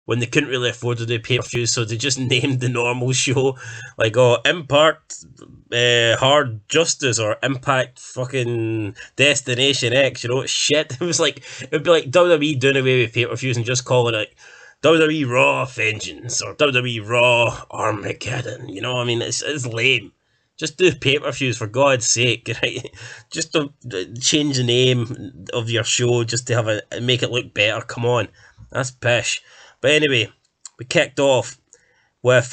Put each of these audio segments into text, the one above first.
when they couldn't really afford to do pay-per-views, so they just named the normal show like, oh, Impact Hard Justice or Impact fucking Destination X, you know, shit. It was like, it would be like WWE doing away with pay-per-views and just calling it WWE Raw Vengeance or WWE Raw Armageddon, you know, I mean, it's lame. Just do pay-per-views for God's sake, right? Just to change the name of your show just to have make it look better. Come on, that's pish. But anyway, we kicked off with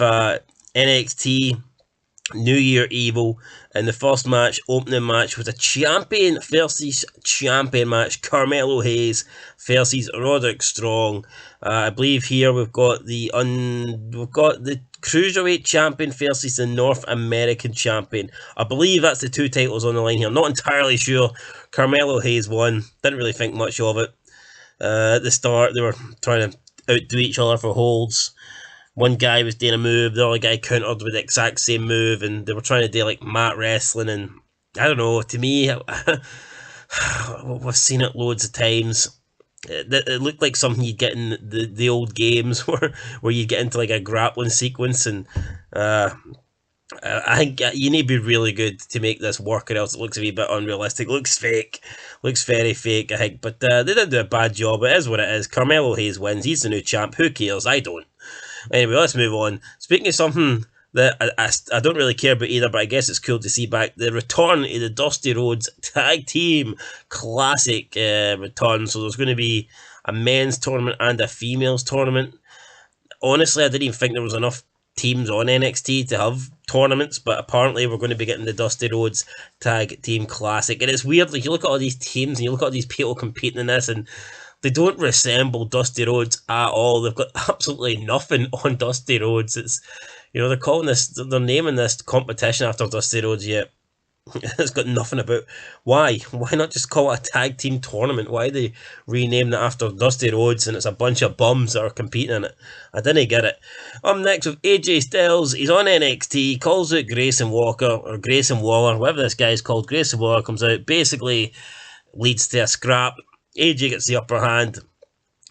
NXT New Year Evil, and the first match, opening match, was a champion versus champion match. Carmelo Hayes versus Roderick Strong. I believe here we've got the Cruiserweight champion versus the North American champion. I believe that's the two titles on the line here. I'm not entirely sure. Carmelo Hayes won. Didn't really think much of it. At the start, they were trying to outdo each other for holds. One guy was doing a move, the other guy countered with the exact same move, and they were trying to do like mat wrestling, and I don't know, to me, we've seen it loads of times. It looked like something you'd get in the old games where you get into like a grappling sequence, and I think you need to be really good to make this work, or else it looks a wee bit unrealistic. Looks fake. Looks very fake, I think. But they didn't do a bad job. It is what it is. Carmelo Hayes wins. He's the new champ. Who cares? I don't. Anyway, let's move on. Speaking of something that I don't really care about either, but I guess it's cool to see back, the return of the Dusty Rhodes Tag Team Classic return. So there's going to be a men's tournament and a females tournament. Honestly, I didn't even think there was enough teams on NXT to have tournaments, but apparently we're going to be getting the Dusty Rhodes Tag Team Classic. And it's weird, like, you look at all these teams and you look at all these people competing in this, and they don't resemble Dusty Rhodes at all. They've got absolutely nothing on Dusty Rhodes. It's, you know, they're naming this competition after Dusty Rhodes, yet it's got nothing about why not just call it a tag team tournament? Why they rename it after Dusty Rhodes and it's a bunch of bums that are competing in it? I didn't get it. Next with AJ Styles. He's on NXT, calls out Grayson Walker or Grayson Waller, whatever this guy's called. Grayson Waller comes out, basically leads to a scrap. AJ gets the upper hand,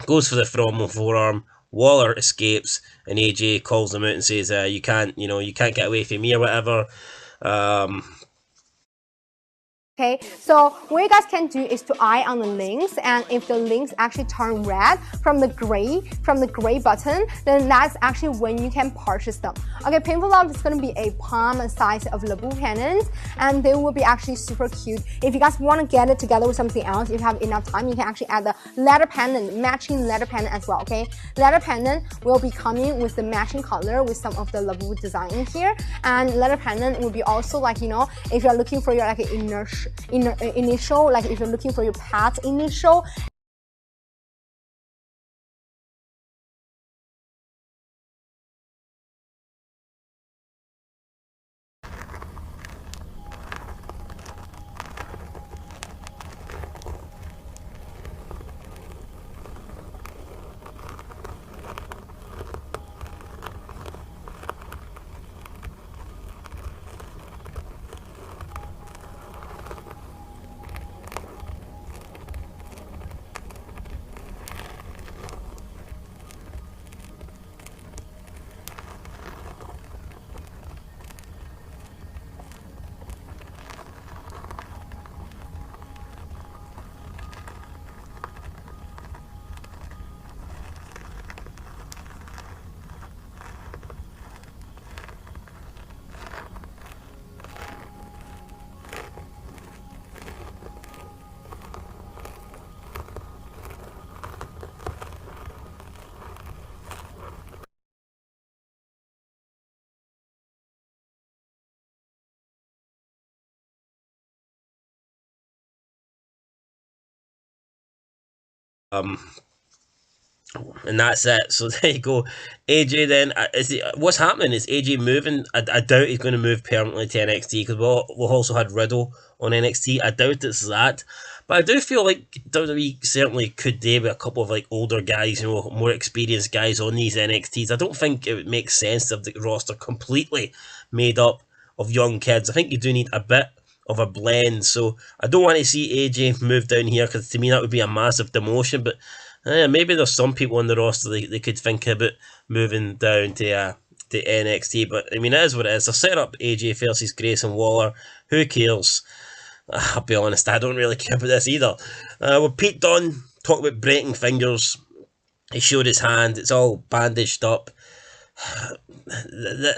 goes for the frontal forearm. Waller escapes, and AJ calls him out and says, you can't get away from me or whatever. Okay, so what you guys can do is to eye on the links, and if the links actually turn red from the gray button, then that's actually when you can purchase them. Okay, Painful Love is going to be a palm size of Labu pennants, and they will be actually super cute. If you guys want to get it together with something else, if you have enough time, you can actually add the letter pendant, matching letter pendant as well. Okay, letter pendant will be coming with the matching color with some of the Labu design in here, and letter pendant will be also, like, you know, if you're looking for your like initial, like if you're looking for your pet's initial. And that's it. So there you go. AJ then, what's happening is AJ moving. I doubt he's going to move permanently to NXT, because we've also had Riddle on NXT. I doubt it's that. But I do feel like WWE certainly could do with a couple of like older guys, you know, more experienced guys on these NXTs. I don't think it would make sense to have the roster completely made up of young kids. I think you do need a bit of a blend. So I don't want to see AJ move down here, because to me that would be a massive demotion. But Maybe there's some people on the roster they could think about moving down to NXT, but I mean, it is what it is. They're setting up AJ versus Grayson Waller. Who cares? I'll be honest, I don't really care about this either. With Pete Dunne, talk about breaking fingers. He showed his hand, it's all bandaged up.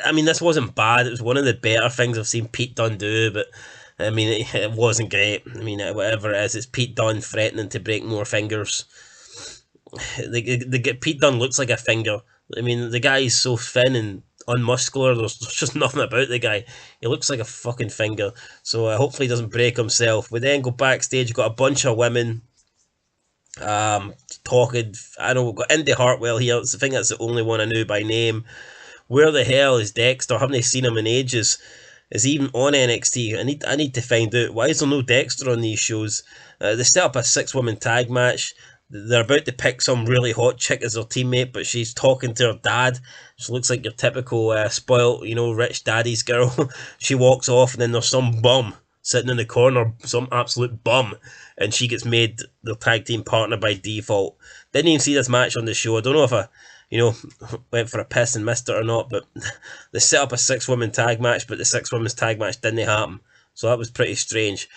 I mean, this wasn't bad. It was one of the better things I've seen Pete Dunne do, but I mean, it wasn't great. I mean, whatever it is, it's Pete Dunne threatening to break more fingers. Pete Dunne looks like a finger. I mean, the guy is so thin and unmuscular. There's just nothing about the guy. He looks like a fucking finger. So hopefully he doesn't break himself. We then go backstage. We've got a bunch of women talking. I know we've got Indy Hartwell here. I think that's the only one I knew by name. Where the hell is Dexter? I haven't seen him in ages. Is he even on NXT? I need to find out. Why is there no Dexter on these shows? They set up a 6-woman tag match. They're about to pick some really hot chick as their teammate, but she's talking to her dad. She looks like your typical spoilt, rich daddy's girl. She walks off, and then there's some bum sitting in the corner, some absolute bum, and she gets made the tag team partner by default. Didn't even see this match on the show. I don't know if I went for a piss and missed it or not, but they set up a 6-woman tag match, but the 6-women's tag match didn't happen. So that was pretty strange.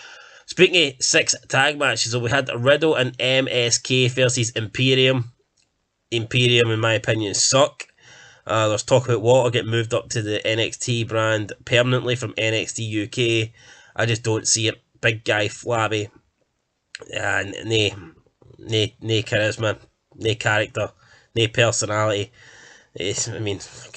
Speaking of 6 tag matches, so we had Riddle and MSK versus Imperium. Imperium, in my opinion, suck. There's talk about Walter getting moved up to the NXT brand permanently from NXT UK. I just don't see it. Big guy, flabby. No charisma, no character, no personality. It's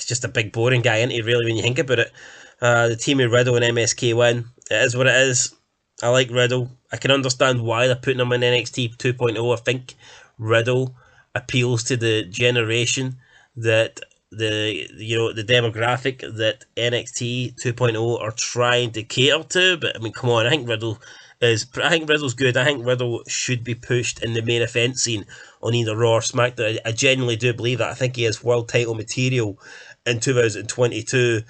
just a big boring guy, isn't he, really, when you think about it? The team of Riddle and MSK win. It is what it is. I like Riddle. I can understand why they're putting him in NXT 2.0. I think Riddle appeals to the generation that the demographic that NXT 2.0 are trying to cater to. But I mean, come on, I think Riddle's good. I think Riddle should be pushed in the main event scene on either Raw or SmackDown. I genuinely do believe that. I think he has world title material in 2022.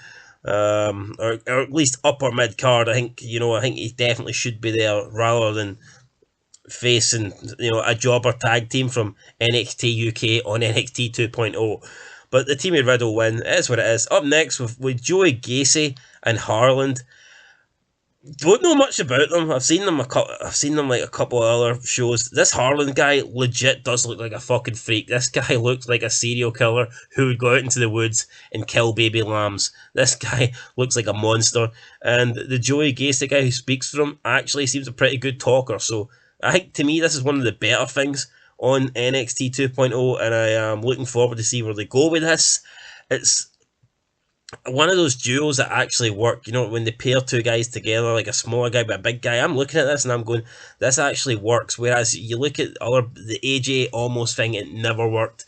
Or at least upper mid card. I think he definitely should be there rather than facing a jobber tag team from NXT UK on NXT 2.0. But the team of Riddle win. It is what it is. Up next with Joey Gacy and Harland. Don't know much about them. I've seen them like a couple of other shows. This Harland guy legit does look like a fucking freak. This guy looks like a serial killer who would go out into the woods and kill baby lambs. This guy looks like a monster. And the Joey Gacy guy who speaks for him actually seems a pretty good talker. So I think, to me, this is one of the better things on NXT 2.0, and I am looking forward to see where they go with this. It's one of those duos that actually work, when they pair 2 guys together, like a smaller guy with a big guy. I'm looking at this and I'm going, this actually works. Whereas you look at the AJ almost thing, it never worked.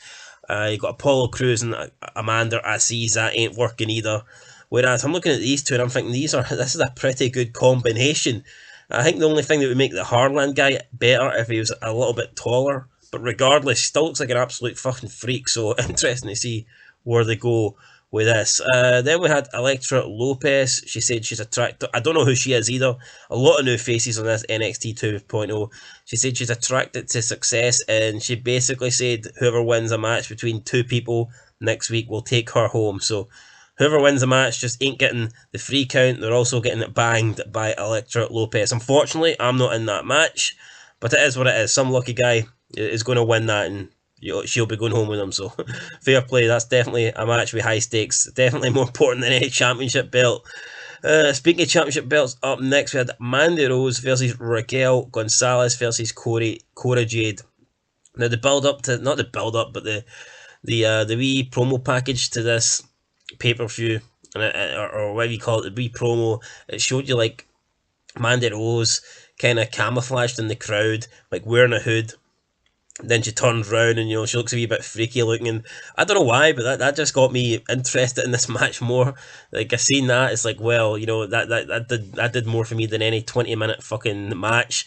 You got Apollo Crews and Amanda Aziz, that ain't working either. Whereas I'm looking at these two and I'm thinking, this is a pretty good combination. I think the only thing that would make the Harland guy better if he was a little bit taller, but regardless, he still looks like an absolute fucking freak. So interesting to see where they go with this. Then we had Elektra Lopez. She said she's attracted. I don't know who she is either. A lot of new faces on this NXT 2.0. She said she's attracted to success, and she basically said whoever wins a match between 2 people next week will take her home. So whoever wins a match just ain't getting the free count. They're also getting it banged by Elektra Lopez. Unfortunately, I'm not in that match, but it is what it is. Some lucky guy is going to win that, and she'll be going home with him. So fair play. That's definitely a match with high stakes. Definitely more important than any championship belt. Speaking of championship belts, up next we had Mandy Rose versus Raquel Gonzalez versus Cora Jade. Now the build up to, not the build up, but the wee promo package to this pay-per-view, or whatever you call it, the wee promo, it showed you like Mandy Rose kind of camouflaged in the crowd, like wearing a hood. Then she turns round and she looks a wee bit freaky looking, and I don't know why, but that just got me interested in this match more. Like, I seen that, it's like, well, that did more for me than any 20-minute fucking match.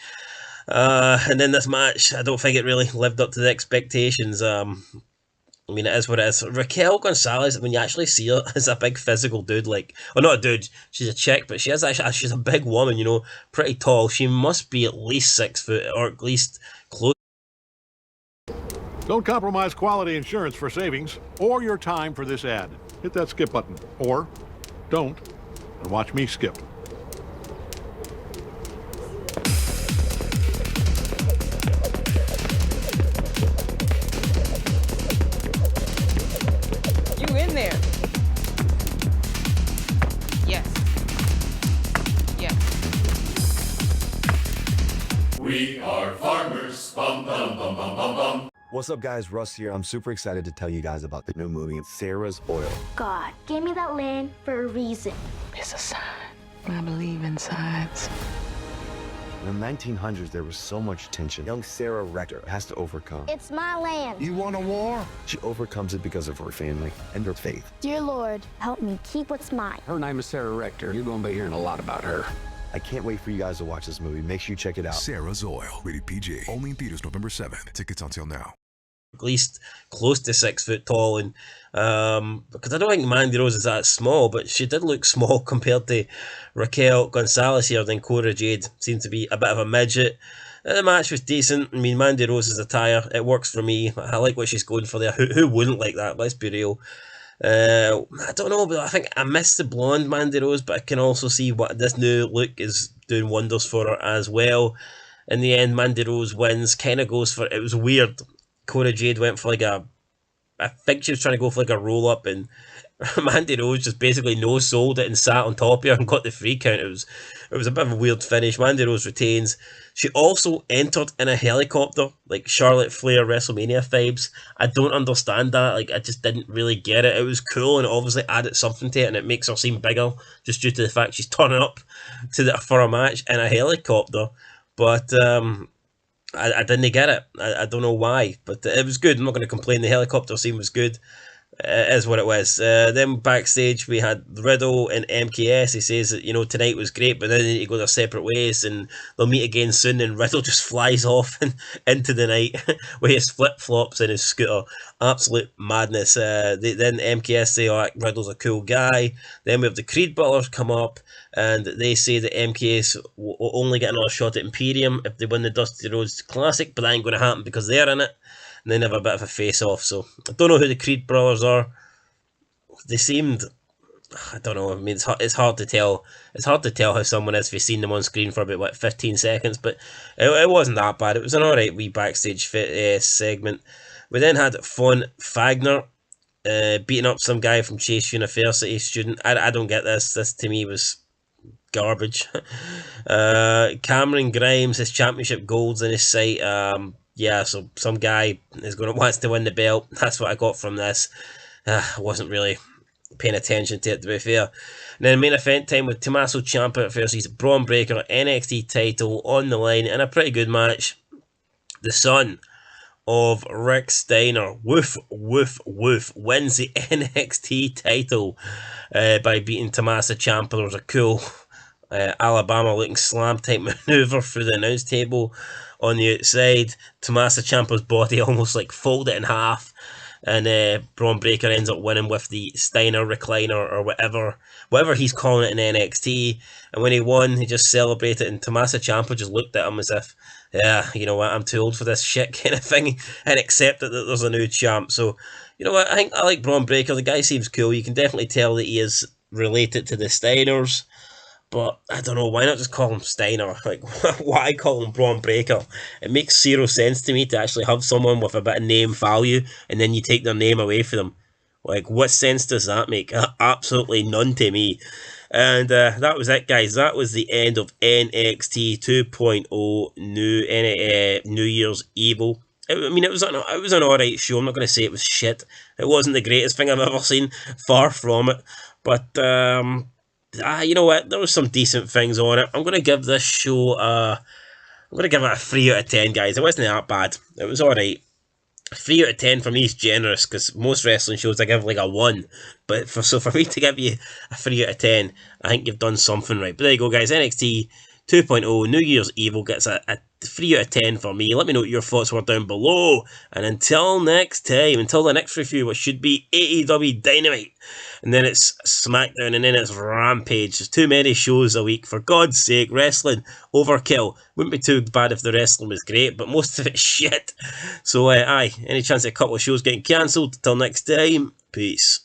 And then this match, I don't think it really lived up to the expectations. I mean, it is what it is. Raquel Gonzalez, when you actually see her, is a big physical dude. Like, well, not a dude, she's a chick, but she's a big woman, pretty tall. She must be at least 6 foot, or at least close. Don't compromise quality insurance for savings or your time for this ad. Hit that skip button, or don't, and watch me skip. You in there? Yes. Yes. We are farmers. Bum, bum, bum, bum, bum, bum. What's up guys, Russ here. I'm super excited to tell you guys about the new movie, Sarah's Oil. God gave me that land for a reason. It's a sign. I believe in signs. In the 1900s, there was so much tension. Young Sarah Rector has to overcome. It's my land. You want a war? She overcomes it because of her family and her faith. Dear Lord, help me keep what's mine. Her name is Sarah Rector. You're going to be hearing a lot about her. I can't wait for you guys to watch this movie. Make sure you check it out. Sarah's Oil, rated PG. Only in theaters November 7th. Tickets on sale now. At least close to 6 foot tall, and because I don't think Mandy Rose is that small, but she did look small compared to Raquel Gonzalez here. Then Cora Jade seemed to be a bit of a midget. The match was decent. I mean, Mandy Rose's attire, it works for me. I like what she's going for there. Who wouldn't like that? Let's be real. I don't know, but I think I miss the blonde Mandy Rose, but I can also see what this new look is doing wonders for her as well. In the end, Mandy Rose wins. Kind of goes for it was weird. Cora Jade went for like I think she was trying to go for like a roll up, and Mandy Rose just basically no-sold it and sat on top of her and got the free count. It was a bit of a weird finish. Mandy Rose retains. She also entered in a helicopter, like Charlotte Flair WrestleMania vibes. I don't understand that. Like, I just didn't really get it. It was cool and it obviously added something to it, and it makes her seem bigger just due to the fact she's turning up for a match in a helicopter. But I didn't get it. I don't know why, but it was good. I'm not going to complain. The helicopter scene was good. It is what it was. Then backstage we had Riddle and MKS. He says that, you know, tonight was great, but then they need to go their separate ways and they'll meet again soon. And Riddle just flies off into the night with his flip-flops and his scooter. Absolute madness. Then MKS say, oh, Riddle's a cool guy. Then we have the Creed Brothers come up and they say that MKS will only get another shot at Imperium if they win the Dusty Rhodes Classic, but that ain't going to happen because they're in it. And then have a bit of a face-off. So I don't know who the Creed brothers are. They seemed, I don't know. I mean, it's hard to tell. It's hard to tell how someone is if you've seen them on screen for about 15 seconds. But it wasn't that bad. It was an alright wee backstage segment. We then had Von Fagner beating up some guy from Chase University student. I don't get this. This to me was garbage. Cameron Grimes, his championship gold's in his sight. Yeah, so some guy wants to win the belt. That's what I got from this. I wasn't really paying attention to it, to be fair. And then main event time with Tommaso Ciampa versus Braun Breaker, NXT title on the line in a pretty good match. The son of Rick Steiner, woof, woof, woof, wins the NXT title by beating Tommaso Ciampa. There was a cool Alabama looking slam type maneuver through the announce table on the outside. Tommaso Ciampa's body almost like folded in half, and Braun Breaker ends up winning with the Steiner recliner or whatever he's calling it in NXT. And when he won, he just celebrated, and Tommaso Ciampa just looked at him as if, yeah, you know what, I'm too old for this shit kind of thing, and accepted that there's a new champ. So, you know what, I think I like Braun Breaker. The guy seems cool. You can definitely tell that he is related to the Steiners. But I don't know, why not just call him Steiner? Like, why call him Braun Breaker? It makes zero sense to me to actually have someone with a bit of name value and then you take their name away from them. Like, what sense does that make? Absolutely none to me. And that was it, guys. That was the end of NXT 2.0 New Year's Evil. It was an alright show. I'm not going to say it was shit. It wasn't the greatest thing I've ever seen. Far from it. But, you know what? There were some decent things on it. I'm going to give this show I'm going to give it a 3 out of 10, guys. It wasn't that bad. It was alright. 3 out of 10 for me is generous, because most wrestling shows I give like a 1. But for me to give you a 3 out of 10, I think you've done something right. But there you go, guys. NXT 2.0 New Year's Evil gets a 3 out of 10 for me. Let me know what your thoughts were down below. And until next time, until the next review, which should be AEW Dynamite. And then it's SmackDown, and then it's Rampage. There's too many shows a week. For God's sake, wrestling, overkill. Wouldn't be too bad if the wrestling was great, but most of it's shit. So, aye, any chance of a couple of shows getting cancelled? Till next time, peace.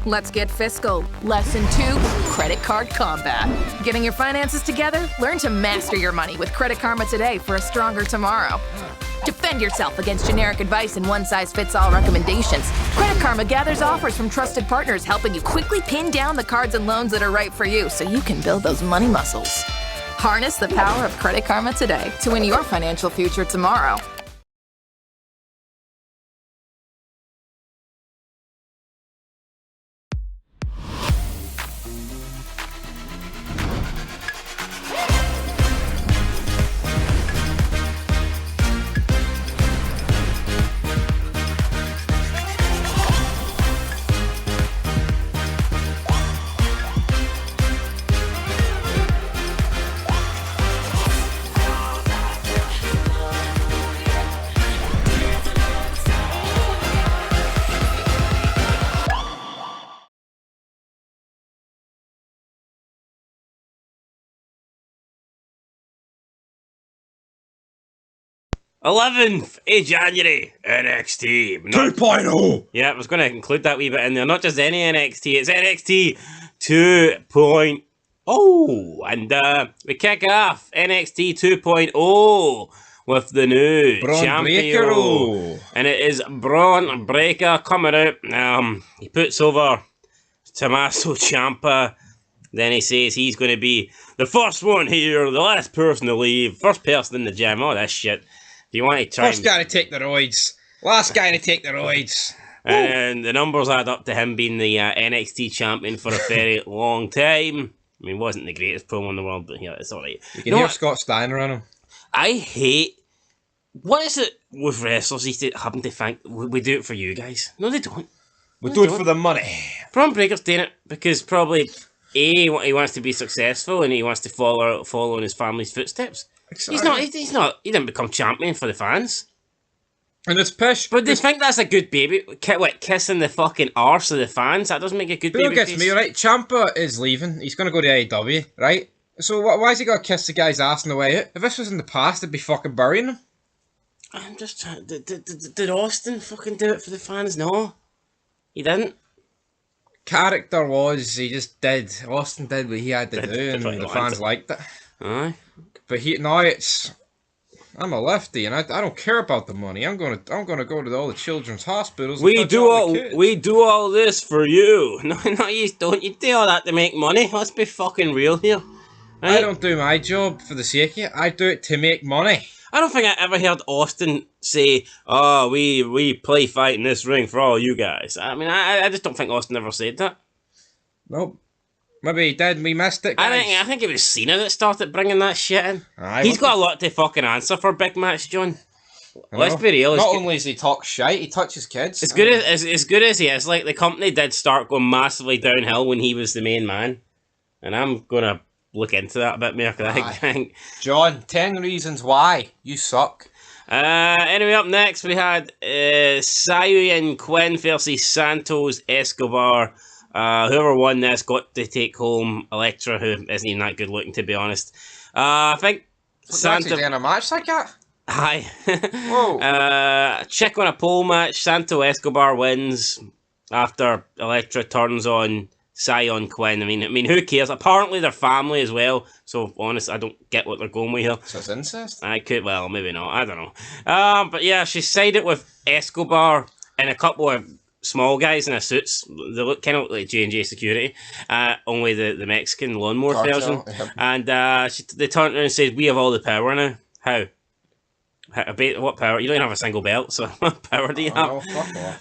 Let's get fiscal. Lesson 2, credit card combat. Getting your finances together? Learn to master your money with Credit Karma today for a stronger tomorrow. Defend yourself against generic advice and one-size-fits-all recommendations. Credit Karma gathers offers from trusted partners, helping you quickly pin down the cards and loans that are right for you so you can build those money muscles. Harness the power of Credit Karma today to win your financial future tomorrow. '11th of January, NXT 2.0. Yeah, I was going to include that wee bit in there. Not just any NXT, it's NXT 2.0. And we kick off NXT 2.0 with the new champion. And it is Braun Breaker coming out. He puts over Tommaso Ciampa. Then he says he's going to be the first one here, the last person to leave, first person in the gym. Oh, that shit. Do you want to try? First guy to take the roids. Last guy to take the roids. And the numbers add up to him being the NXT champion for a very long time. I mean, wasn't the greatest promo in the world, but yeah, it's alright. You can hear Scott Steiner on him. I hate... What is it with wrestlers having to think, we do it for you guys? No, they don't. We do it for the money. Braun Breaker's doing it because probably, A, he wants to be successful and he wants to follow in his family's footsteps. He's not. He didn't become champion for the fans. And it's pish. But they think that's a good baby. Kissing the fucking arse of the fans? That doesn't make a good baby. Who gets me, right? Ciampa is leaving. He's going to go to AEW, right? So why has he got to kiss the guy's ass on the way out? If this was in the past, they'd be fucking burying him. I'm just trying... Did Austin fucking do it for the fans? No. He didn't. Character was, he just did. Austin did what he had to do, and the fans liked it. Aye. But now it's... I'm a lefty, and I don't care about the money. I'm gonna go to all the children's hospitals. We do all this for you. No, you don't. You do all that to make money. Let's be fucking real here. Right? I don't do my job for the sake of it. I do it to make money. I don't think I ever heard Austin say, "Oh, we play fight in this ring for all you guys." I mean, I just don't think Austin ever said that. Nope. Maybe he did, we missed it, guys. I think it was Cena that started bringing that shit in. He's got a lot to fucking answer for Big Match, John. Let's be real. Not only does he talk shite, he touches kids. As good as he is, like, the company did start going massively downhill when he was the main man. And I'm going to look into that a bit more, because I think... John, 10 reasons why you suck. Anyway, up next we had Sayuyan Quinn versus Santos Escobar. Whoever won this got to take home Elektra, who isn't even that good looking, to be honest. I think Santos in a match like that. Hi. Whoa. Check on a pole match. Santos Escobar wins after Elektra turns on Sayuyan Quinn. I mean, who cares? Apparently they're family as well. So honest, I don't get what they're going with here. So it's incest. Well, maybe not. I don't know. But yeah, she sided with Escobar and a couple of small guys in their suits. They look kind of like J&J Security, only the Mexican lawnmower version. Yep. And they turned around and said, "We have all the power now." How? What power? You don't even have a single belt, so what power do you have?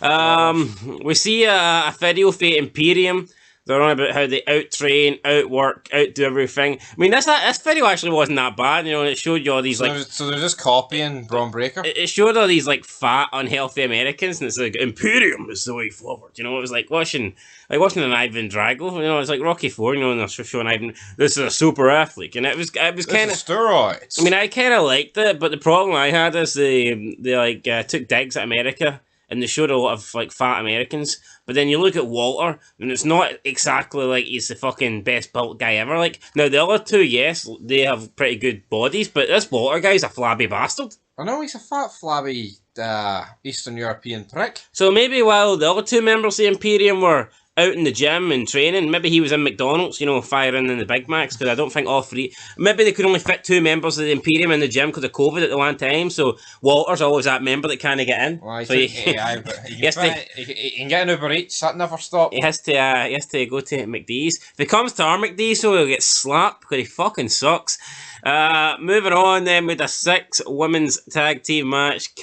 No, we see a video for Imperium. They're on about how they out-train, outwork, outdo everything. I mean, this video actually wasn't that bad, you know, and it showed you all these, So they're just copying Braun Breaker? It showed all these, like, fat, unhealthy Americans, and it's like, Imperium is the way forward, you know? It was like watching an Ivan Drago, you know, it's like Rocky IV, you know, and they're showing Ivan, this is a super athlete, and it was kind of... steroids. I mean, I kind of liked it, but the problem I had is they took digs at America, and they showed a lot of, like, fat Americans. But then you look at Walter, and it's not exactly like he's the fucking best built guy ever. Like, now the other two, yes, they have pretty good bodies, but this Walter guy's a flabby bastard. I know, he's a fat, flabby, Eastern European prick. So maybe while the other two members of the Imperium were out in the gym and training, maybe he was in McDonald's, you know, firing in the Big Macs, because I don't think all three... Maybe they could only fit 2 members of the Imperium in the gym because of COVID at the one time, so Walter's always that member that can't get in. Well, so he can get an Uber Eats, that never stopped. He has to go to McDee's. If he comes to our McDee's, so he'll get slapped because he fucking sucks. Moving on then with a 6 women's tag team match.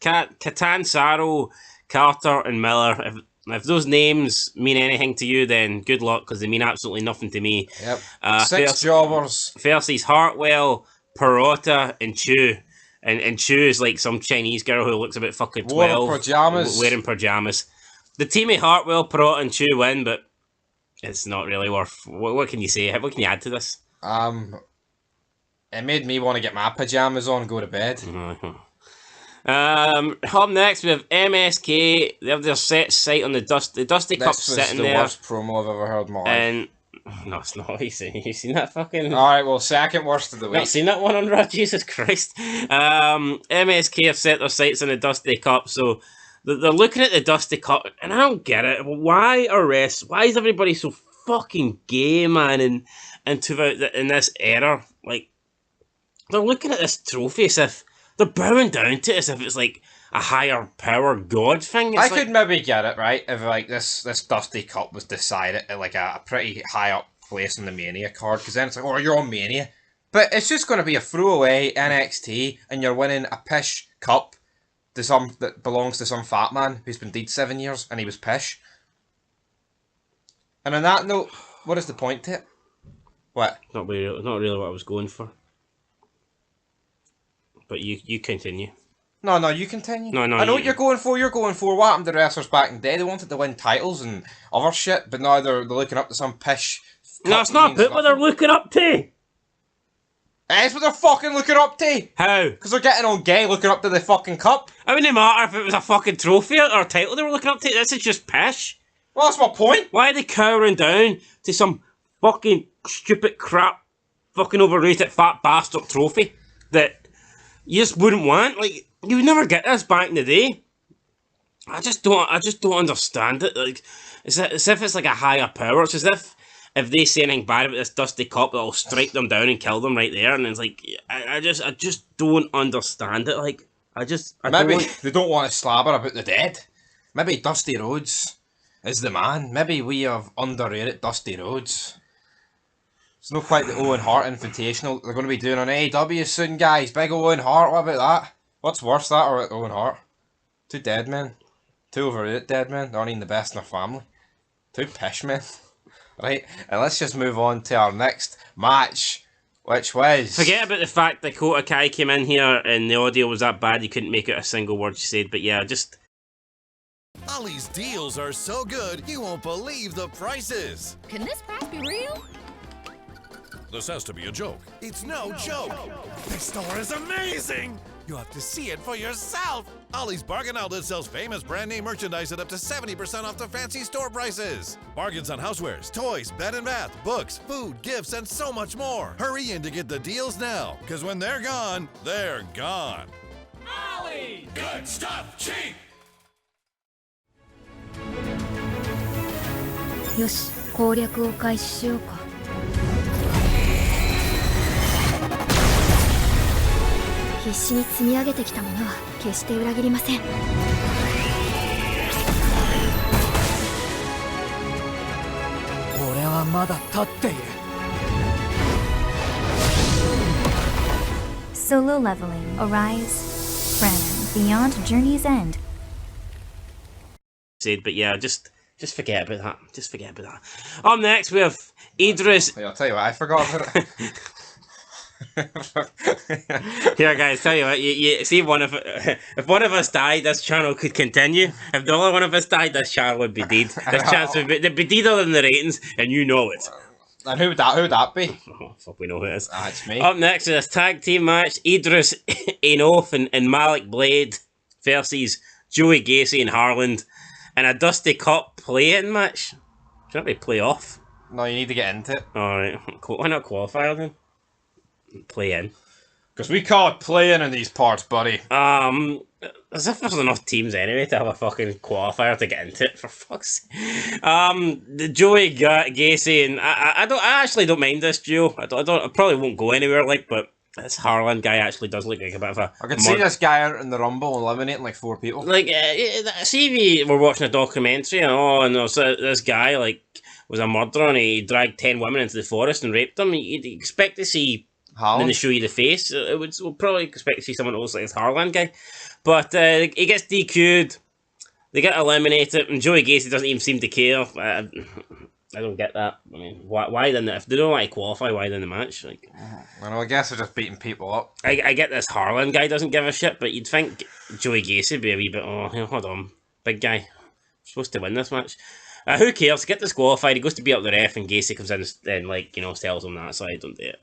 Catanzaro, Carter and Miller. If those names mean anything to you, then good luck, because they mean absolutely nothing to me. Yep. 6 jobbers. Versus Hartwell, Peralta, and Chu. And Chu is like some Chinese girl who looks about fucking 12. Wearing pajamas. The team of Hartwell, Peralta, and Chu win, but it's not really worth... What can you say? What can you add to this? It made me want to get my pajamas on and go to bed. Up next we have MSK. They have their set sight on the Dusty Cup sitting there. This was the worst promo I've ever heard in my life. And no, it's not. You seen that fucking... Alright, well, second worst of the week. Not seen that one on Raw? Jesus Christ. MSK have set their sights on the Dusty Cup, so they're looking at the Dusty Cup, and I don't get it. Why is everybody so fucking gay, man, in this era? Like, they're looking at this trophy as if they're bowing down to it, as if it's like a higher power god thing. I could maybe get it, right, if like this Dusty Cup was decided at like a pretty high up place on the Mania card, because then it's like, oh, you're on Mania. But it's just going to be a throwaway NXT, and you're winning a pish cup that belongs to some fat man who's been dead 7 years, and he was pish. And on that note, what is the point to it? What? Not really what I was going for. But you continue. No, you continue. No, I know what you're going for. What happened to the wrestlers back in the day? They wanted to win titles and other shit, but now they're looking up to some pish. No, it's not what they're looking up to. It's what they're fucking looking up to. How? Because they're getting on gay looking up to the fucking cup. It wouldn't matter if it was a fucking trophy or a title they were looking up to. This is just pish. Well, that's my point. Why are they cowering down to some fucking stupid crap, fucking overrated fat bastard trophy that you just wouldn't want? Like, you would never get this back in the day. I just don't understand it. Like, it's as if it's like a higher power. It's as if they say anything bad about this Dusty Cup, that'll strike them down and kill them right there. And it's like, I just don't understand it. Like, maybe they don't want to slabber about the dead. Maybe Dusty Rhodes is the man. Maybe we have underrated Dusty Rhodes. It's not quite the Owen Hart Invitational they're going to be doing on AEW soon, guys. Big Owen Hart, what about that? What's worse, that or Owen Hart? 2 dead men. 2 overrated dead men. They aren't even the best in their family. 2 pish men. Right, and let's just move on to our next match, which was... Forget about the fact that Kota Kai came in here and the audio was that bad you couldn't make out a single word she said, but yeah, just... Ollie's deals are so good, you won't believe the prices. Can this price be real? This has to be a joke. It's no joke. This store is amazing. You have to see it for yourself. Ollie's Bargain Outlet sells famous brand name merchandise at up to 70% off the fancy store prices. Bargains on housewares, toys, bed and bath, books, food, gifts, and so much more. Hurry in to get the deals now, because when they're gone, they're gone. Ollie! Good stuff, cheap! よし、攻略を開始しようか。必死に積み上げてきたものは決して裏切りません。俺はまだ立っている。Solo leveling, Arise, Brennan, Beyond Journey's End. Said, but yeah, just Just forget about that. Just forget about that. Up next, we have Idris. I'll tell you what, I forgot about it. Here, guys, tell you what. You see, if one of us died, this channel could continue. If the other one of us died, this channel would be dead. This chance would be deader than the ratings, and you know it. And who would that be? Oh, fuck, we know who it is. Ah, it's me. Up next is this tag team match: Idris Enof and Malik Blade versus Joey Gacy and Harland, and a Dusty Cup play-in match. Should that be play-off? No, you need to get into it. Alright, why not qualifier then? Play-in. Because we call it play-in in these parts, buddy. As if there's enough teams anyway to have a fucking qualifier to get into it, for fuck's sake. The Joey Gacy and I actually don't mind this duo. I probably won't go anywhere, like, but this Harland guy actually does look like a bit of a... I could see this guy out in the Rumble eliminating like 4 people. Like, see if we're watching a documentary and this guy, like, was a murderer and he dragged 10 women into the forest and raped them. You'd expect to see... Harland? Then they show you the face. We'll probably expect to see someone else like this Harland guy. But he gets DQ'd. They get eliminated, and Joey Gacy doesn't even seem to care. I don't get that. I mean, why then? If they don't want to qualify, why then the match? Like, I guess they're just beating people up. I get this Harland guy doesn't give a shit, but you'd think Joey Gacy would be a wee bit. Oh, hold on, big guy, I'm supposed to win this match. Who cares? Get disqualified. He goes to beat up the ref, and Gacy comes in and, like, you know, tells him that. So I don't do it.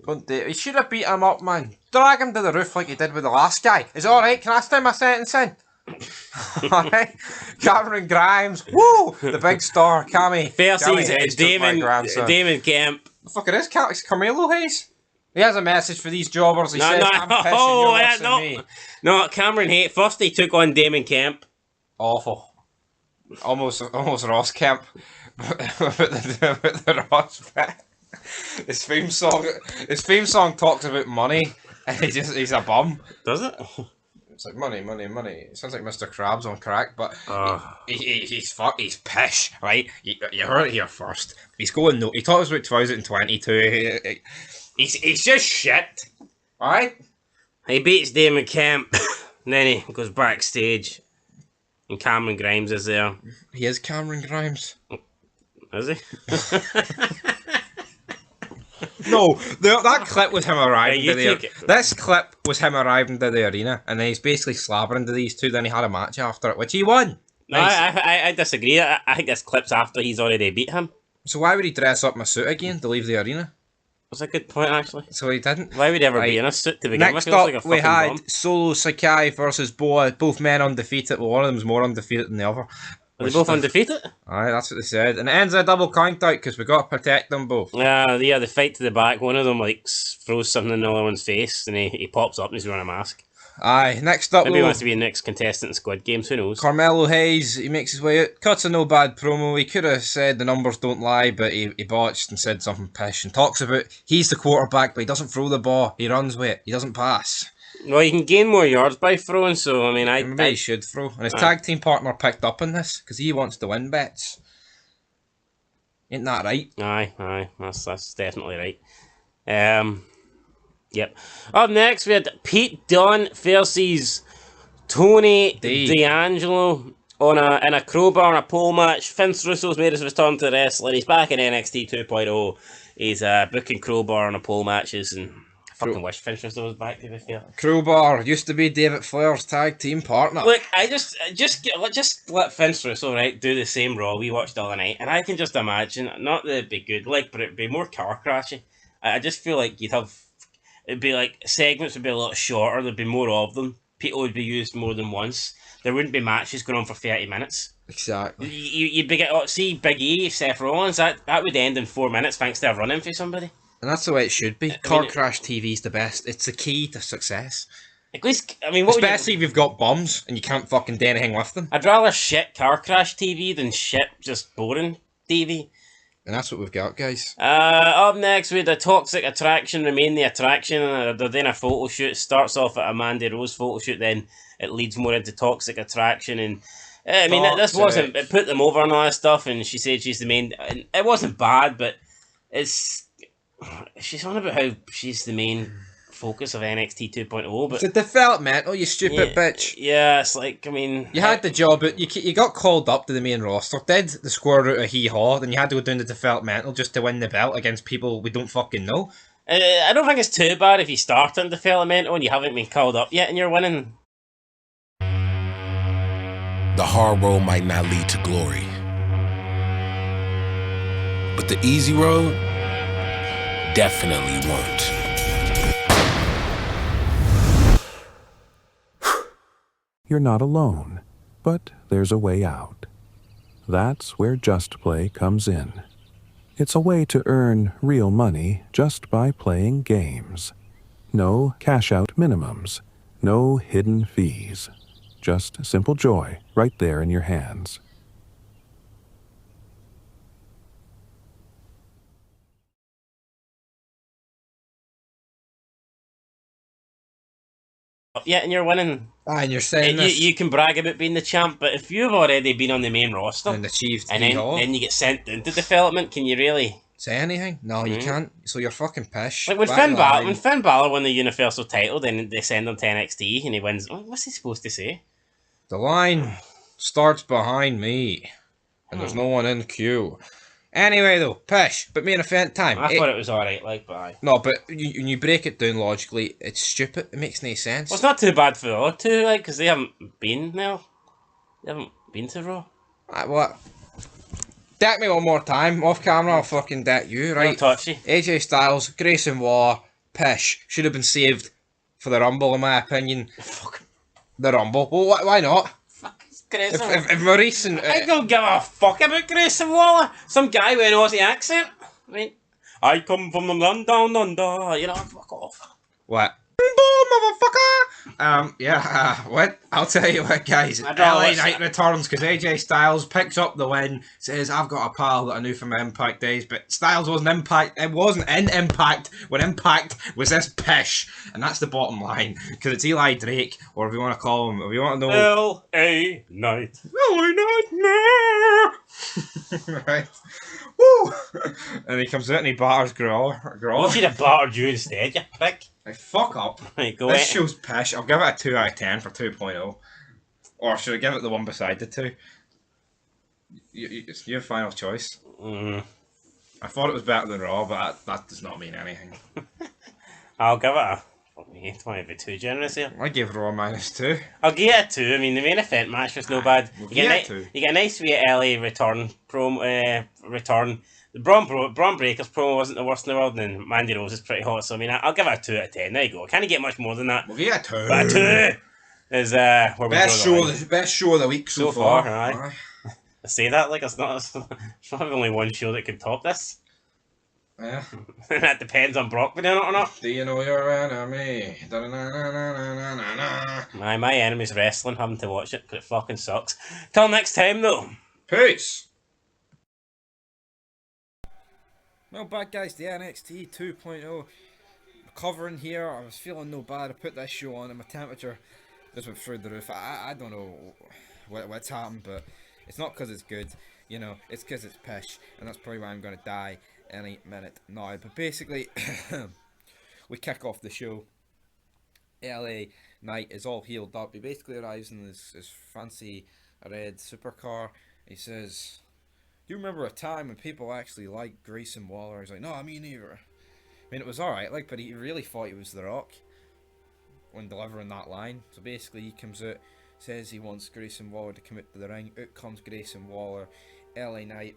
Don't do it. He should have beat him up, man. Drag him to the roof like he did with the last guy. Is it alright? Can I stay my sentence in? Alright. Cameron Grimes. Woo! The big star. Cammy. Versus Damon Kemp. The fuck it is? It's Carmelo Hayes. He has a message for these jobbers. He says, I'm pissing, you're worse than me. No, Cameron Hayes. First he took on Damon Kemp. Awful. Almost Ross Kemp with the Ross bit. His theme song talks about money, and he's a bum. Does it? It's like money. It sounds like Mr. Krabs on crack, but he's pish, right? You heard it here first. He's going no. He talks about 2022. He's just shit. Alright? He beats Damon Kemp, and then he goes backstage. And Cameron Grimes is there. He is Cameron Grimes. Is he? No, that clip was him arriving to the... This clip was him arriving to the arena, and then he's basically slabbering to these two, then he had a match after it, which he won. Nice. No, I disagree. I think this clip's after he's already beat him. So why would he dress up in a suit again to leave the arena? That's a good point, actually. So he didn't. Why would he ever be in a suit to begin with? Next up, like we had bomb. Solo Sakai versus Boa, both men undefeated. Well, one of them's more undefeated than the other. Are they both undefeated? Aye, that's what they said. And it ends in a double count out because we got to protect them both. Yeah, the fight to the back. One of them like throws something in the other one's face, and he pops up and he's wearing a mask. Aye, next up, maybe he wants to be the next contestant in Squid Games, who knows? Carmelo Hayes, he makes his way out, cuts a no bad promo. He could have said the numbers don't lie, but he botched and said something pish and talks about he's the quarterback, but he doesn't throw the ball, he runs with it, he doesn't pass. Well, you can gain more yards by throwing, so I mean, maybe he should throw. And his tag team partner picked up on this because he wants to win bets. Ain't that right? Aye, that's definitely right. Yep. Up next, we had Pete Dunne versus Tony D'Angelo in a crowbar and a pole match. Vince Russo's made his return to wrestling. He's back in NXT 2.0. He's booking crowbar and a pole matches, and I fucking wish Vince Russo was back, to be fair. Crowbar used to be David Flair's tag team partner. Look, I just let Vince Russo do the same Raw we watched the other night, and I can just imagine, not that it'd be good, but it'd be more car crashy. I just feel like it'd be like segments would be a lot shorter. There'd be more of them. People would be used more than once. There wouldn't be matches going on for 30 minutes. Exactly. You'd be see Big E, Seth Rollins. That would end in 4 minutes thanks to a run-in for somebody. And that's the way it should be. Car crash TV's the best. It's the key to success. At least, especially if you've got bums and you can't fucking do anything with them. I'd rather shit car crash TV than shit just boring TV. And that's what we've got, guys. Up next, we had a Toxic Attraction remain the attraction. They're doing a photo shoot. Starts off at a Mandy Rose photo shoot, then it leads more into Toxic Attraction. And this wasn't. It put them over and all that stuff. And she said she's the main. It wasn't bad, but she's on about how she's the main focus of NXT 2.0, but it's a developmental, you stupid bitch. Yeah, it's like, I mean, you had the job, but you got called up to the main roster, did the square root of hee haw, then you had to go down the developmental just to win the belt against people we don't fucking know. I don't think it's too bad if you start in developmental and you haven't been called up yet and you're winning. The hard road might not lead to glory, but the easy road definitely won't. You're not alone, but there's a way out. That's where Just Play comes in. It's a way to earn real money just by playing games. No cash-out minimums, no hidden fees. Just simple joy right there in your hands. Yeah, and you're winning. And you're saying you can brag about being the champ, but if you've already been on the main roster and achieved, and then you get sent into development, can you really say anything? No, you can't. So you're fucking pish. Like when Finn Balor won the Universal title, then they send him to NXT and he wins. What's he supposed to say? The line starts behind me, and there's no one in queue. Anyway, though, pish, but main event time. I thought it was alright, like, but aye. No, but when you break it down logically, it's stupid. It makes no sense. Well, it's not too bad for the other two, like, because they haven't been there. They haven't been to Raw. What? Deck me one more time, off camera, I'll fucking deck you, right? Touchy. AJ Styles, Grayson Waller, pish. Should have been saved for the Rumble, in my opinion. The Rumble. Well, why not? If Maurice and... I don't give a fuck about Grayson Waller. Some guy with an Aussie accent. I mean, I come from the land down under. You know, fuck off. What? Motherfucker! What? I'll tell you what, guys. LA Knight returns because AJ Styles picks up the win, says, I've got a pal that I knew from my Impact days, but Styles wasn't in Impact when Impact was this pish. And that's the bottom line, because it's Eli Drake, or if you want to call him, if you want to know... LA Knight. LA Knight, right. Woo! And he comes out and he batters Grawler. You should have battered you instead, you prick. Hey, fuck up. Right, this show's pish. I'll give it a 2 out of 10 for 2.0. Or should I give it the one beside the 2? It's your final choice. I thought it was better than Raw, but that does not mean anything. I'll give it a... It might be too generous here. I gave Raw -2. I'll give it a 2. I mean, the main event match was no bad. You get a nice wee LA return. The Braun Breakers promo wasn't the worst in the world, and Mandy Rose is pretty hot, so I mean, I'll give it a 2 out of 10. There you go. Can't get much more than that. We'll give it a 2. But a 2 is where we best show of the week so far. Aye. I say that like it's not only one show that can top this. Yeah. That depends on Brock being in it or not. Do you know your enemy? My enemy's wrestling, having to watch it, because it fucking sucks. Till next time, though. Peace! Well, back guys, the NXT 2.0 covering here. I was feeling no bad. I put this show on and my temperature just went through the roof. I don't know what's happened, but it's not because it's good, you know, it's because it's pish, and that's probably why I'm going to die any minute now. But basically, we kick off the show. LA Knight is all healed up. He basically arrives in his fancy red supercar. He says, do you remember a time when people actually liked Grayson Waller? He's like, no, me neither. I mean, it was alright, like, but he really thought he was The Rock when delivering that line. So basically, he comes out, says he wants Grayson Waller to commit to the ring. Out comes Grayson Waller. LA Knight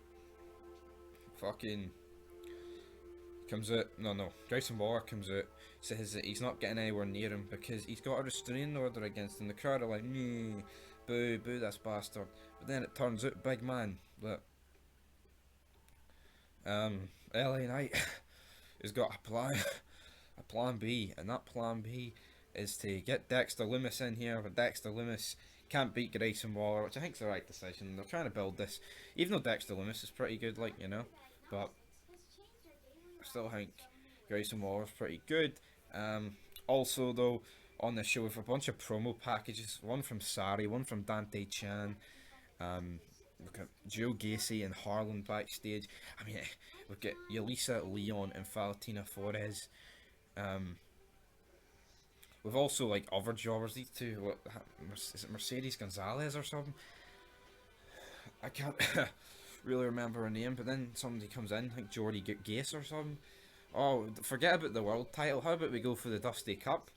fucking comes out. No, Grayson Waller comes out, says that he's not getting anywhere near him because he's got a restraining order against him. The crowd are like, boo, this bastard. But then it turns out, big man, that LA Knight has got a plan B, and that plan B is to get Dexter Lumis in here, but Dexter Lumis can't beat Grayson Waller, which I think is the right decision. They're trying to build this, even though Dexter Lumis is pretty good, like, you know, but I still think Grayson Waller's pretty good. Also, though, on the show with a bunch of promo packages, one from Sari, one from Dante Chan, we've got Joe Gacy and Harlan backstage. I mean, we've got Yelisa Leon and Valentina Flores. we've also like other jobbers. These two, what is it, Mercedes Gonzalez or something? I can't really remember her name, but then somebody comes in, like Jordy Gase or something. Oh, forget about the world title. How about we go for the Dusty Cup?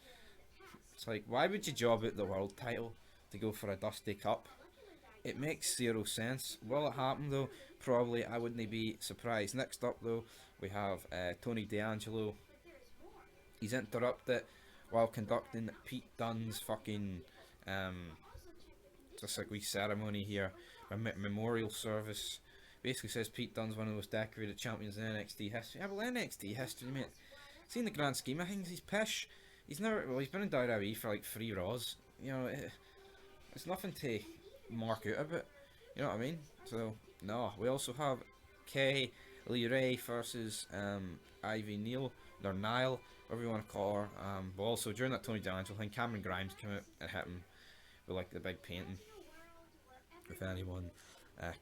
It's like, why would you job out the world title to go for a Dusty Cup? It makes zero sense. Will it happen though? Probably. I wouldn't be surprised. Next up though, we have Tony D'Angelo. He's interrupted while conducting Pete Dunne's fucking just like wee ceremony here, a memorial service. Basically says Pete Dunne's one of the most decorated champions in NXT history. Yeah, well, NXT history, mate. See, in the grand scheme of things, he's pish. He's never, well, he's been in WWE for like 3 Raws. You know, it's nothing to mark out about. You know what I mean? So, no. We also have Kay Lee Ray versus Ivy Neal, or Nile, whatever you want to call her. But also, during that Tony D'Angelo thing, Cameron Grimes came out and hit him with like the big painting. If anyone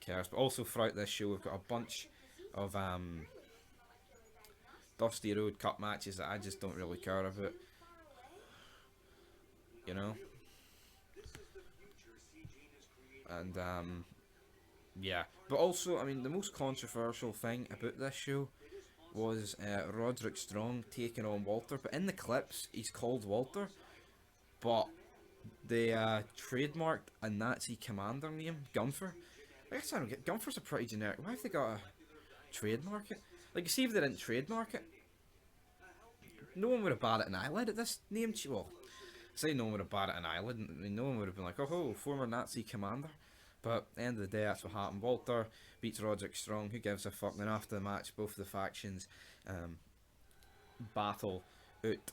cares. But also throughout this show, we've got a bunch of Dusty Road Cup matches that I just don't really care about. You know? And yeah. But also, I mean, the most controversial thing about this show was Roderick Strong taking on Walter. But in the clips, he's called Walter. But they trademarked a Nazi commander name, Gunther. I guess I don't get, Gunther's a pretty generic. Why have they got to trademark it? Like, you see, if they didn't trademark it, no one would have batted an eyelid at this name. Well, say no one would have batted an eyelid. I mean, no one would have been like, oh, former Nazi commander. But at the end of the day, that's what happened. Walter beats Roderick Strong. Who gives a fuck? Then after the match, both of the factions battle out.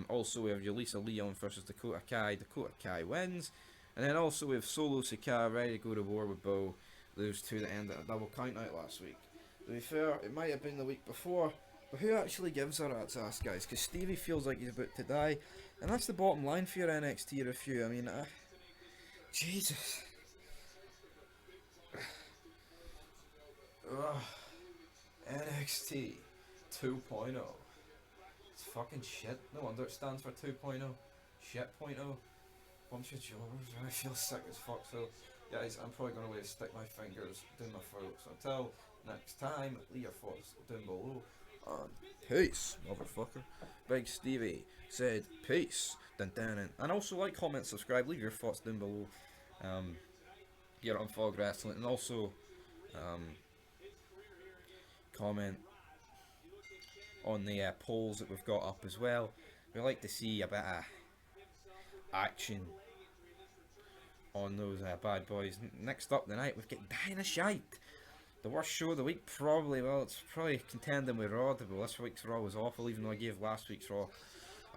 Also, we have Yulisa Leon versus Dakota Kai. Dakota Kai wins. And then also we have Solo Sikoa ready to go to war with Bo. Those two that ended a double count out last week. To be fair, it might have been the week before. But who actually gives a rat's ass, guys? Because Stevie feels like he's about to die. And that's the bottom line for your NXT review. I mean, Jesus. Ugh. NXT 2.0. It's fucking shit. No wonder it stands for 2.0. Shit.0. Bunch of jobbers. I feel sick as fuck. So, guys, I'm probably going to stick my fingers down my throat. So until next time, leave your thoughts down below. Peace, motherfucker. Big Stevie said peace. Dun, dun, dun. And also like, comment, subscribe, leave your thoughts down below. Here on Fog Wrestling, and also comment on the polls that we've got up as well. We like to see a bit of action on those bad boys. Next up tonight, we've got Dynamite. The worst show of the week, probably. Well, it's probably contending with Raw. Well, this week's Raw was awful, even though I gave last week's Raw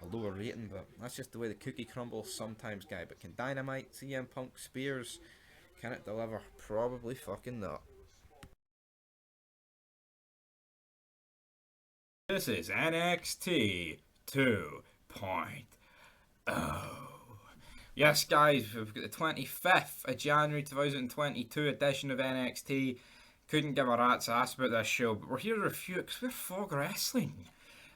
a lower rating. But that's just the way the cookie crumbles sometimes, guy. But can Dynamite, CM Punk, Spears, can it deliver? Probably fucking not. This is NXT 2.0. Yes, guys, we've got the 25th of January 2022 edition of NXT. Couldn't give a rat's ass about this show, but we're here to review it because we're Fog Wrestling.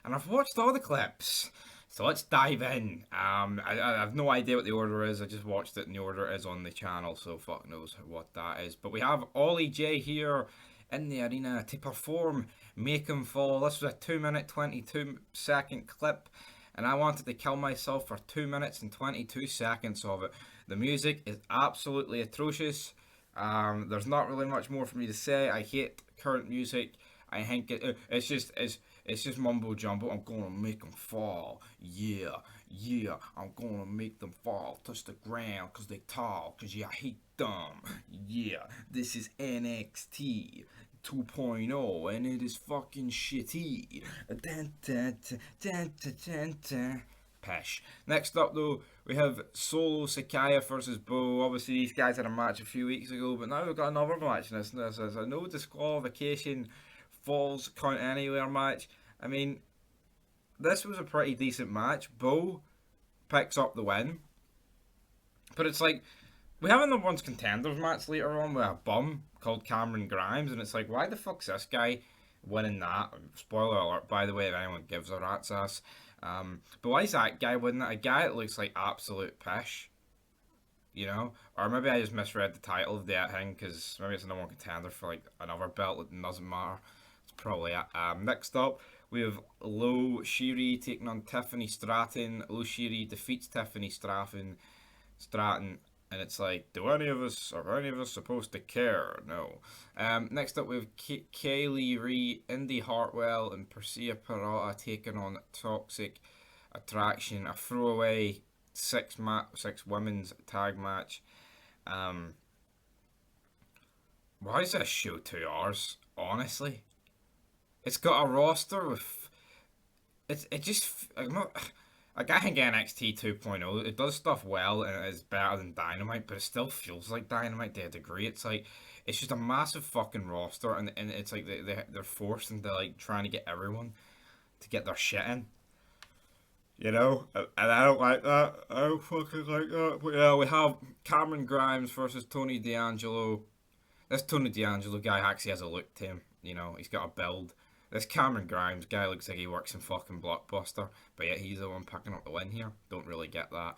And I've watched all the clips, so let's dive in. I have no idea what the order is. I just watched it and the order is on the channel, so fuck knows what that is. But we have Ollie J here in the arena to perform Make 'Em Fall. This was a 2-minute 22-second clip, and I wanted to kill myself for 2 minutes and 22 seconds of it. The music is absolutely atrocious. There's not really much more for me to say. I hate current music. I think it's just mumbo jumbo. I'm gonna make them fall. Yeah. I'm gonna make them fall. Touch the ground cause they tall. Cause yeah, I hate them. Yeah. This is NXT 2.0 and it is fucking shitty. Pesh. Next up though, we have Solo Sikoa versus Bo. Obviously these guys had a match a few weeks ago, but now we've got another match. And this is a no disqualification falls count anywhere match. I mean, this was a pretty decent match. Bo picks up the win. But it's like, we have another one's contenders match later on with a bum called Cameron Grimes, and it's like, why the fuck's this guy winning that? Spoiler alert, by the way, if anyone gives a rat's ass. But why is that guy winning it? A guy that looks like absolute pish. You know? Or maybe I just misread the title of that thing, because maybe it's a number one contender for like another belt that doesn't matter. It's probably it. Next up, we have Lo Shiri taking on Tiffany Stratton. Lo Shiri defeats Tiffany Stratton, and it's like, are any of us supposed to care? No. Next up, we have Kaylee Ree, Indy Hartwell, and Persia Pirotta taking on Toxic Attraction. A throwaway six women's tag match. Why is this show 2 hours? Honestly, it's got a roster with I think NXT 2.0, it does stuff well and it is better than Dynamite, but it still feels like Dynamite to a degree. It's like, it's just a massive fucking roster, and it's like they're forced into like trying to get everyone to get their shit in. You know, and I don't like that. I don't fucking like that. But yeah, we have Cameron Grimes versus Tony D'Angelo. This Tony D'Angelo guy actually has a look to him. You know, he's got a build. This Cameron Grimes guy looks like he works in fucking Blockbuster, but yet he's the one picking up the win here. Don't really get that.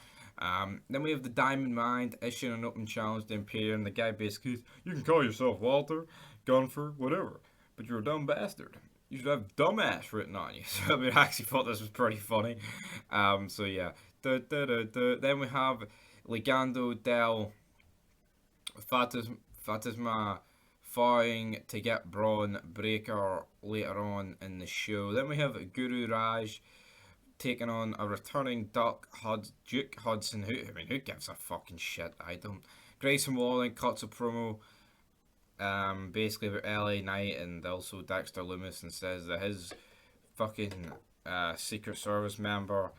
Then we have the Diamond Mine issuing an open challenge to Imperium. The guy basically, you can call yourself Walter, Gunfer, whatever, but you're a dumb bastard. You should have dumbass written on you. So I mean, I actually thought this was pretty funny. So yeah. Then we have Legado del Fatisma fighting to get Braun Breaker later on in the show. Then we have Guru Raj taking on a returning Duke Hudson. Who gives a fucking shit? I don't. Grayson Waller cuts a promo basically about LA Knight and also Dexter Lumis, and says that his fucking Secret Service member,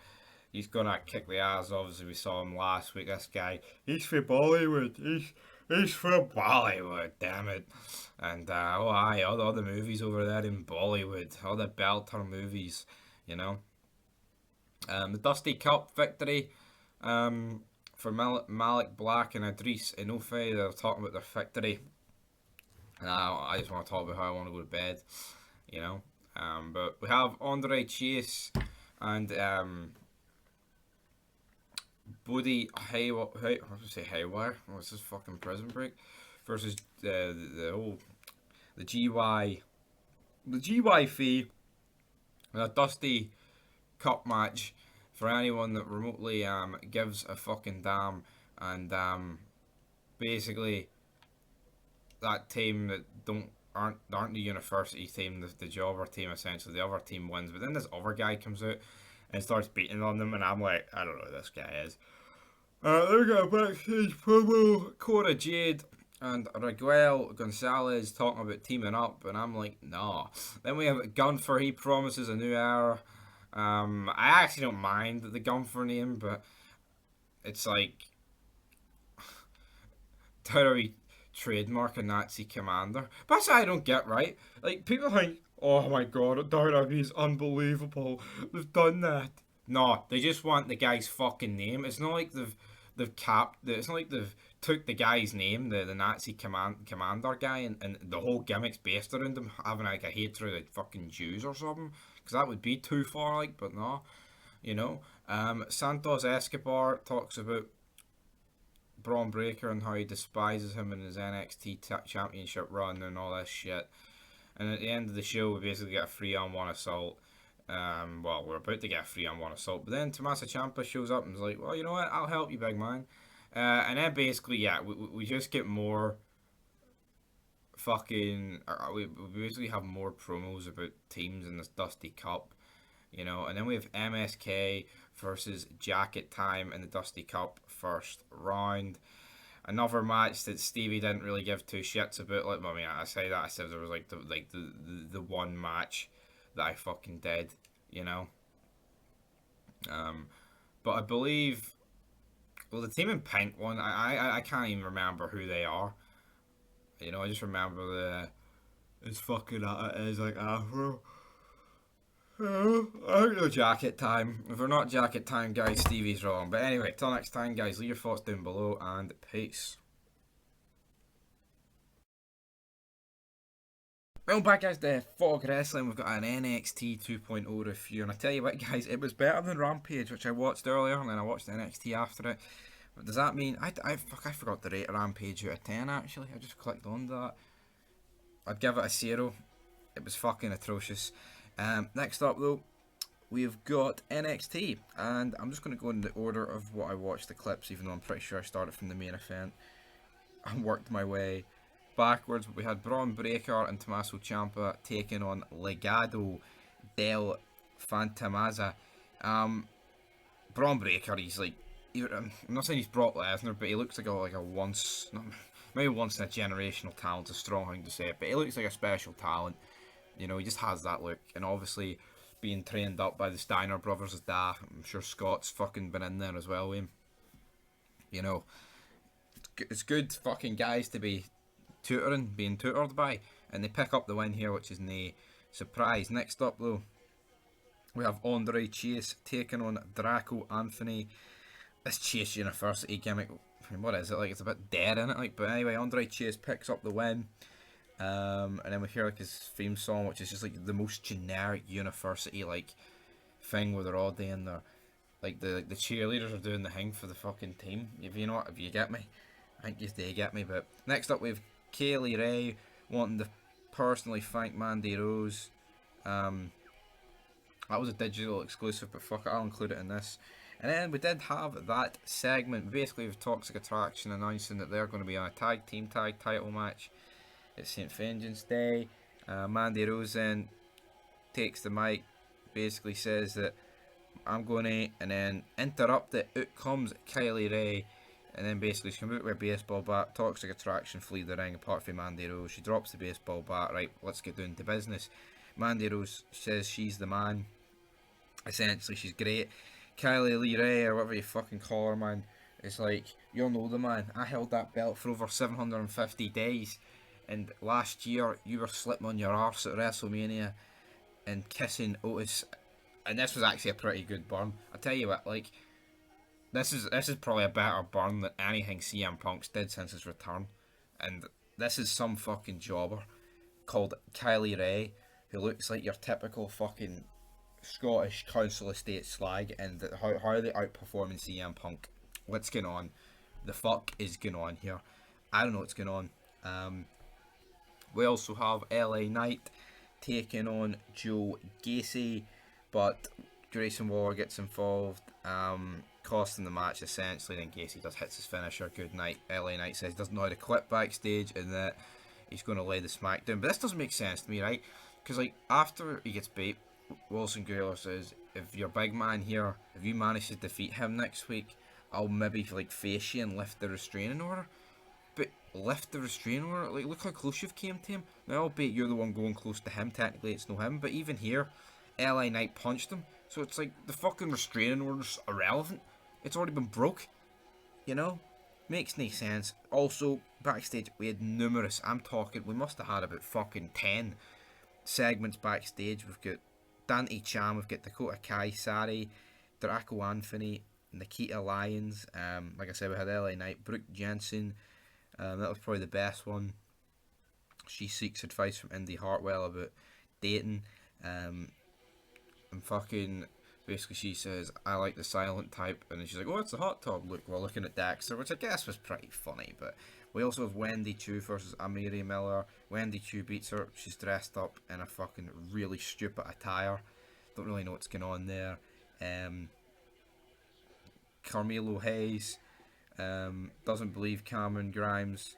he's gonna kick the ass of, as we saw him last week. This guy, he's from Bollywood. He's from Bollywood, damn it. And all the movies over there in Bollywood, all the belter movies, you know. The Dusty Cup victory for Malik Black and Idris Enofe. They're talking about their victory. I just want to talk about how I want to go to bed, you know. But we have Andre Chase and Buddy Haywire. What's this fucking Prison Break versus the GY fee in a Dusty Cup match for anyone that remotely gives a fucking damn. And basically that team that aren't the university team, the jobber team, essentially the other team wins. But then this other guy comes out and starts beating on them, and I'm like, I don't know who this guy is. Then we got a backstage promo, Cora Jade and Raquel Gonzalez talking about teaming up, and I'm like, nah. Then we have Gunfer, he promises a new era. I actually don't mind the Gunfer name, but it's like, how do we trademark a Nazi commander? But that's what I don't get, right? Like, people think, oh my god, WWE's unbelievable, they've done that. No, they just want the guy's fucking name. It's not like it's not like they've took the guy's name, the Nazi commander guy, and the whole gimmick's based around him having like a hatred of fucking Jews or something, because that would be too far, like, but no, you know. Santos Escobar talks about Braun Breaker and how he despises him in his NXT championship run and all this shit. And at the end of the show, we basically get a 3-on-1 assault. Well, we're about to get a 3-on-1 assault, but then Tommaso Ciampa shows up and is like, well, you know what, I'll help you, big man. And then basically, yeah, we just get more fucking, we basically have more promos about teams in this Dusty Cup, you know. And then we have MSK versus Jacket Time in the Dusty Cup first round. Another match that Stevie didn't really give two shits about. Like, I mean, I said there was like the one match that I fucking did, you know. But I believe, well, the team in pink one, I can't even remember who they are. You know, I just remember it's fucking it's like Afro. I don't know Jacket Time. If we're not Jacket Time, guys, Stevie's wrong. But anyway, till next time, guys, leave your thoughts down below, and peace. Well, back guys, the Fog Wrestling, we've got an NXT 2.0 review, and I tell you what guys, it was better than Rampage, which I watched earlier, and then I watched NXT after it. But does that mean, I forgot to rate Rampage out of 10 actually, I just clicked on that. I'd give it a 0, it was fucking atrocious. Next up though, we've got NXT, and I'm just going to go in the order of what I watched the clips, even though I'm pretty sure I started from the main event and worked my way backwards. But we had Braun Breaker and Tommaso Ciampa taking on Legado del Fantasma. Braun Breaker, he's like, I'm not saying he's Brock Lesnar, but he looks like a once, maybe once in a generational talent, a strong thing to say, but he looks like a special talent. You know, he just has that look, and obviously being trained up by the Steiner brothers is da. I'm sure Scott's fucking been in there as well with him. You know, it's good fucking guys to be being tutored by, and they pick up the win here, which is no surprise. Next up though, we have Andre Chase taking on Draco Anthony. This Chase University gimmick, I mean, what is it like? It's a bit dead in it, like. But anyway, Andre Chase picks up the win, and then we hear like his theme song, which is just like the most generic university like thing where they're all doing their, like the cheerleaders are doing the thing for the fucking team. If you know what, if you get me, I think you do get me. But next up we have Kaylee Ray wanting to personally thank Mandy Rose. That was a digital exclusive, but fuck it, I'll include it in this. And then we did have that segment, basically with Toxic Attraction announcing that they're going to be on a tag title match at St. Vengeance Day. Mandy Rose then takes the mic, basically says that I'm going to, and then interrupt it. Out comes Kylie Ray, and then basically she comes out with a baseball bat. Toxic Attraction flee the ring apart from Mandy Rose. She drops the baseball bat. Right, let's get down to business. Mandy Rose says she's the man. Essentially, she's great. Kylie Lee Ray, or whatever you fucking call her, man, is like, you'll know the man. I held that belt for over 750 days, and last year you were slipping on your arse at WrestleMania and kissing Otis, and this was actually a pretty good burn. I tell you what, like, this is probably a better burn than anything CM Punk's did since his return, and this is some fucking jobber called Kylie Ray, who looks like your typical fucking Scottish council estate slag, and how are they outperforming CM Punk? What's going on? The fuck is going on here? I don't know what's going on. We also have LA Knight taking on Joe Gacy, but Grayson Waller gets involved, costing the match essentially. Then Gacy does hits his finisher. Good night. LA Knight says he doesn't know how to quit backstage and that he's going to lay the smack down. But this doesn't make sense to me, right? Because like after he gets beat, Wilson Gayler says, if your big man here, if you manage to defeat him next week, I'll maybe like face you and lift the restraining order. But lift the restraining order? Like, look how close you've came to him. Now, albeit you're the one going close to him, technically it's no him, but even here, LA Knight punched him, so it's like the fucking restraining order's irrelevant. It's already been broke, you know? Makes no sense. Also, backstage, we had numerous, we must have had about fucking 10 segments backstage. We've got Dante Chan, we've got Dakota Kai, Sari, Draco Anthony, Nikita Lyons. Like I said, we had LA Knight, Brooke Jensen. That was probably the best one. She seeks advice from Indy Hartwell about dating. And fucking, basically she says, I like the silent type. And then she's like, oh, it's the hot tub. Look, we're looking at Dexter, which I guess was pretty funny. But we also have Wendy Chu versus Amiri Miller. Wendy Chu beats her. She's dressed up in a fucking really stupid attire. Don't really know what's going on there. Carmelo Hayes doesn't believe Cameron Grimes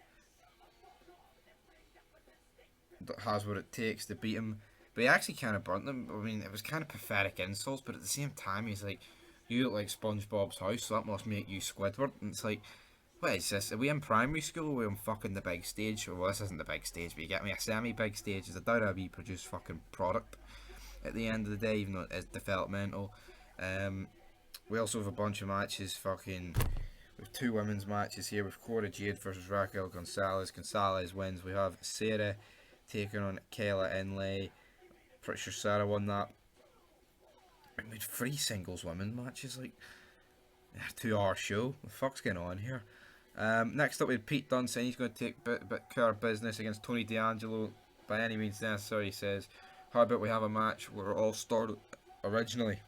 has what it takes to beat him. But he actually kind of burnt them. I mean, it was kind of pathetic insults, but at the same time, he's like, you look like SpongeBob's house, so that must make you Squidward. And it's like, what is this? Are we in primary school? Are we on fucking the big stage? Well, this isn't the big stage, but you get me? A semi-big stage is a WWE produced fucking product at the end of the day, even though it is developmental. We also have a bunch of matches, fucking, with 2 women's matches here with Cora Jade versus Raquel Gonzalez. Gonzalez wins. We have Sarah taking on Kayla Inlay. Pretty sure Sarah won that. We made 3 singles women matches, like, a 2-hour show. What the fuck's going on here? Next up we had Pete Dunne saying he's going to take bit care of business against Tony D'Angelo. by any means necessary. He says, how about we have a match where it all started originally,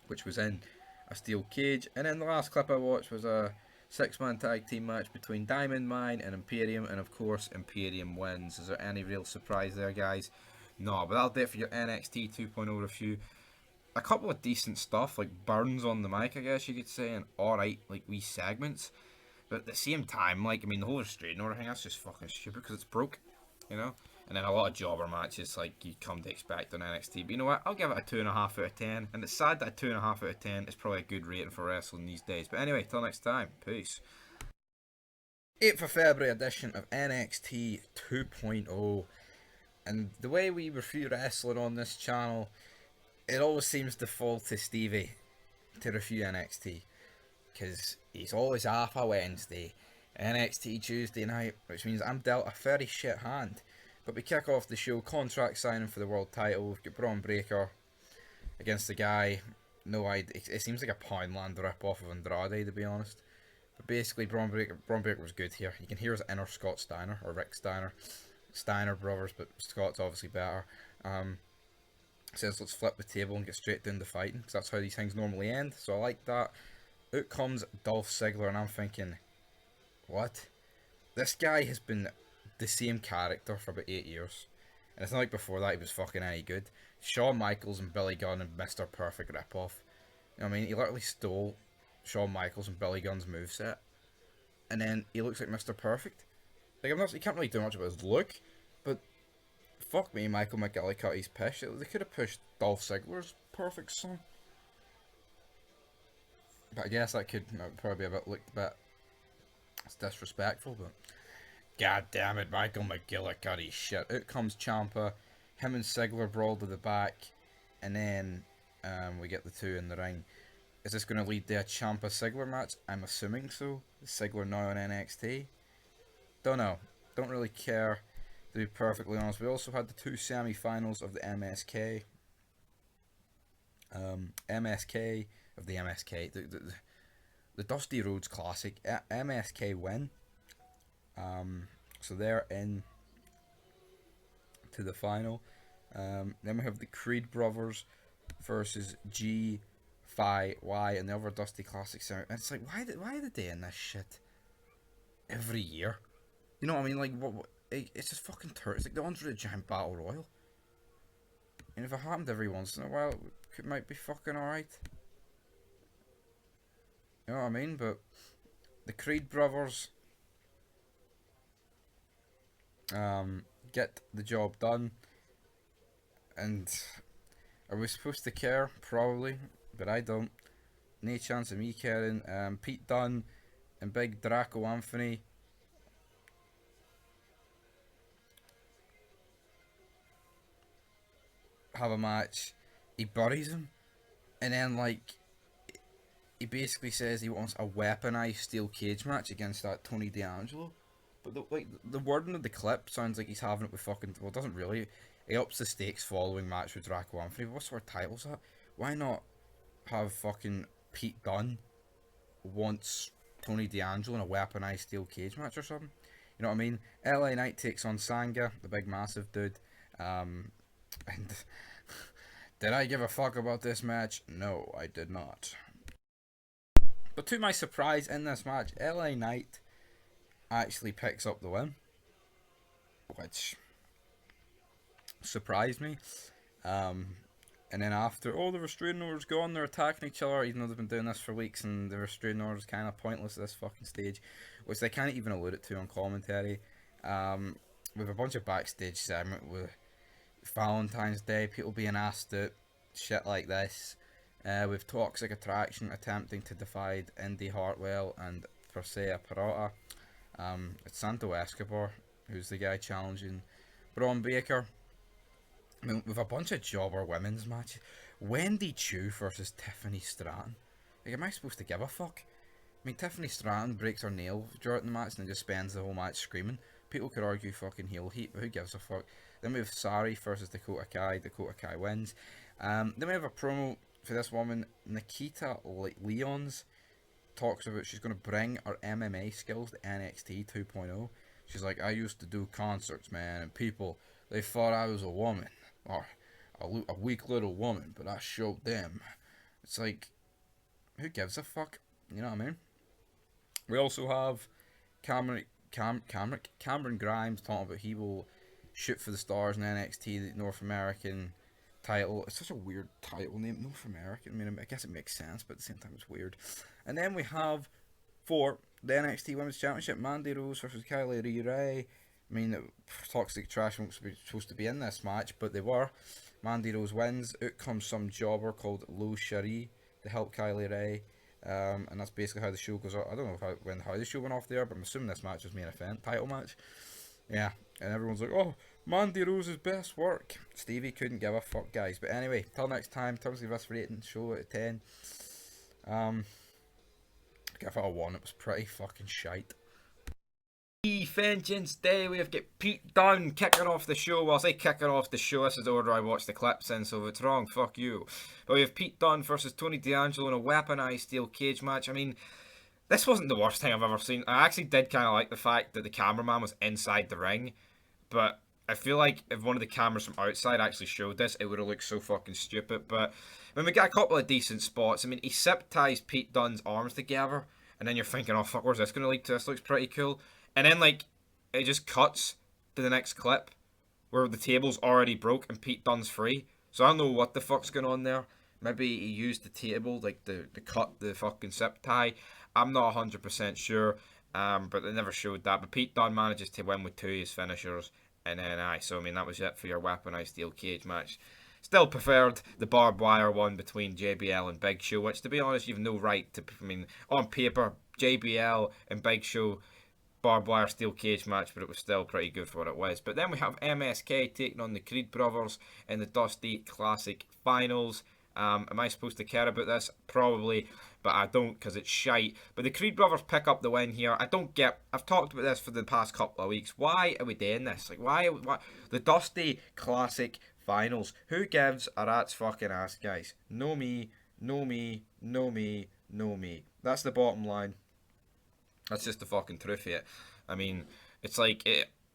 which was in a steel cage. And then the last clip I watched was a 6-man tag team match between Diamond Mine and Imperium, and of course Imperium wins. Is there any real surprise there, guys? No, but that'll do it for your NXT 2.0 review. A couple of decent stuff, like burns on the mic, I guess you could say, and alright, like, wee segments. But at the same time, like, I mean, the whole restraining order thing, that's just fucking stupid because it's broke, you know? And then a lot of jobber matches, like you come to expect on NXT. But you know what? I'll give it a 2.5 out of 10. And it's sad that a 2.5 out of 10 is probably a good rating for wrestling these days. But anyway, till next time. Peace. 8th of February edition of NXT 2.0. And the way we review wrestling on this channel, it always seems to fall to Stevie to review NXT. Because he's always off a Wednesday. NXT Tuesday night, which means I'm dealt a very shit hand. But we kick off the show, contract signing for the world title. We've got Braun Breaker against the guy. No idea. It seems like a Poundland rip-off of Andrade, to be honest. But basically, Braun Breaker was good here. You can hear his inner Scott Steiner, or Rick Steiner. Steiner brothers, but Scott's obviously better. Says let's flip the table and get straight down to fighting, because that's how these things normally end. So I like that. Out comes Dolph Ziggler, and I'm thinking, what? This guy has been the same character for about 8 years, and it's not like before that he was fucking any good. Shawn Michaels and Billy Gunn and Mr. Perfect ripoff. You know what I mean? He literally stole Shawn Michaels and Billy Gunn's moveset, and then he looks like Mr. Perfect. Like, he can't really do much about his look, but fuck me, Michael McGillicuddy's pish. They could have pushed Dolph Ziggler's perfect son. But I guess that could probably be looked a bit, it's disrespectful, but god damn it, Michael McGillicuddy shit. Out comes Ciampa, him and Ziggler brawl to the back, and then we get the two in the ring. Is this going to lead to a Ciampa-Ziggler match? I'm assuming so. Is Ziggler now on NXT? Don't know. Don't really care, to be perfectly honest. We also had the two semi-finals of the MSK. The Dusty Rhodes Classic. MSK win. So they're in to the final. Then we have the Creed Brothers versus G5Y and the other Dusty Classic. And it's like, why are they doing this shit every year? You know what I mean? Like, what it's just fucking turd. It's like the Andre the Giant Battle Royal. And if it happened every once in a while, it might be fucking alright. You know what I mean? But the Creed Brothers get the job done. And are we supposed to care? Probably, but I don't. No chance of me caring. Pete Dunne and Big Draco Anthony have a match. He buries him, and then like he basically says he wants a weaponized steel cage match against that Tony D'Angelo. But the wording of the clip sounds like he's having it with fucking, well, it doesn't really. He ups the stakes following match with Draco Anthony. What sort of title's that? Why not have fucking Pete Dunne wants Tony D'Angelo in a weaponized steel cage match or something? You know what I mean? LA Knight takes on Sanga, the big massive dude. And did I give a fuck about this match? No, I did not. But to my surprise in this match, LA Knight actually picks up the win, which surprised me. And then after, the restraining order's gone, they're attacking each other, even though they've been doing this for weeks, and the restraining order's kind of pointless at this fucking stage, which they can't even allude it to on commentary. With a bunch of backstage segment with Valentine's Day, people being asked out, shit like this. With Toxic Attraction attempting to divide Indy Hartwell and Persea Pirata. It's Santo Escobar who's the guy challenging Braun Breaker. I mean, with a bunch of jobber women's matches. Wendy Chu versus Tiffany Stratton. Like, am I supposed to give a fuck? I mean, Tiffany Stratton breaks her nail during the match and then just spends the whole match screaming. People could argue fucking heel heat, but who gives a fuck? Then we have Sari versus Dakota Kai. Dakota Kai wins. Then we have a promo for this woman, Nikita Lyons. Talks about she's going to bring her MMA skills to NXT 2.0. She's like, I used to do concerts, man, and people they thought I was a woman, or a weak little woman, but I showed them. It's like, who gives a fuck? You know what I mean? We also have Cameron Grimes talking about he will shoot for the stars in NXT, the North American title. It's such a weird title name, North American. I mean, I guess it makes sense, but at the same time it's weird. And then we have for the NXT Women's Championship, Mandy Rose versus Kylie Ray. I mean, Toxic Trash weren't supposed to be in this match, but they were. Mandy Rose wins. Out comes some jobber called Lo Cherie to help Kylie Ray. And that's basically how the show goes on. I don't know how the show went off there, but I'm assuming this match was main event, title match. Yeah, and everyone's like, oh, Mandy Rose's best work. Stevie couldn't give a fuck, guys. But anyway, till next time, terms of us rating, show out of 10. Give it a 1, it was pretty fucking shite. Vengeance Day, we have got Pete Dunne kicking off the show. Well, I say kicking off the show, this is the order I watched the clips in, so if it's wrong, fuck you. But we have Pete Dunne versus Tony D'Angelo in a weaponized steel cage match. I mean, this wasn't the worst thing I've ever seen. I actually did kind of like the fact that the cameraman was inside the ring, but I feel like if one of the cameras from outside actually showed this, it would have looked so fucking stupid. But I mean, we got a couple of decent spots. I mean, he zip ties Pete Dunne's arms together, and then you're thinking, oh fuck, where's this going to lead to? This looks pretty cool. And then, like, it just cuts to the next clip where the table's already broke and Pete Dunne's free. So I don't know what the fuck's going on there. Maybe he used the table, like, to cut the fucking zip tie. I'm not 100% sure, but they never showed that. But Pete Dunne manages to win with 2 of his finishers. And then, so, I mean, that was it for your weaponized steel cage match. Still preferred the barbed wire one between JBL and Big Show, which, to be honest, you've no right to, I mean, on paper, JBL and Big Show, barbed wire steel cage match, but it was still pretty good for what it was. But then we have MSK taking on the Creed brothers in the Dusty Classic Finals. Am I supposed to care about this? Probably, but I don't because it's shite. But the Creed brothers pick up the win here. I don't get, I've talked about this for the past couple of weeks. Why are we doing this? Like, why the Dusty Classic Finals? Who gives a rat's fucking ass, guys? No me, no me, no me, no me. That's the bottom line. That's just the fucking truth of it. I mean, it's like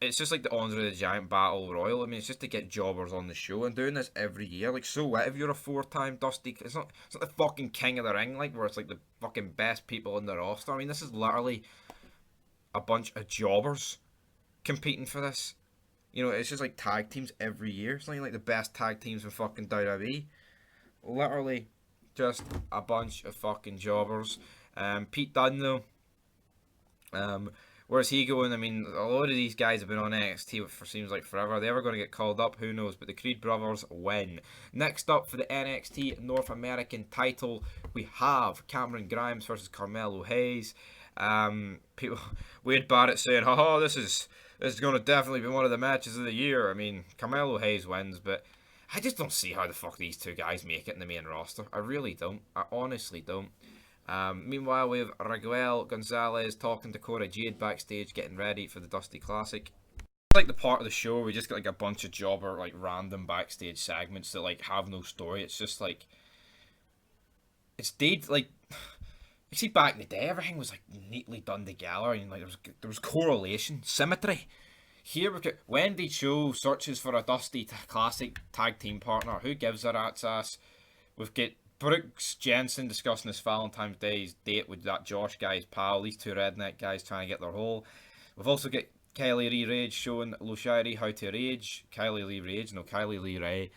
it's just like the Andre the Giant Battle Royal. I mean, it's just to get jobbers on the show, and doing this every year. Like, so what if you're a 4-time Dusty? It's not the fucking King of the Ring, like, where it's like the fucking best people in the roster. I mean, this is literally a bunch of jobbers competing for this. You know, it's just like tag teams every year. It's not like the best tag teams in fucking WWE. Literally just a bunch of fucking jobbers. Pete Dunne, though. Where's he going? I mean, a lot of these guys have been on NXT for seems like forever. Are they ever going to get called up? Who knows? But the Creed brothers win. Next up for the NXT North American title, we have Cameron Grimes versus Carmelo Hayes. People, Wade Barrett saying, "Oh, this is going to definitely be one of the matches of the year." I mean, Carmelo Hayes wins, but I just don't see how the fuck these two guys make it in the main roster. I really don't. I honestly don't. Meanwhile, we have Raquel Gonzalez talking to Cora Jade backstage, getting ready for the Dusty Classic. It's like the part of the show where we just get like a bunch of jobber, like random backstage segments that like have no story. It's just like, it's dead. Like, you see, back in the day, everything was like neatly done together, and like there was correlation, symmetry. Here we've got Wendy Cho searches for a Dusty Classic tag team partner. Who gives a rat's ass? We've got Brooks Jensen discussing his Valentine's Day's date with that Josh guy's pal. These two redneck guys trying to get their hole. We've also got Kylie Lee Rage showing Lo Cherie how to rage. Kylie Lee Ray.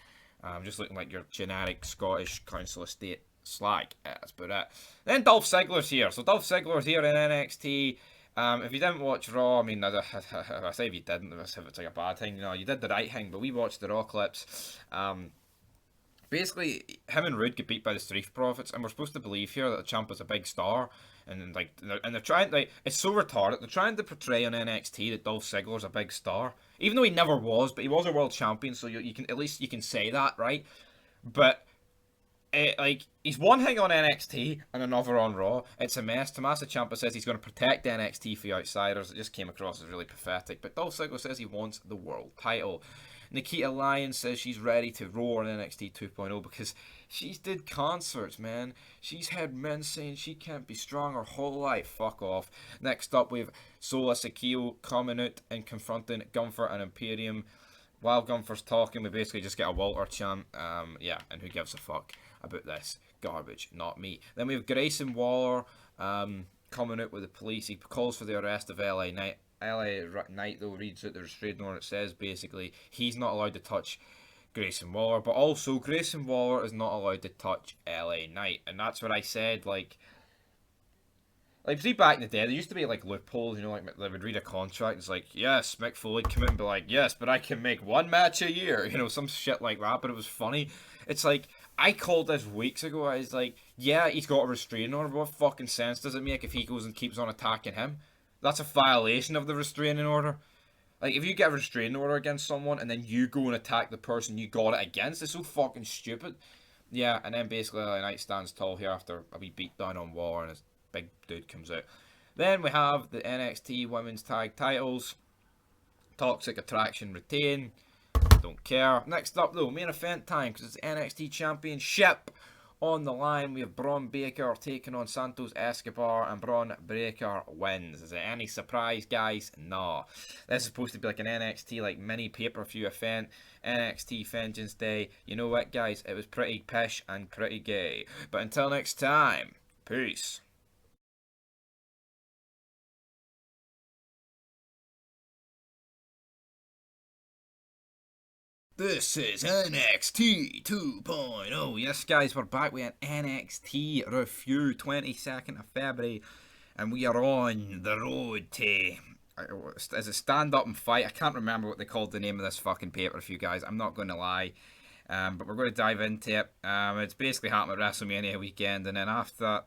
Just looking like your generic Scottish council estate slag. Yeah, that's about it. Then Dolph Ziggler's here. So Dolph Ziggler's here in NXT. If you didn't watch Raw, I mean, I say if you didn't, if it's like a bad thing, you know, you did the right thing, but we watched the Raw clips. Basically, him and Rude get beat by the Street Profits, and we're supposed to believe here that the champ is a big star, and they're trying, like, it's so retarded. They're trying to portray on NXT that Dolph Ziggler's a big star, even though he never was, but he was a world champion, so you can at least you can say that, right? But like, he's one thing on NXT and another on Raw. It's a mess. Tommaso Ciampa says he's going to protect NXT for the outsiders. It just came across as really pathetic. But Dolph Ziggler says he wants the world title. Nikita Lyons says she's ready to roar in NXT 2.0 because she's did concerts, man. She's had men saying she can't be strong her whole life. Fuck off. Next up, we have Sola Sakio coming out and confronting Gunther and Imperium. while Gunther's talking, we basically just get a Walter chant. Yeah, and who gives a fuck about this garbage? Not me. Then we have Grayson Waller coming out with the police. He calls for the arrest of LA Knight. LA Knight, though, reads out the restraining order. It says basically he's not allowed to touch Grayson Waller, but also Grayson Waller is not allowed to touch LA Knight. And that's what I said, like see, back in the day, there used to be like loopholes, you know, like they would read a contract, it's like, yes, Mick Foley come in and be like, yes, but I can make one match a year, you know, some shit like that. But it was funny. It's like, I called this weeks ago. I was like, yeah, he's got a restraining order, but what fucking sense does it make if he goes and keeps on attacking him? That's a violation of the restraining order. Like, if you get a restraining order against someone and then you go and attack the person you got it against, it's so fucking stupid. Yeah, and then basically LA Knight stands tall here after a wee beat down on Waller and his big dude comes out. Then we have the NXT Women's Tag Titles. Toxic Attraction retain. Don't care. Next up though, main event time, because it's the NXT Championship on the line. We have Braun Breaker taking on Santos Escobar, and Braun Breaker wins. Is it any surprise, guys? No. This is supposed to be like an NXT like mini pay-per-view event. NXT Vengeance Day. You know what, guys? It was pretty pish and pretty gay. But until next time, peace. This is NXT 2.0. Yes, guys, we're back with an NXT review, 22nd of February, and we are on the road to, is it Stand Up and Fight? I can't remember what they called the name of this fucking pay-per-view, guys. I'm not going to lie, but we're going to dive into it. It's basically happened at WrestleMania weekend, and then after that,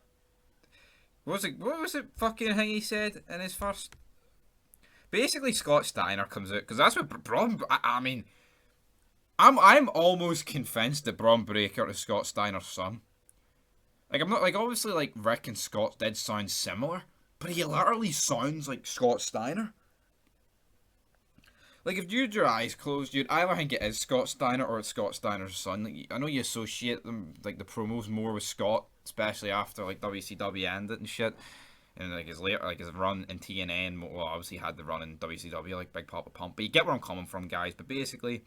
what was it fucking thing he said in his first? Basically, Scott Steiner comes out, because that's what Braun, I mean, I'm almost convinced that Braun Breaker is Scott Steiner's son. Like, I'm not, like, obviously, like, Rick and Scott did sound similar, but he literally sounds like Scott Steiner. Like, if you had your eyes closed, you'd either think it is Scott Steiner or it's Scott Steiner's son. Like, I know you associate them, like, the promos more with Scott, especially after, like, WCW ended and shit. And, like, his later, like, his run in TNA, and, well, obviously had the run in WCW, like, Big Papa Pump. But you get where I'm coming from, guys. But basically,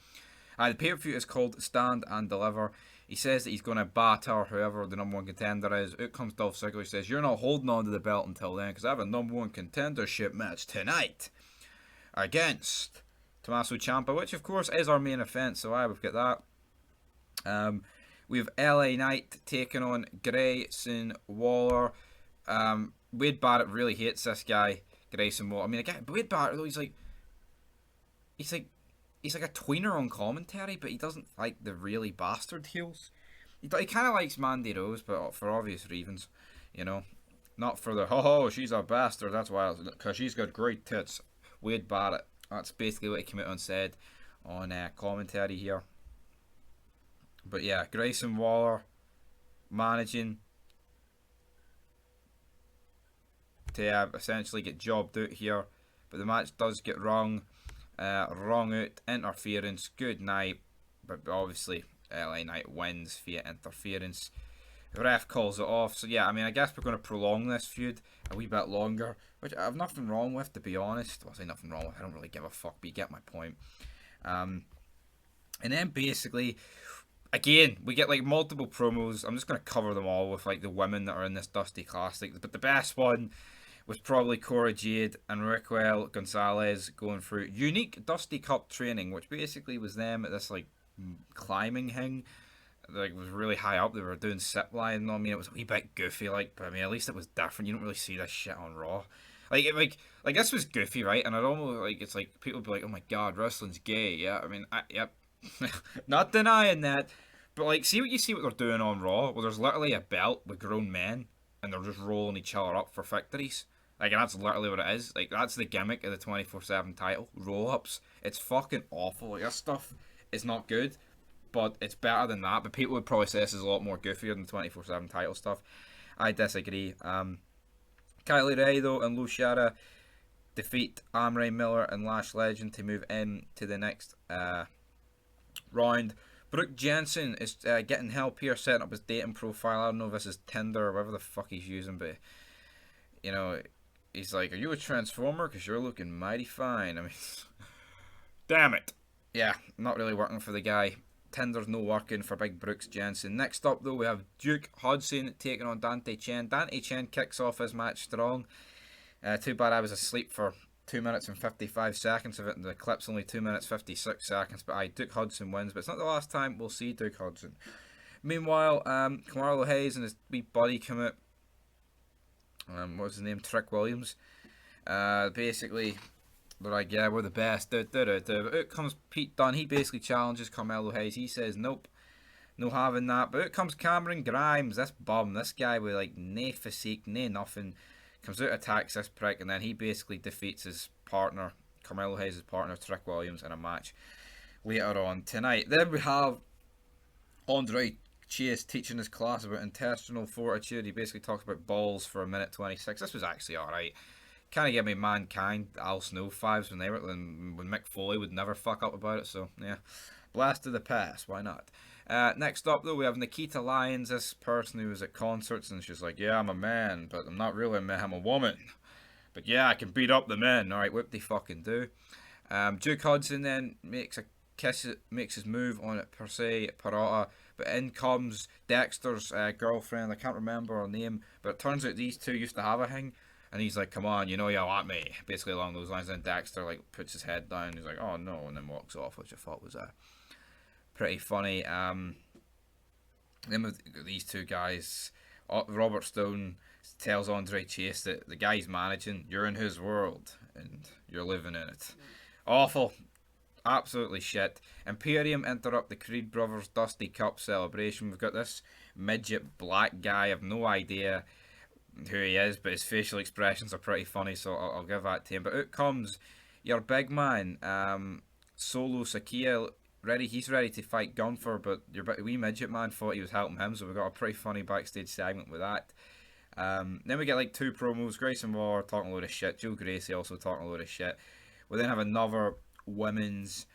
the pay-per-view is called Stand and Deliver. He says that he's going to batter whoever the number one contender is. Out comes Dolph Ziggler. He says, you're not holding on to the belt until then, because I have a number one contendership match tonight against Tommaso Ciampa, which of course is our main event, so we've got that. We have LA Knight taking on Grayson Waller. Wade Barrett really hates this guy, Grayson Waller. I mean, again, Wade Barrett, though, he's like a tweener on commentary, but he doesn't like the really bastard heels. He kind of likes Mandy Rose, but for obvious reasons, you know. Not for the, oh, she's a bastard, that's why, because she's got great tits. Wade Barrett. That's basically what he came out and said on commentary here. But yeah, Grayson Waller managing to essentially get jobbed out here. But the match does get wrong out, interference, good night, but obviously LA Knight wins via interference. The ref calls it off, so yeah, I mean, I guess we're going to prolong this feud a wee bit longer, which I have nothing wrong with, to be honest. Well, I say nothing wrong with, I don't really give a fuck, but you get my point. And then basically, again, we get like multiple promos. I'm just going to cover them all with like the women that are in this Dusty Classic, but the best one was probably Cora Jade and Raquel Gonzalez going through unique Dusty Cup training, which basically was them at this like climbing thing. Like, it was really high up. They were doing zip line. I mean, it was a wee bit goofy, like, but I mean, at least it was different. You don't really see this shit on Raw. Like this was goofy, right? And I'd almost like, it's like people would be like, "Oh my god, wrestling's gay." Yeah, I mean, yep, not denying that. But like, see what they're doing on Raw? Well, there's literally a belt with grown men, and they're just rolling each other up for victories. Like, and that's literally what it is. Like, that's the gimmick of the 24/7 title, roll-ups. It's fucking awful. Like, this stuff is not good. But it's better than that. But people would probably say this is a lot more goofier than the 24/7 title stuff. I disagree. Kylie Ray, though, and Luciana defeat Amray Miller and Lash Legend to move in to the next round. Brooke Jensen is getting help here, setting up his dating profile. I don't know if this is Tinder or whatever the fuck he's using, but, you know, he's like, "Are you a Transformer? Because you're looking mighty fine." I mean, damn it. yeah, not really working for the guy. Tinder's no working for Big Brooks Jensen. Next up, though, we have Duke Hudson taking on Dante Chen. Dante Chen kicks off his match strong. Too bad I was asleep for 2 minutes and 55 seconds of it, and the clip's only 2 minutes 56 seconds. But Duke Hudson wins, but it's not the last time we'll see Duke Hudson. Meanwhile, Kamaru Hayes and his wee buddy come out. What was his name? Trick Williams. Basically, they're like, yeah, we're the best. But out comes Pete Dunne. He basically challenges Carmelo Hayes. He says, nope, no having that. But out comes Cameron Grimes, this bum, this guy with like nae physique, nae nothing. Comes out, attacks this prick, and then he basically defeats his partner, Carmelo Hayes' partner, Trick Williams, in a match later on tonight. Then we have Andre Chase teaching his class about intestinal fortitude. He basically talks about balls for 1:26. This was actually alright. Kind of gave me Mankind, Al Snow vibes when Mick Foley would never fuck up about it. So yeah, blast to the past. Why not? Next up though, we have Nikita Lyons, this person who was at concerts, and she's like, yeah, I'm a man, but I'm not really a man, I'm a woman. But yeah, I can beat up the men. Alright, what they fucking do. Duke Hudson then makes his move on it per se, Parata, but in comes Dexter's girlfriend. I can't remember her name, but it turns out these two used to have a thing. And he's like, come on, you know you want me. Basically along those lines. And Dexter like puts his head down. He's like, oh no, and then walks off, which I thought was pretty funny. Then with these two guys, Robert Stone tells Andre Chase that the guy he's managing, you're in his world and you're living in it. Awful. Absolutely shit. Imperium interrupt the Creed Brothers Dusty Cup celebration. We've got this midget black guy. I have no idea who he is, but his facial expressions are pretty funny, so I'll give that to him. But out comes your big man, Solo Sakia. He's ready to fight Gunther, but your wee midget man thought he was helping him, so we got a pretty funny backstage segment with that. Then we get like 2 promos. Grayson Waller talking a load of shit. Joe Gracie also talking a load of shit. We then have another women's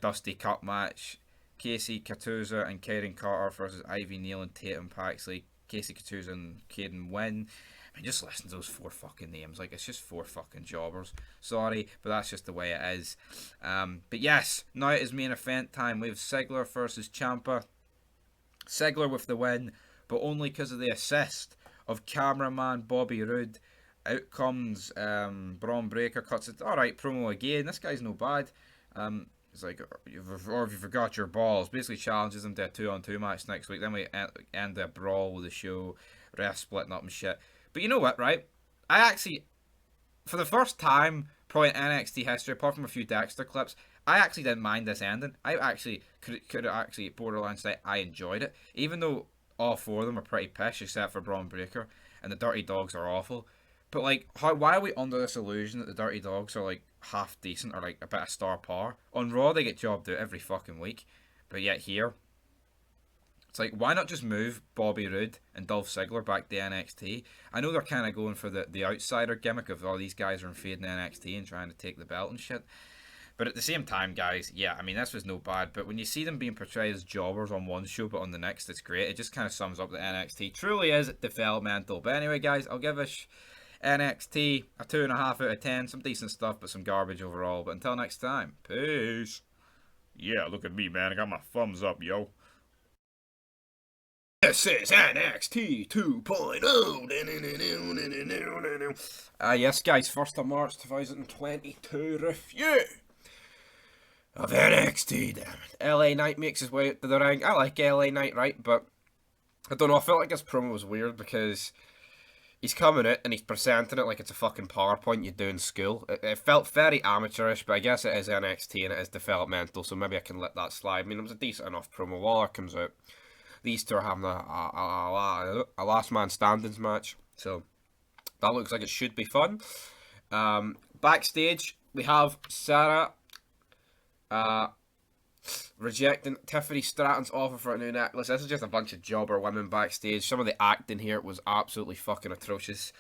Dusty Cup match. Casey Katuza and Kaden Carter versus Ivy Neal and Tatum Paxley. Casey Katuza and Caden win. I mean, just listen to those 4 fucking names. Like, it's just 4 fucking jobbers. Sorry, but that's just the way it is. But yes, now it is main event time. We have Ziggler versus Ciampa. Ziggler with the win, but only because of the assist of cameraman Bobby Roode. Out comes Braun Breaker, cuts it. Alright, promo again. This guy's no bad. He's like, or if you forgot your balls. Basically challenges him to a 2-on-2 match next week. Then we end a brawl with the show. Refs splitting up and shit. But you know what, right? I actually, for the first time, probably in NXT history, apart from a few Dexter clips, I actually didn't mind this ending. I actually could actually borderline say I enjoyed it. Even though all 4 of them are pretty pish, except for Braun Breaker. And the Dirty Dogs are awful. But like, why are we under this illusion that the Dirty Dogs are like half decent or like a bit of star power? On Raw they get jobbed out every fucking week, but yet here, it's like, why not just move Bobby Roode and Dolph Ziggler back to NXT? I know they're kind of going for the outsider gimmick of all these guys are invading NXT and trying to take the belt and shit. But at the same time, guys, yeah, I mean, this was no bad. But when you see them being portrayed as jobbers on one show, but on the next, it's great. It just kind of sums up that NXT truly is developmental. But anyway, guys, I'll give NXT a 2.5 out of 10. Some decent stuff, but some garbage overall. But until next time, peace. Yeah, look at me, man. I got my thumbs up, yo. This is NXT 2.0. Yes, guys, 1st of March 2022 review of NXT, damn it. LA Knight makes his way out to the ring. I like LA Knight, right? But I don't know, I felt like this promo was weird because he's coming out and he's presenting it like it's a fucking PowerPoint you do in school. It felt very amateurish, but I guess it is NXT and it is developmental, so maybe I can let that slide. I mean, it was a decent enough promo. Waller comes out. These two are having a last man standings match, so that looks like it should be fun. Backstage, we have Sarah rejecting Tiffany Stratton's offer for a new necklace. This is just a bunch of jobber women backstage. Some of the acting here was absolutely fucking atrocious.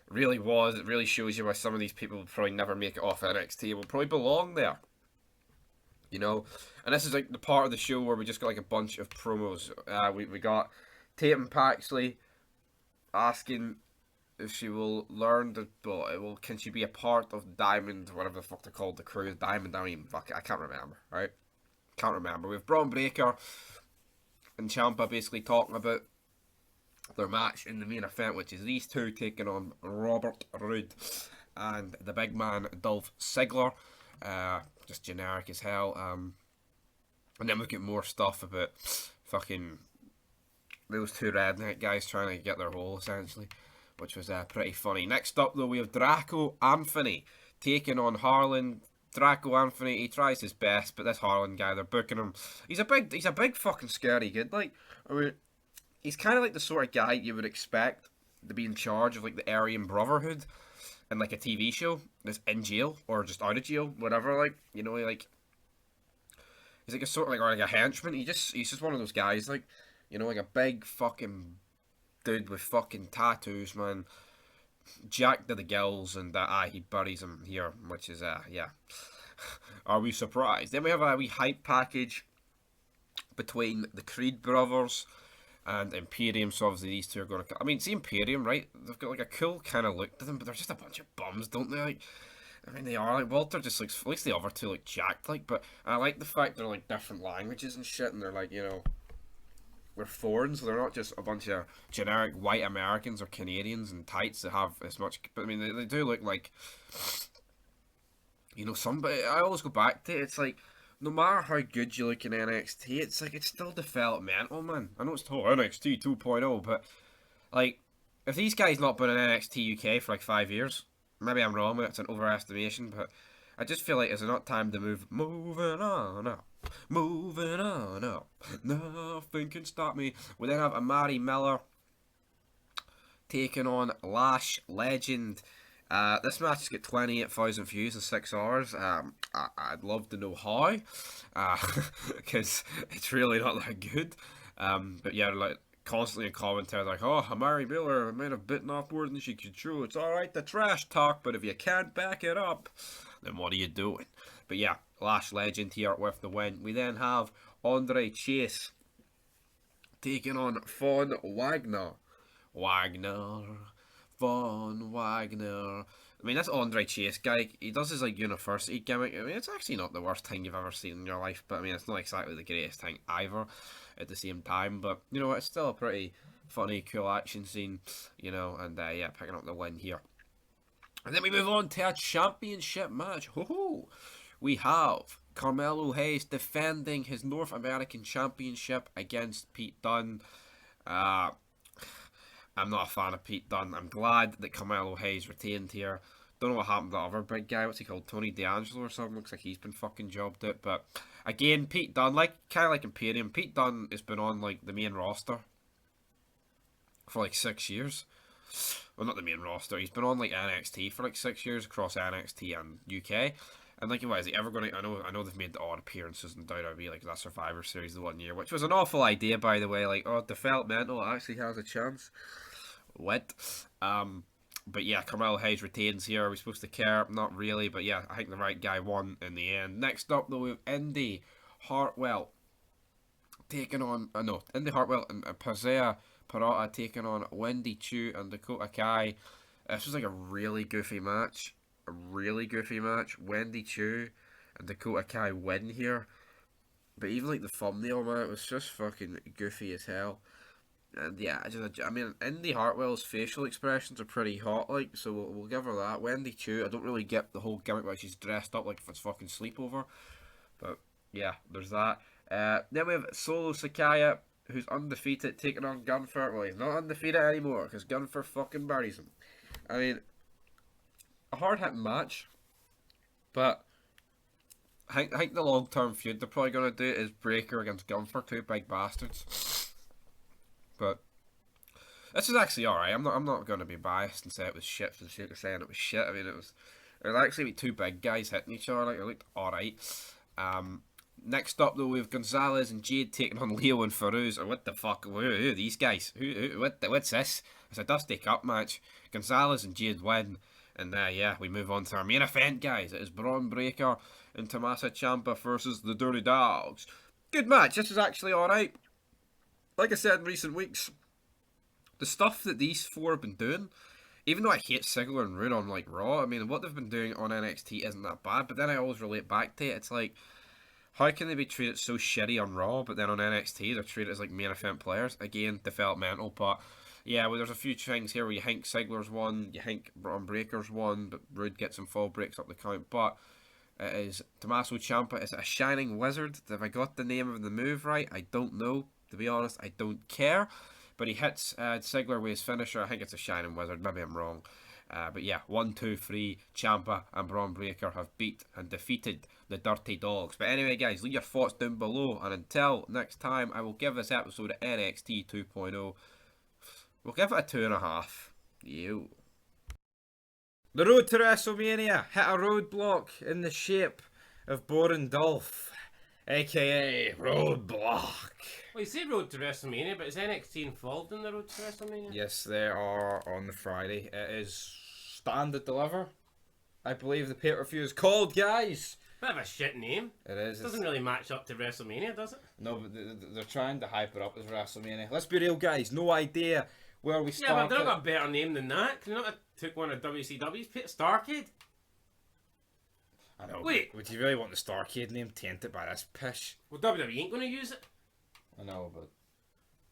Really was. It really shows you why some of these people will probably never make it off NXT. Will probably belong there. You know? And this is like the part of the show where we just got like a bunch of promos. We got Tatum Paxley asking if she will learn the, can she be a part of Diamond, whatever the fuck they're called, the crew, Diamond, I don't even, fuck it, I can't remember, right? Can't remember. We have Braun Breaker and Ciampa basically talking about their match in the main event, which is these two taking on Robert Roode and the big man Dolph Ziggler. Just generic as hell. And then we get more stuff about fucking those two redneck guys trying to get their role, essentially, which was pretty funny. Next up, though, we have Draco Anthony taking on Harlan. Draco Anthony, he tries his best, but this Harlan guy, they're booking him. He's a big fucking scary kid. Like, I mean, he's kind of like the sort of guy you would expect to be in charge of like the Aryan Brotherhood in like a TV show that's in jail or just out of jail, whatever. Like, you know, like he's like a sort of like, or like a henchman. He's just one of those guys, like, you know, like a big fucking dude with fucking tattoos, man. Jack to the gills, and he buries him here, which is yeah. Are we surprised? Then we have a wee hype package between the Creed brothers and Imperium. So obviously these two are going to. I mean, see Imperium, right? They've got like a cool kind of look to them, but they're just a bunch of bums, don't they? Like, I mean, they are. Like, Walter just looks, at least the other two, like, jacked, like. But I like the fact they're like different languages and shit, and they're like, you know, we're foreign, so they're not just a bunch of generic white Americans or Canadians in tights that have as much. But I mean, they do look like, you know, somebody. I always go back to it. It's like, no matter how good you look in NXT, it's like it's still developmental, man. I know it's NXT 2.0, but like, if these guys not been in NXT UK for like 5 years, maybe I'm wrong, it's an overestimation, but I just feel like, is it not time to moving on up? Moving on up. Nothing can stop me. We then have Amari Miller taking on Lash Legend. This match has got 28,000 views in 6 hours. I'd love to know how, because it's really not that good. But yeah, like constantly in commentary, like, oh, Amari Miller might have bitten off more than she could chew. It's alright to trash talk, but if you can't back it up, then what are you doing? But yeah, Lash Legend here with the win. We then have Andre Chase taking on Von Wagner. Von Wagner. I mean, that's Andre Chase guy. He does his like university gimmick. I mean, it's actually not the worst thing you've ever seen in your life, but I mean, it's not exactly the greatest thing either at the same time. But you know, it's still a pretty funny, cool action scene, you know, and yeah, picking up the win here. And then we move on to a championship match. We have Carmelo Hayes defending his North American Championship against Pete Dunne. I'm not a fan of Pete Dunne. I'm glad that Carmelo Hayes retained here. Don't know what happened to the other big guy. What's he called? Tony D'Angelo or something. Looks like he's been fucking jobbed out. But again, Pete Dunne, kind of like Imperium, Pete Dunne has been on like the main roster for like 6 years. Well, not the main roster. He's been on like NXT for like 6 years across NXT and UK. And like, what is he ever going to? I know they've made the odd appearances in WWE, like that Survivor Series the 1 year, which was an awful idea, by the way. Like, oh, developmental actually has a chance. What? But yeah, Carmelo Hayes retains here. Are we supposed to care? Not really, but yeah, I think the right guy won in the end. Next up, though, we have Indy Hartwell taking on Indy Hartwell and Pazea Parata taking on Wendy Chu and Dakota Kai. This was like a really goofy match. Wendy Chu and Dakota Kai win here. But even like the thumbnail, man, it was just fucking goofy as hell. And yeah, I mean, Indy Hartwell's facial expressions are pretty hot, like, so we'll give her that. Wendy Chu, I don't really get the whole gimmick where she's dressed up like if it's fucking sleepover. But yeah, there's that. Then we have Solo Sakaya, who's undefeated, taking on Gunther. Well, he's not undefeated anymore because Gunther fucking buries him. I mean, a hard-hitting match, but I think the long-term feud they're probably going to do is Breaker against Gunther, two big bastards. But this is actually alright. I'm not going to be biased and say it was shit for the sake of saying it was shit. I mean, it was actually two big guys hitting each other. Like, it looked alright. Next up, though, we have Gonzalez and Jade taking on Leo and Farouz. Or what the fuck? Who are these guys? What's this? It's a Dusty Cup match. Gonzalez and Jade win. And yeah, we move on to our main event, guys. It is Braun Breaker and Tommaso Ciampa versus the Dirty Dogs. Good match. This is actually alright. Like I said in recent weeks, the stuff that these four have been doing, even though I hate Ziggler and Rude on like Raw, I mean, what they've been doing on NXT isn't that bad. But then I always relate back to it. It's like, how can they be treated so shitty on Raw, but then on NXT they're treated as like main event players? Again, developmental, but yeah, well, there's a few things here where you think Ziggler's won, you think Braun Breaker's won, but Rude gets some fall breaks up the count. But it is Tommaso Ciampa. Is it a Shining Wizard? Have I got the name of the move right? I don't know. To be honest, I don't care. But he hits Ziggler with his finisher. I think it's a Shining Wizard. Maybe I'm wrong. But yeah, 1, 2, 3. Ciampa and Braun Breaker have beat and defeated the Dirty Dogs. But anyway, guys, leave your thoughts down below. And until next time, I will give this episode of NXT 2.0. We'll give it a 2.5. You. The road to WrestleMania hit a roadblock in the shape of Boring Dolph, aka Roadblock. Well, you say road to WrestleMania, but is NXT involved in the road to WrestleMania? Yes, they are on the Friday. It is Stand and Deliver. I believe the pay-per-view is called, guys. Bit of a shit name. It is. It doesn't really match up to WrestleMania, does it? No, but they're trying to hype it up as WrestleMania. Let's be real, guys. No idea where we started. Yeah, but they've got a better name than that. Can you not have took one of WCW's? Starcade? I know. Wait. Would you really want the Starcade name tainted by this pish? Well, WWE ain't going to use it. I know, but...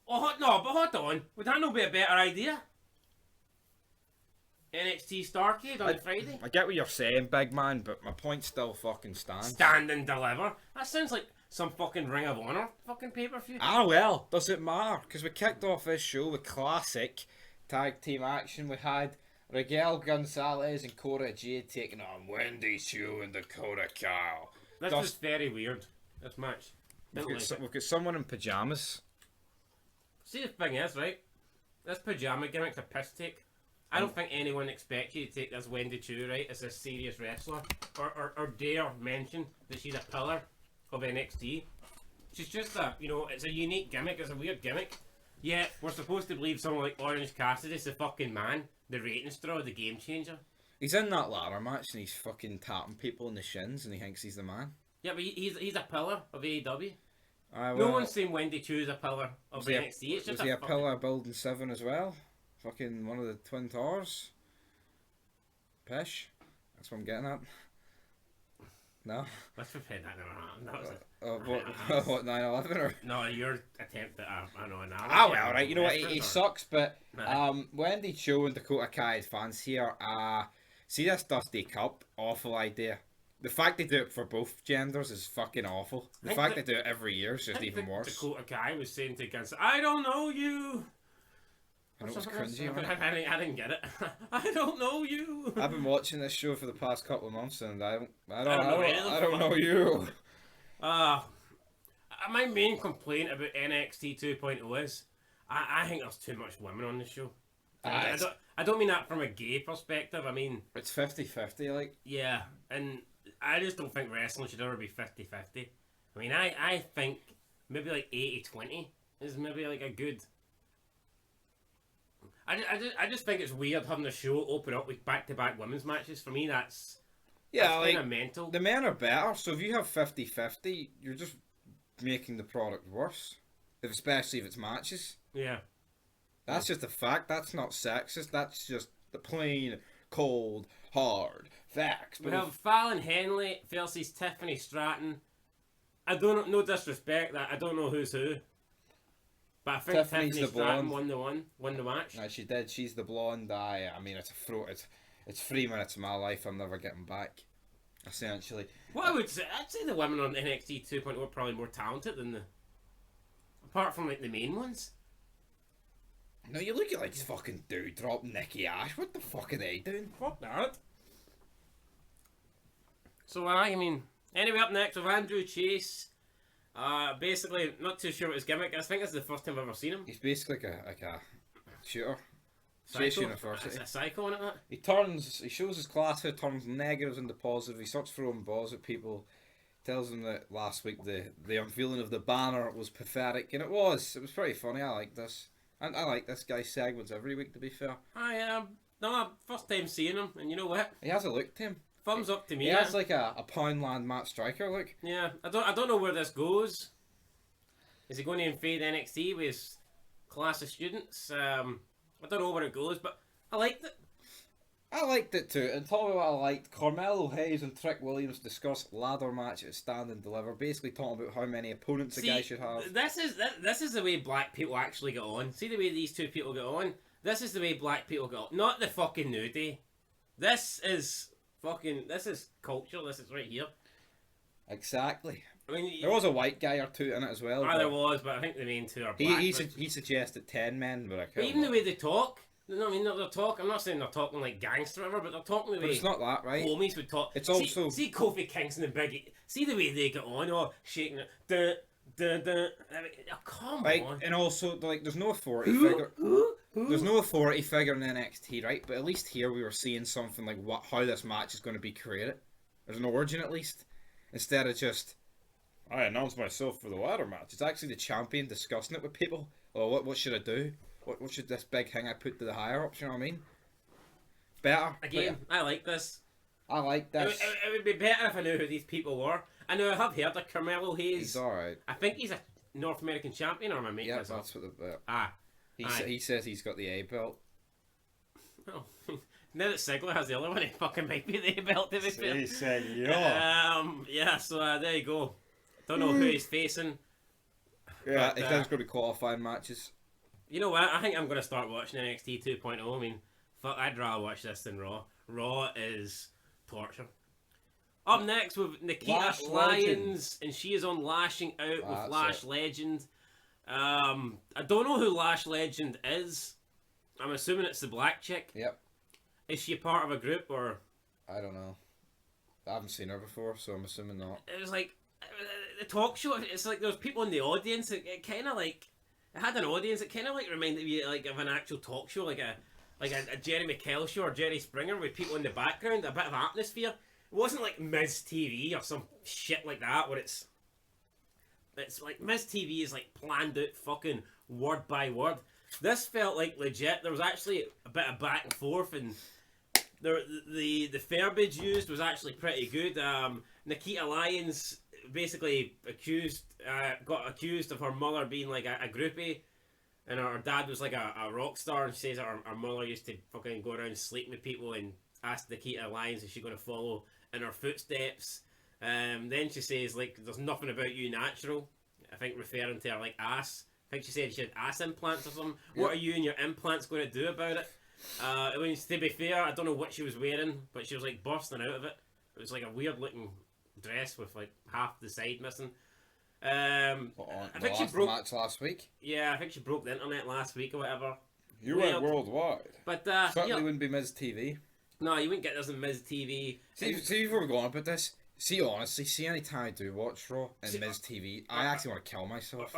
Oh, no, but hold on. Would that not be a better idea? NXT Starcade on Friday? I get what you're saying, big man, but my point still fucking stands. Stand and Deliver? That sounds like some fucking Ring of Honor fucking pay-per-view. Ah, well, does it matter? Because we kicked off this show with classic tag team action. We had Raquel Gonzalez and Cora Jade taking on Wendy Chu and Dakota Kai. That's just very weird, this match. We've got someone in pyjamas. See, the thing is, right? This pyjama gimmick's a piss take. I don't think anyone expects you to take this Wendy Chu, right, as a serious wrestler. Or dare mention that she's a pillar of NXT. She's just a, you know, it's a unique gimmick, it's a weird gimmick. Yet, we're supposed to believe someone like Orange Cassidy's the fucking man, the rating straw, the game changer. He's in that ladder match and he's fucking tapping people in the shins and he thinks he's the man. Yeah, but he's a pillar of AEW. Well, no one's saying Wendy Chu is a pillar of NXT. It's just was he a pillar of Building 7 as well? Fucking one of the Twin Towers? Pish? That's what I'm getting at. No? Let's pretend that never happened. What, 9/11 or? No, your attempt at an analogy. Ah, well, right. You know what? He sucks, but Wendy Chu and Dakota Kai fans here. See this Dusty Cup? Awful idea. The fact they do it for both genders is fucking awful. The fact they do it every year is just even worse. Dakota Kai was saying to Guns, I don't know you. I know it was cringy. I didn't get it. I don't know you. I've been watching this show for the past couple of months, and I don't know you. My main complaint about NXT 2.0 is I think there's too much women on the show. I don't mean that from a gay perspective. I mean it's 50-50, like. Yeah, and I just don't think wrestling should ever be 50-50. I mean, I think maybe like 80-20 is maybe like a good. I just think it's weird having the show open up with back-to-back women's matches. For me, that's like, kind of mental. The men are better, so if you have 50-50, you're just making the product worse. Especially if it's matches. Yeah. That's just a fact. That's not sexist. That's just the plain, cold, hard facts. We have Fallon Henley versus Tiffany Stratton. I don't know, no disrespect, that I don't know who's who. But I think Tiffany Stratton won the match. No, she did. She's the blonde. I mean, it's 3 minutes of my life I'm never getting back. Essentially. What I'd say the women on NXT 2.0 are probably more talented than apart from like the main ones. No, you look at like fucking Doudrop, Nikki Ash. What the fuck are they doing? Fuck that. So I mean, anyway, up next with Andrew Chase. Basically, not too sure what his gimmick is. I think this is the first time I've ever seen him. He's basically like a shooter. Chase University. A psycho in it. He shows his class how turns negatives into positive. He starts throwing balls at people. Tells them that last week the unveiling of the banner was pathetic, and it was. It was pretty funny. I like this. And I like this guy's segments every week, to be fair. No, first time seeing him, and you know what? He has a look to him. Thumbs up to me. He has like a Poundland Matt Striker look. Yeah, I don't know where this goes. Is he going to invade NXT with his class of students? I don't know where it goes, but I liked it. I liked it too. And tell me what I liked. Carmelo Hayes and Trick Williams discuss ladder match at Stand and Deliver, basically talking about how many opponents a guy should have. This is the way black people actually get on. See the way these two people get on? This is the way black people get on. Not the fucking nudie. This is culture. This is right here. Exactly. I mean, there was a white guy or two in it as well. There was, but I think the main two are black. He suggested 10 men, but I can't. But even the way they talk, you know what I mean? They're talking. I'm not saying they're talking like gangster or whatever, but they're talking the way. But it's not that, right? Homies would talk. It's also see Kofi Kingston and Biggie. See the way they get on, shaking it. I mean, come on. And also, like, there's no authority figure. There's no authority figure in NXT, right? But at least here we were seeing something like how this match is going to be created. There's an origin at least, instead of just I announced myself for the ladder match. It's actually the champion discussing it with people. Oh, what should I do? What should this big thing I put to the higher ups? You know what I mean? Better. Again, I like this. I like this. It would be better if I knew who these people were. I know I have heard of Carmelo Hayes. He's alright. I think he's a North American champion, or am I making this up? That's what the He says he's got the A belt. Oh, now that Ziggler has the other one, he fucking might be the A belt, to be fair. He said, yeah. So there you go. Don't know who he's facing. Yeah, I think he's going to qualifying matches. You know what? I think I'm going to start watching NXT 2.0. I mean, fuck, I'd rather watch this than Raw. Raw is torture. Up next with Nikita Lyons, and she is on Lashing Out with Lash Legend. I don't know who Lash Legend is. I'm assuming it's the black chick. Yep. Is she a part of a group or? I don't know. I haven't seen her before, so I'm assuming not. It was like the talk show. It's like there was people in the audience. It kind of like it had an audience. It kind of like reminded me like of an actual talk show, like a Jerry McKell show or Jerry Springer with people in the background, a bit of atmosphere. It wasn't like Miz TV or some shit like that where it's like Miz TV is like planned out fucking word by word. This felt like legit. There was actually a bit of back and forth, and the verbiage used was actually pretty good. Nikita Lyons basically got accused of her mother being like a groupie, and her dad was like a rock star, and she says her mother used to fucking go around sleeping with people, and asked Nikita Lyons if she's going to follow in her footsteps. Then she says like there's nothing about you natural, I think referring to her like ass. I think she said she had ass implants or something. Yep. What are you and your implants going to do about it? I mean, to be fair, I don't know what she was wearing, but she was like bursting out of it. It was like a weird looking dress with like half the side missing. I think she broke the match last week. Yeah, I think she broke the internet last week or whatever. You went worldwide. But certainly wouldn't be Miz TV. No, you wouldn't get this in Miz TV. See, before we go on about this, honestly, any time I do watch Raw and Miz TV, I actually want to kill myself.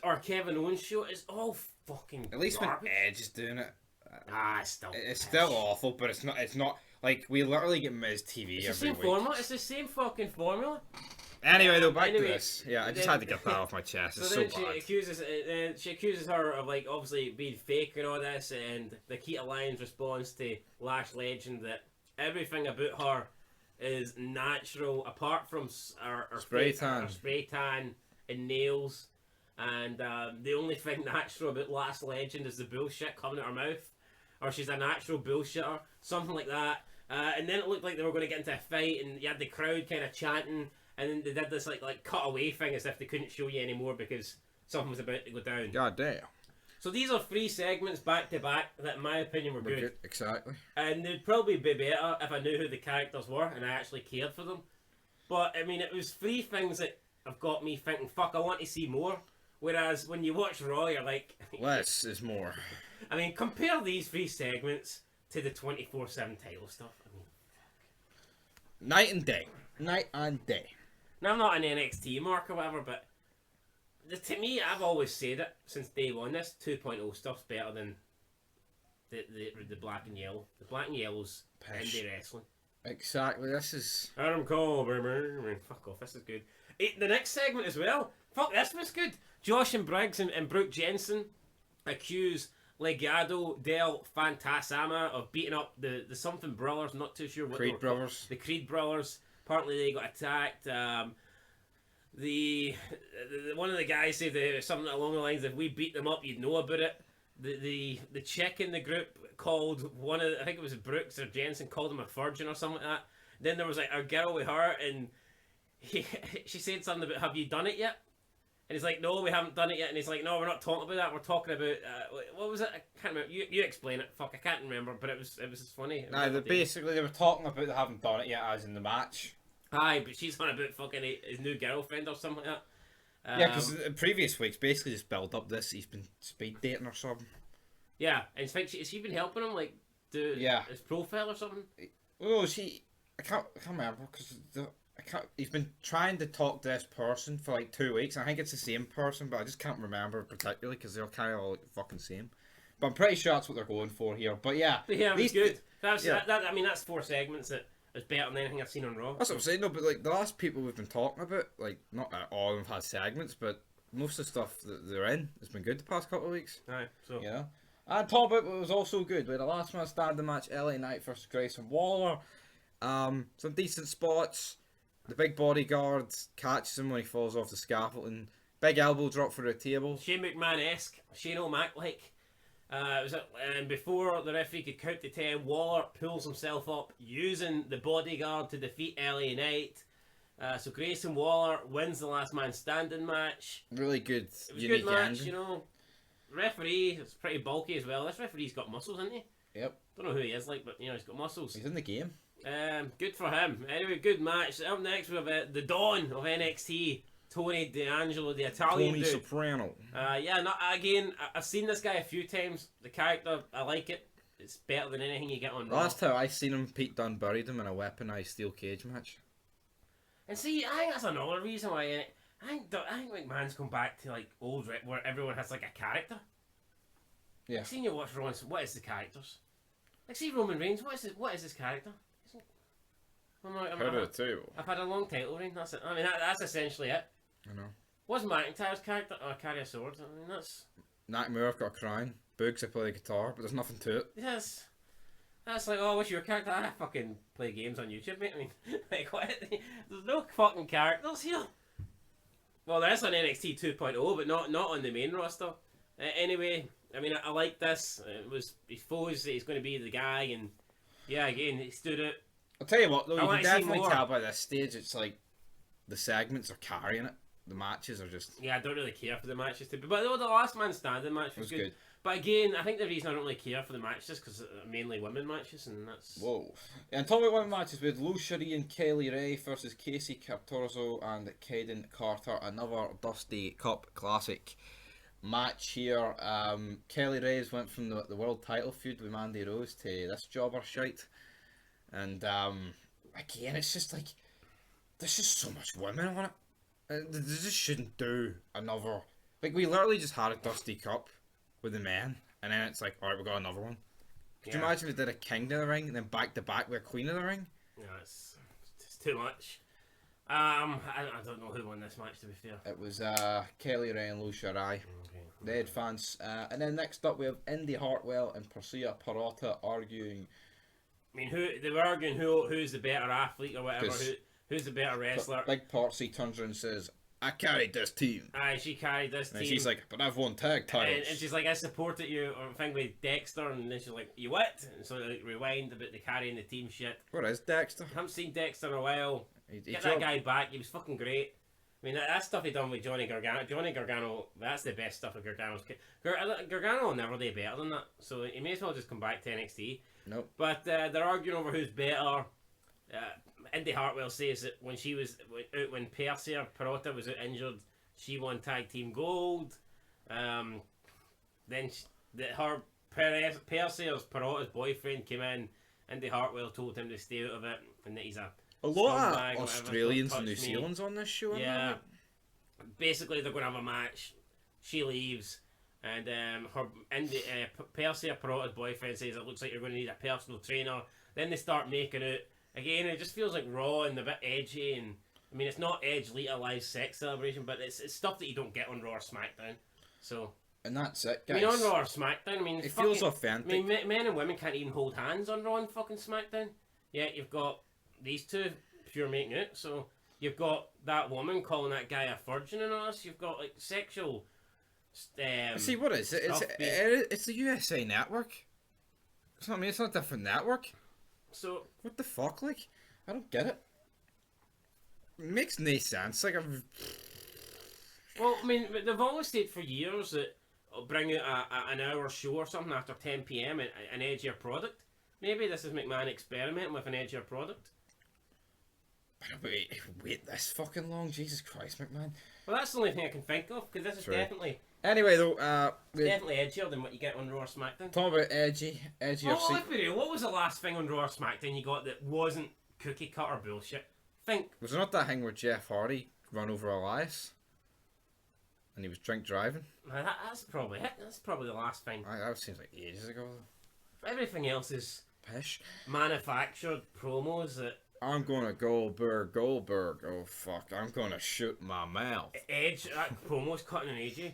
Or Kevin Owens show is all fucking at least garbage. When Edge is doing it. It's still awful, but it's not like we literally get Miz TV it's every the same week. Formula. It's the same fucking formula. Anyway, though, back to this. Yeah, I just had to get that off my chest. It's so bad. She accuses her of like obviously being fake and all this, and Nikita Lyons responds to Lash Legend that everything about her is natural apart from her spray tan and nails, and the only thing natural about Lash Legend is the bullshit coming out her mouth, or she's a natural bullshitter, something like that. And then it looked like they were going to get into a fight, and you had the crowd kind of chanting. And then they did this like cutaway thing as if they couldn't show you anymore because something was about to go down. God damn. So these are 3 segments back to back that in my opinion were good. Exactly. And they'd probably be better if I knew who the characters were and I actually cared for them. But I mean, it was 3 things that have got me thinking, fuck, I want to see more. Whereas when you watch Raw, you're like... less is more. I mean, compare these 3 segments to the 24/7 title stuff. I mean, night and day. Night and day. Now, I'm not an NXT mark or whatever, but to me, I've always said it since day one. This 2.0 stuff's better than the black and yellow. The black and yellow's indie wrestling. Exactly. This is Adam Cole, baby. I mean, fuck off. This is good. The next segment as well. Fuck, this was good. Josh and Briggs and Brooke Jensen accuse Legado del Fantasma of beating up the something brothers. I'm not too sure what Creed brothers. The Creed brothers. Apparently they got attacked. The one of the guys said something along the lines of, "We beat them up, you'd know about it." the chick in the group called one of I think it was Brooks or Jensen called him a virgin or something like that. Then there was like a girl with her, and she said something about, have you done it yet? And he's like, no, we haven't done it yet. And he's like, no, we're not talking about that. We're talking about what was it? I can't remember. You explain it. Fuck, I can't remember. But it was funny. Nah, they were talking about they haven't done it yet, as in the match. Aye, but she's on about fucking his new girlfriend or something like that. Yeah, because in previous weeks basically just built up this. He's been speed dating or something. Yeah, and in fact, she's been helping him like do his profile or something. Oh, I can't remember because he's been trying to talk to this person for like 2 weeks. I think it's the same person, but I just can't remember particularly because they're kind of all like fucking same. But I'm pretty sure that's what they're going for here. But yeah, it was good. I mean, that's 4 segments that is better than anything I've seen on Raw. That's what I'm saying. No, but like the last people we've been talking about, like not all of them have had segments, but most of the stuff that they're in has been good the past couple of weeks. Aye, so yeah. And talk about what was also good. We had a last man standing match, LA Knight versus Grayson Waller. Some decent spots. The big bodyguard catches him when he falls off the scaffolding. Big elbow drop for the table. Shane McMahon-esque. Shane O'Mac-like. Before the referee could count to 10, Waller pulls himself up using the bodyguard to defeat LA Knight. So Grayson Waller wins the last man standing match. Really good. It was a good match, you know. Referee is pretty bulky as well. This referee's got muscles, hasn't he? Yep. Don't know who he is, like, but you know he's got muscles. He's in the game. Good for him. Anyway, good match. Up next we have the Dawn of NXT, Tony D'Angelo, the Italian Tony dude. Soprano. I've seen this guy a few times. The character, I like it. It's better than anything you get on Raw. Last time I seen him, Pete Dunne buried him in a weaponized steel cage match. And see, I think that's another reason why I think McMahon's come back to like old where everyone has like a character. Yeah. I've seen you watch Raw. What is the characters? Like, see Roman Reigns. What is his character? I've had a long title reign. That's it. I mean, that's essentially it. I know. What's McIntyre's character? Oh, I carry a sword. I mean, that's. Nakamura, I've got a crown. Boogs, I play the guitar, but there's nothing to it. Yes. That's like, oh, what's your character? I fucking play games on YouTube, mate. I mean, like, what? There's no fucking characters here. Well, there is on NXT 2.0, but not on the main roster. Anyway, I mean, I like this. He supposed he's going to be the guy, and yeah, again, he stood out. I'll tell you what, though, you can definitely tell by this stage, it's like the segments are carrying it. The matches are just... Yeah, I don't really care for the matches, but the last man standing match was good. But again, I think the reason I don't really care for the matches is because they're mainly women matches, and that's... Whoa. Yeah, and talking about women matches, we had Lou Cherie and Kelly Ray versus Casey Catorzo and Kaden Carter, another Dusty Cup Classic match here. Kelly Ray's went from the world title feud with Mandy Rose to this jobber shite. And again, it's just like, there's just so much women on it. They just shouldn't do another. Like, we literally just had a Dusty Cup with the men, and then it's like, alright, we got another one. Could you imagine if we did a King of the Ring and then back to back with a Queen of the Ring? Yeah, it's too much. I don't know who won this match, to be fair. It was Kelly Ray and Lou Cherie. Okay. They had fans. And then next up we have Indy Hartwell and Persia Pirotta arguing. I mean, they were arguing who's the better athlete or whatever. Who's the better wrestler? Big Portsy turns around and says, I carried this team. Aye, she carried this team. And she's like, but I've won tag titles. And she's like, I supported you, or thing with Dexter, and then she's like, you what? And so like, rewind about the carrying the team shit. Where is Dexter? I haven't seen Dexter in a while. Get that guy back. He was fucking great. I mean, that stuff he done with Johnny Gargano. Johnny Gargano, that's the best stuff of Gargano's. Gargano will never do better than that. So he may as well just come back to NXT. Nope. But they're arguing over who's better. Indy Hartwell says that when she was out, when Persia Pirotta was out injured, she won tag team gold. Then Persia's Pirotta's boyfriend came in. Indy Hartwell told him to stay out of it, and that he's a lot of Australians and New Zealand's on this show. Yeah. Basically, they're going to have a match. She leaves, and Persia Pirotta's boyfriend says it looks like you're going to need a personal trainer. Then they start making out. Again, it just feels like raw and a bit edgy, and I mean, it's not Edge Lita live sex celebration, but it's stuff that you don't get on Raw or SmackDown. So. And that's it, guys. I mean, on Raw or SmackDown, I mean, it feels authentic. I mean, men and women can't even hold hands on Raw and fucking SmackDown. Yet you've got these two pure making out. So you've got that woman calling that guy a virgin and all this. You've got like sexual See, what is it? It's the USA Network. It's not me. It's not a different network. So what the fuck? Like, I don't get it. It makes no sense. Like, well, I mean, they've always said for years that bring out an hour show or something after 10 p.m. and an edgier product. Maybe this is McMahon experimenting with an edgier product. Wait this fucking long? Jesus Christ, McMahon. Well, that's the only thing I can think of, because this is definitely... Anyway, though, it's definitely edgier than what you get on Raw or SmackDown. Talking about edgy Oh, let's be real. What was the last thing on Raw or SmackDown you got that wasn't cookie cutter bullshit? Think. Was it not that thing where Jeff Hardy run over Elias? And he was drink driving? That's probably it. That's probably the last thing. That seems like ages ago. Everything else is... Pish. Manufactured promos that... I'm gonna Goldberg. Oh fuck! I'm gonna shoot my mouth. Edge, that promo's cutting an AJ.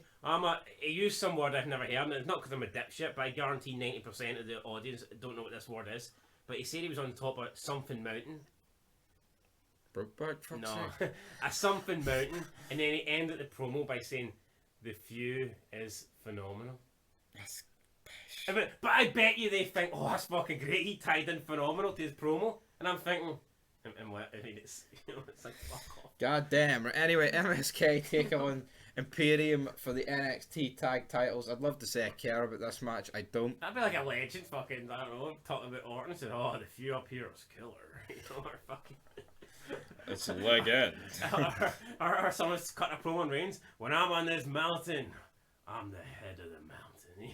He used some word I've never heard, and it's not because I'm a dipshit, but I guarantee 90% of the audience don't know what this word is. But he said he was on top of something mountain. Brokeback? No, a something mountain, and then he ended the promo by saying, "The view is phenomenal." That's pish. But I bet you they think, "Oh, that's fucking great." He tied in phenomenal to his promo, and I'm thinking. And what? I mean, it's like fuck off. God damn. Anyway, MSK take on Imperium for the NXT tag titles. I'd love to say I care about this match. I don't. That'd be like a legend fucking, I don't know, talking about Orton and said, "Oh, the few up here is killer." You know, or fucking... It's a legend. or someone's cut a promo on Reigns. "When I'm on this mountain, I'm the head of the mountain."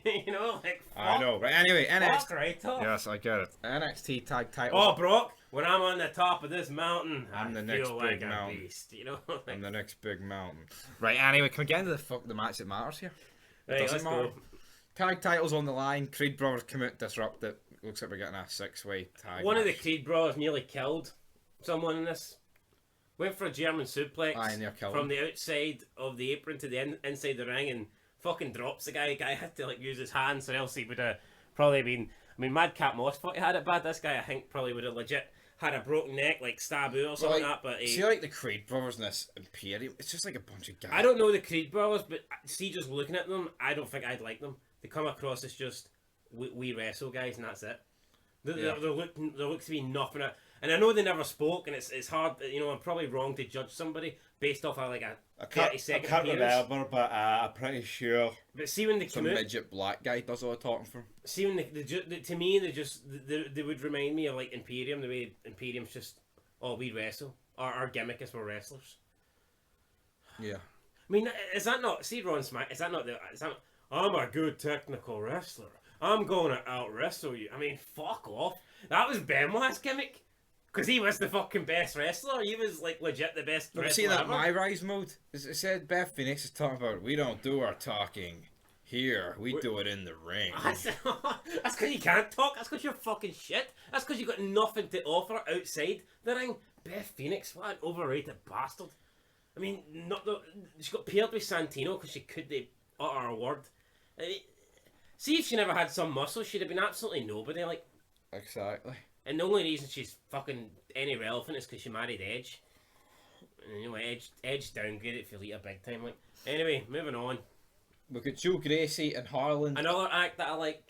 You know, like, fuck. I know, but anyway, NXT. Right off. Yes, I get it. NXT tag titles. Oh, Brock, when I'm on the top of this mountain, I'm the I next feel big like mountain. a beast. You know, like... I'm the next big mountain. Right. Anyway, can we get into the match that matters here? Right, Doesn't let's matter. go. Tag titles on the line. Creed brothers come out, disrupt it. Looks like we're getting a 6-way tag. One of the match. Creed brothers nearly killed someone in this. Went for a German suplex from the outside of the apron to the inside the ring and fucking drops the guy. The guy had to like use his hands, or else he would have probably been. I mean, Madcap Moss thought he had it bad. This guy, I think, probably would have legit had a broken neck, like Sabu or something like that. But see, like the Creed brothers in this Imperium, it's just like a bunch of guys. I don't know the Creed brothers, but see, just looking at them, I don't think I'd like them. They come across as just we wrestle guys, and that's it. There looks to be nothing. And I know they never spoke, and it's hard. You know, I'm probably wrong to judge somebody based off of like a 30-second I can't appearance. remember, but I'm pretty sure. But see when they come some out, midget black guy does all the talking for him. see when to me they would remind me of like Imperium, the way Imperium's just we wrestle. Our gimmick is we're wrestlers. Yeah. I mean, is that not Ron Smack? Is that not I'm a good technical wrestler. I'm gonna out wrestle you. I mean, fuck off. That was Benoit's gimmick. Because he was the fucking best wrestler. He was like legit the best wrestler. See that ever. My Rise mode? It said Beth Phoenix is talking about we don't do our talking here. We do it in the ring. That's because you can't talk. That's because you're fucking shit. That's because you got nothing to offer outside the ring. Beth Phoenix, what an overrated bastard. I mean, she got paired with Santino because she could utter a word. I mean, see if she never had some muscle, she'd have been absolutely nobody. Like exactly. And the only reason she's fucking any relevant is because she married Edge. And, you know, Edge downgraded it for Lita big time. Like, anyway, moving on. Look at Joe Gracie and Harland. Another act that I like.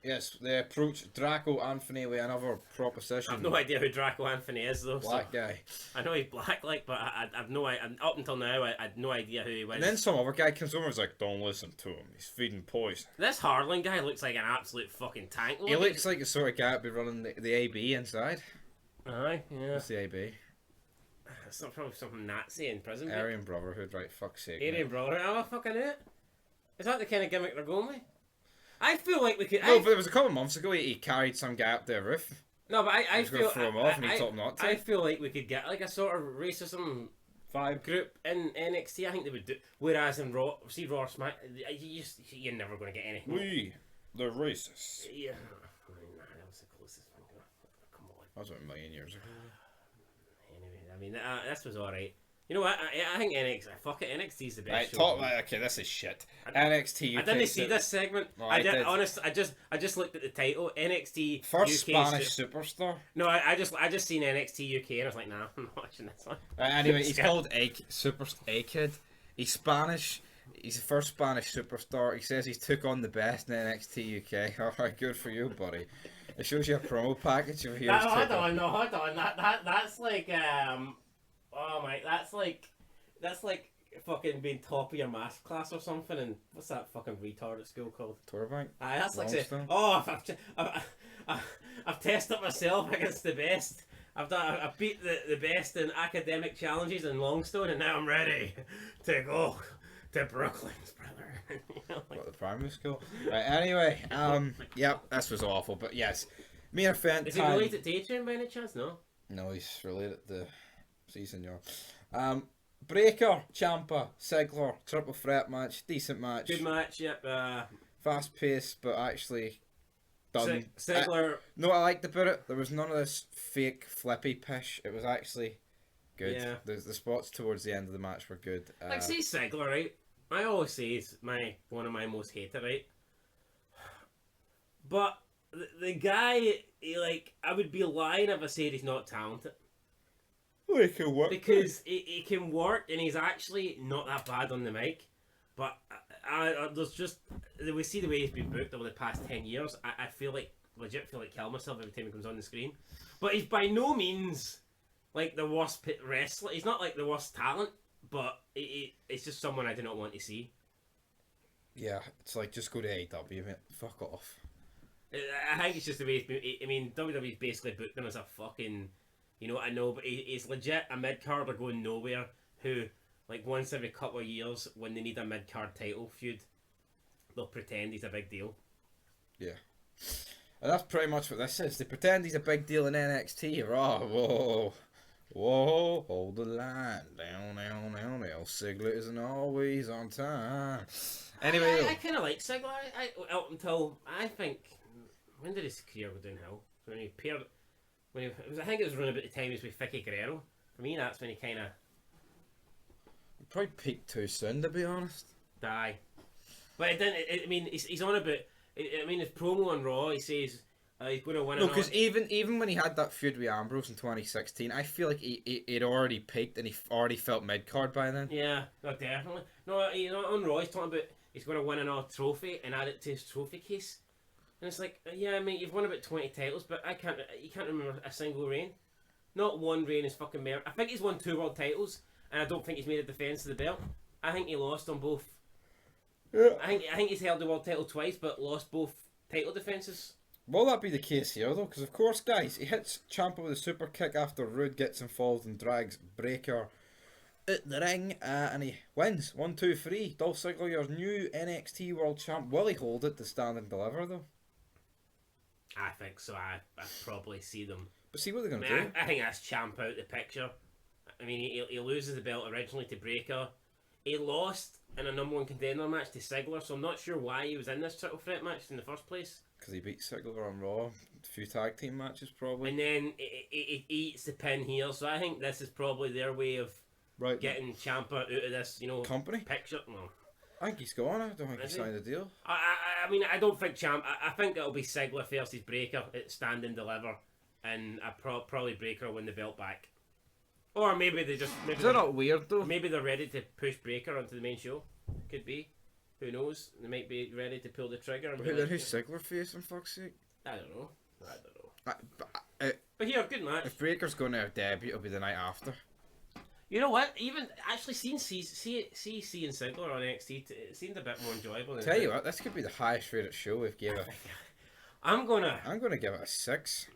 Yes, they approach Draco Anthony with another proposition. I've no idea who Draco Anthony is though. Black guy. I know he's black, like, but I've no idea. Up until now, I had no idea who he was. And then some other guy comes over and is like, "Don't listen to him. He's feeding poison." This Harlan guy looks like an absolute fucking tank. He looks like the sort of guy that'd be running the AB inside. Aye, yeah. What's the AB? It's not probably something Nazi in prison. Aryan Brotherhood, right? Fuck's sake. Aryan Brotherhood. I'm a fucking it. Is that the kind of gimmick they're going with? I feel like we could. No, but it was a couple of months ago. He carried some guy up the roof. No, but I feel. Throw him off, and he told him not to. I feel like we could get like a sort of racism vibe group in NXT. I think they would do. Whereas in Raw, see Raw Smack, you're never going to get anything. We, the racists. Yeah, that was the closest thing. Come on. That was about a million years ago. Anyway, I mean, this was alright. You know what? I think NXT's the best. Right, show. okay, this is shit. NXT. I didn't see this segment. No, I did. Honestly, I just looked at the title. NXT First UK Spanish superstar. No, I just seen NXT UK and I was like, nah, I'm not watching this one. Anyway, he's called Egghead. He's Spanish. He's the first Spanish superstar. He says he's took on the best in NXT UK. Alright, good for you, buddy. It shows you a promo package of here. Hold on. That's like oh my, that's like fucking being top of your maths class or something. And what's that fucking retard at school called? Torbank. That's like saying, oh, I've tested myself against the best. I've beat the best in academic challenges in Longstone, and now I'm ready to go to Brooklyn's, brother. You know, like... What, the primary school? Right, anyway, yep, this was awful, but yes. Main event Is he related to Adrian by any chance? No? No, he's related to Senor. Breaker, Ciampa, Ziggler, triple threat match, decent match. Good match, yep. Fast paced, but actually done. Ziggler. No, I liked about it. There was none of this fake flippy pish. It was actually good. Yeah. The spots towards the end of the match were good. Like, say Ziggler, right? I always say he's one of my most hated, right? But the guy, I would be lying if I said he's not talented. Well, he can work. Because he can work, and he's actually not that bad on the mic. But there's just, we see the way he's been booked over the past 10 years. I legit feel like kill myself every time he comes on the screen. But he's by no means like the worst wrestler. He's not like the worst talent, but it's just someone I do not want to see. Yeah, it's like, just go to AEW, mate. Fuck off. I think it's just the way he's been. I mean, WWE's basically booked him as a fucking, you know, I know, but he's legit a mid-carder going nowhere who, like, once every couple of years, when they need a mid-card title feud, they'll pretend he's a big deal. Yeah. And that's pretty much what this is. They pretend he's a big deal in NXT. Whoa, hold the line. Down. Ziggler isn't always on time. Anyway. I kind of like Ziggler. Up until, I think, when did his career go downhill? When he appeared, I think it was around about the time he was with Vicky Guerrero. For me, that's when he kind of... Probably peaked too soon, to be honest. Aye. But it didn't. I mean, he's on about. I mean, his promo on Raw, he says he's going to win. No, because even when he had that feud with Ambrose in 2016, I feel like he'd already peaked and he already felt mid card by then. Yeah, no, definitely. No, you know, on Raw, he's talking about he's going to win another trophy and add it to his trophy case. And it's like, yeah, I mean, you've won about 20 titles, but you can't remember a single reign. Not one reign is fucking mere. I think he's won 2 world titles. And I don't think he's made a defence of the belt. I think he lost on both. Yeah. I think he's held the world title twice, but lost both title defences. Will that be the case here, though? Because, of course, guys, he hits Ciampa with a super kick after Rude gets involved and drags Breaker at the ring, and he wins. 1, 2, 3. Dolph Ziggler, your new NXT World Champ. Will he hold it to stand and deliver, though? I think so. I probably see them. But see what they're going to do. I think that's Ciampa out the picture. I mean, he loses the belt originally to Breaker. He lost in a number 1 contender match to Ziggler, so I'm not sure why he was in this triple threat match in the first place. Because he beat Ziggler on Raw. A few tag team matches, probably. And then he eats the pin here, so I think this is probably their way of getting Ciampa out of this, you know, company picture. No. I think he's gone. I don't think he signed a deal. I mean, I don't think Ciampa. I think it'll be Ziggler versus Breaker at Stand and Deliver, and probably Breaker will win the belt back. Or maybe they just... Is that not weird, though? Maybe they're ready to push Breaker onto the main show. Could be. Who knows? They might be ready to pull the trigger. Who's Ziggler facing, fuck's sake? I don't know. But here, good match. If Breaker's going to debut, it'll be the night after. You know what? Even actually seeing Ziggler on NXT, it seemed a bit more enjoyable. Tell you what, this could be the highest rated show we've given. I'm gonna give it a 6.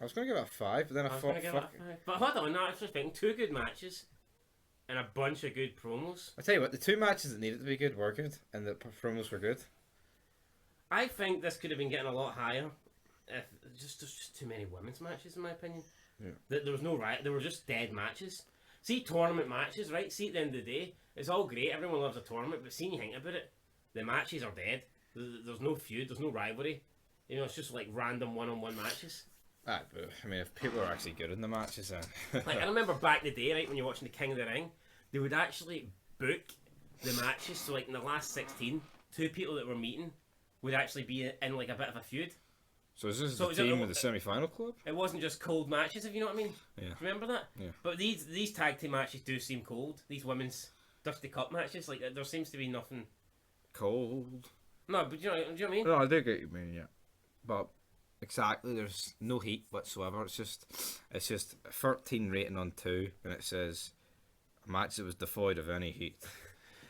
I was going to give it a 5, but then I thought, fuck. But hold on, no, I was just thinking 2 good matches and a bunch of good promos. I tell you what, the 2 matches that needed to be good were good, and the promos were good. I think this could have been getting a lot higher if there's just too many women's matches, in my opinion. Yeah. There was no right. There were just dead matches. See, tournament matches, right? See, at the end of the day, it's all great. Everyone loves a tournament, but seeing you think about it, the matches are dead. There's no feud. There's no rivalry. You know, it's just like random one-on-one matches. But, I mean, if people are actually good in the matches, then... Like, I remember back in the day, right, when you're watching the King of the Ring, they would actually book the matches. So, like, in the last 16, 2 people that were meeting would actually be in, like, a bit of a feud. So is this the team with the semi-final club? It wasn't just cold matches, if you know what I mean. Yeah. Remember that? Yeah. But these tag team matches do seem cold. These women's Dusty Cup matches. Like there seems to be nothing cold. No, but do you know what I mean? No, I do get what you mean, yeah. But exactly, there's no heat whatsoever. It's just 13 rating on 2, and it says a match that was devoid of any heat.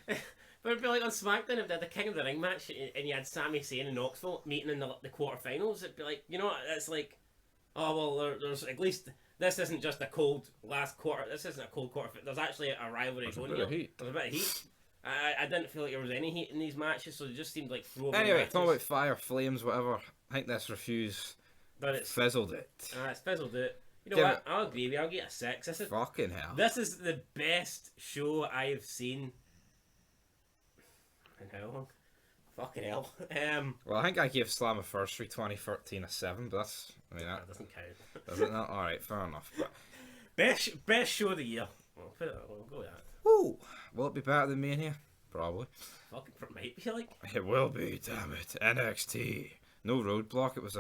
But it'd be like on SmackDown if they had the King of the Ring match and you had Sami Zayn and Knoxville meeting in the quarterfinals. It'd be like, you know what? It's like, oh well, there's at least this isn't just a cold last quarter. This isn't a cold quarter. There's actually a rivalry going here. There's a bit of heat. I didn't feel like there was any heat in these matches, so it just seemed like throwaway Anyway, talking about fire, flames, whatever. I think this refuse fizzled it. It's fizzled it. You know what? I'll agree with you. I'll get a 6. This is fucking hell. This is the best show I've seen. In how long? Fucking hell. Well, I think I gave Slammiversary 2013 a 7, but that's... I mean, that doesn't count. Does it not? Alright, fair enough. But... Best show of the year. We'll go with that. Woo! Will it be better than Mania? Probably. Fucking might be like. It will be, damn it. NXT. No roadblock, it was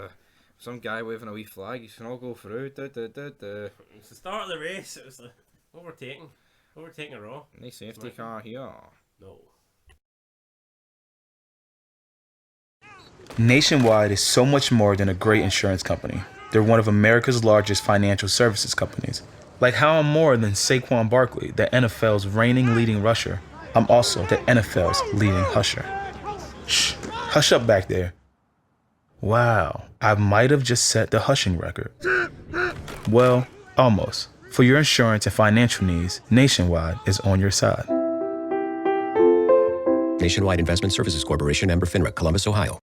some guy waving a wee flag. You can all go through. It's the start of the race. It was the overtaking a Raw. Any safety car here? No. Nationwide is so much more than a great insurance company. They're one of America's largest financial services companies. Like how I'm more than Saquon Barkley, the NFL's reigning leading rusher. I'm also the NFL's leading husher. Shh, hush up back there. Wow, I might have just set the hushing record. Well, almost. For your insurance and financial needs, Nationwide is on your side. Nationwide Investment Services Corporation, member FINRA, Columbus, Ohio.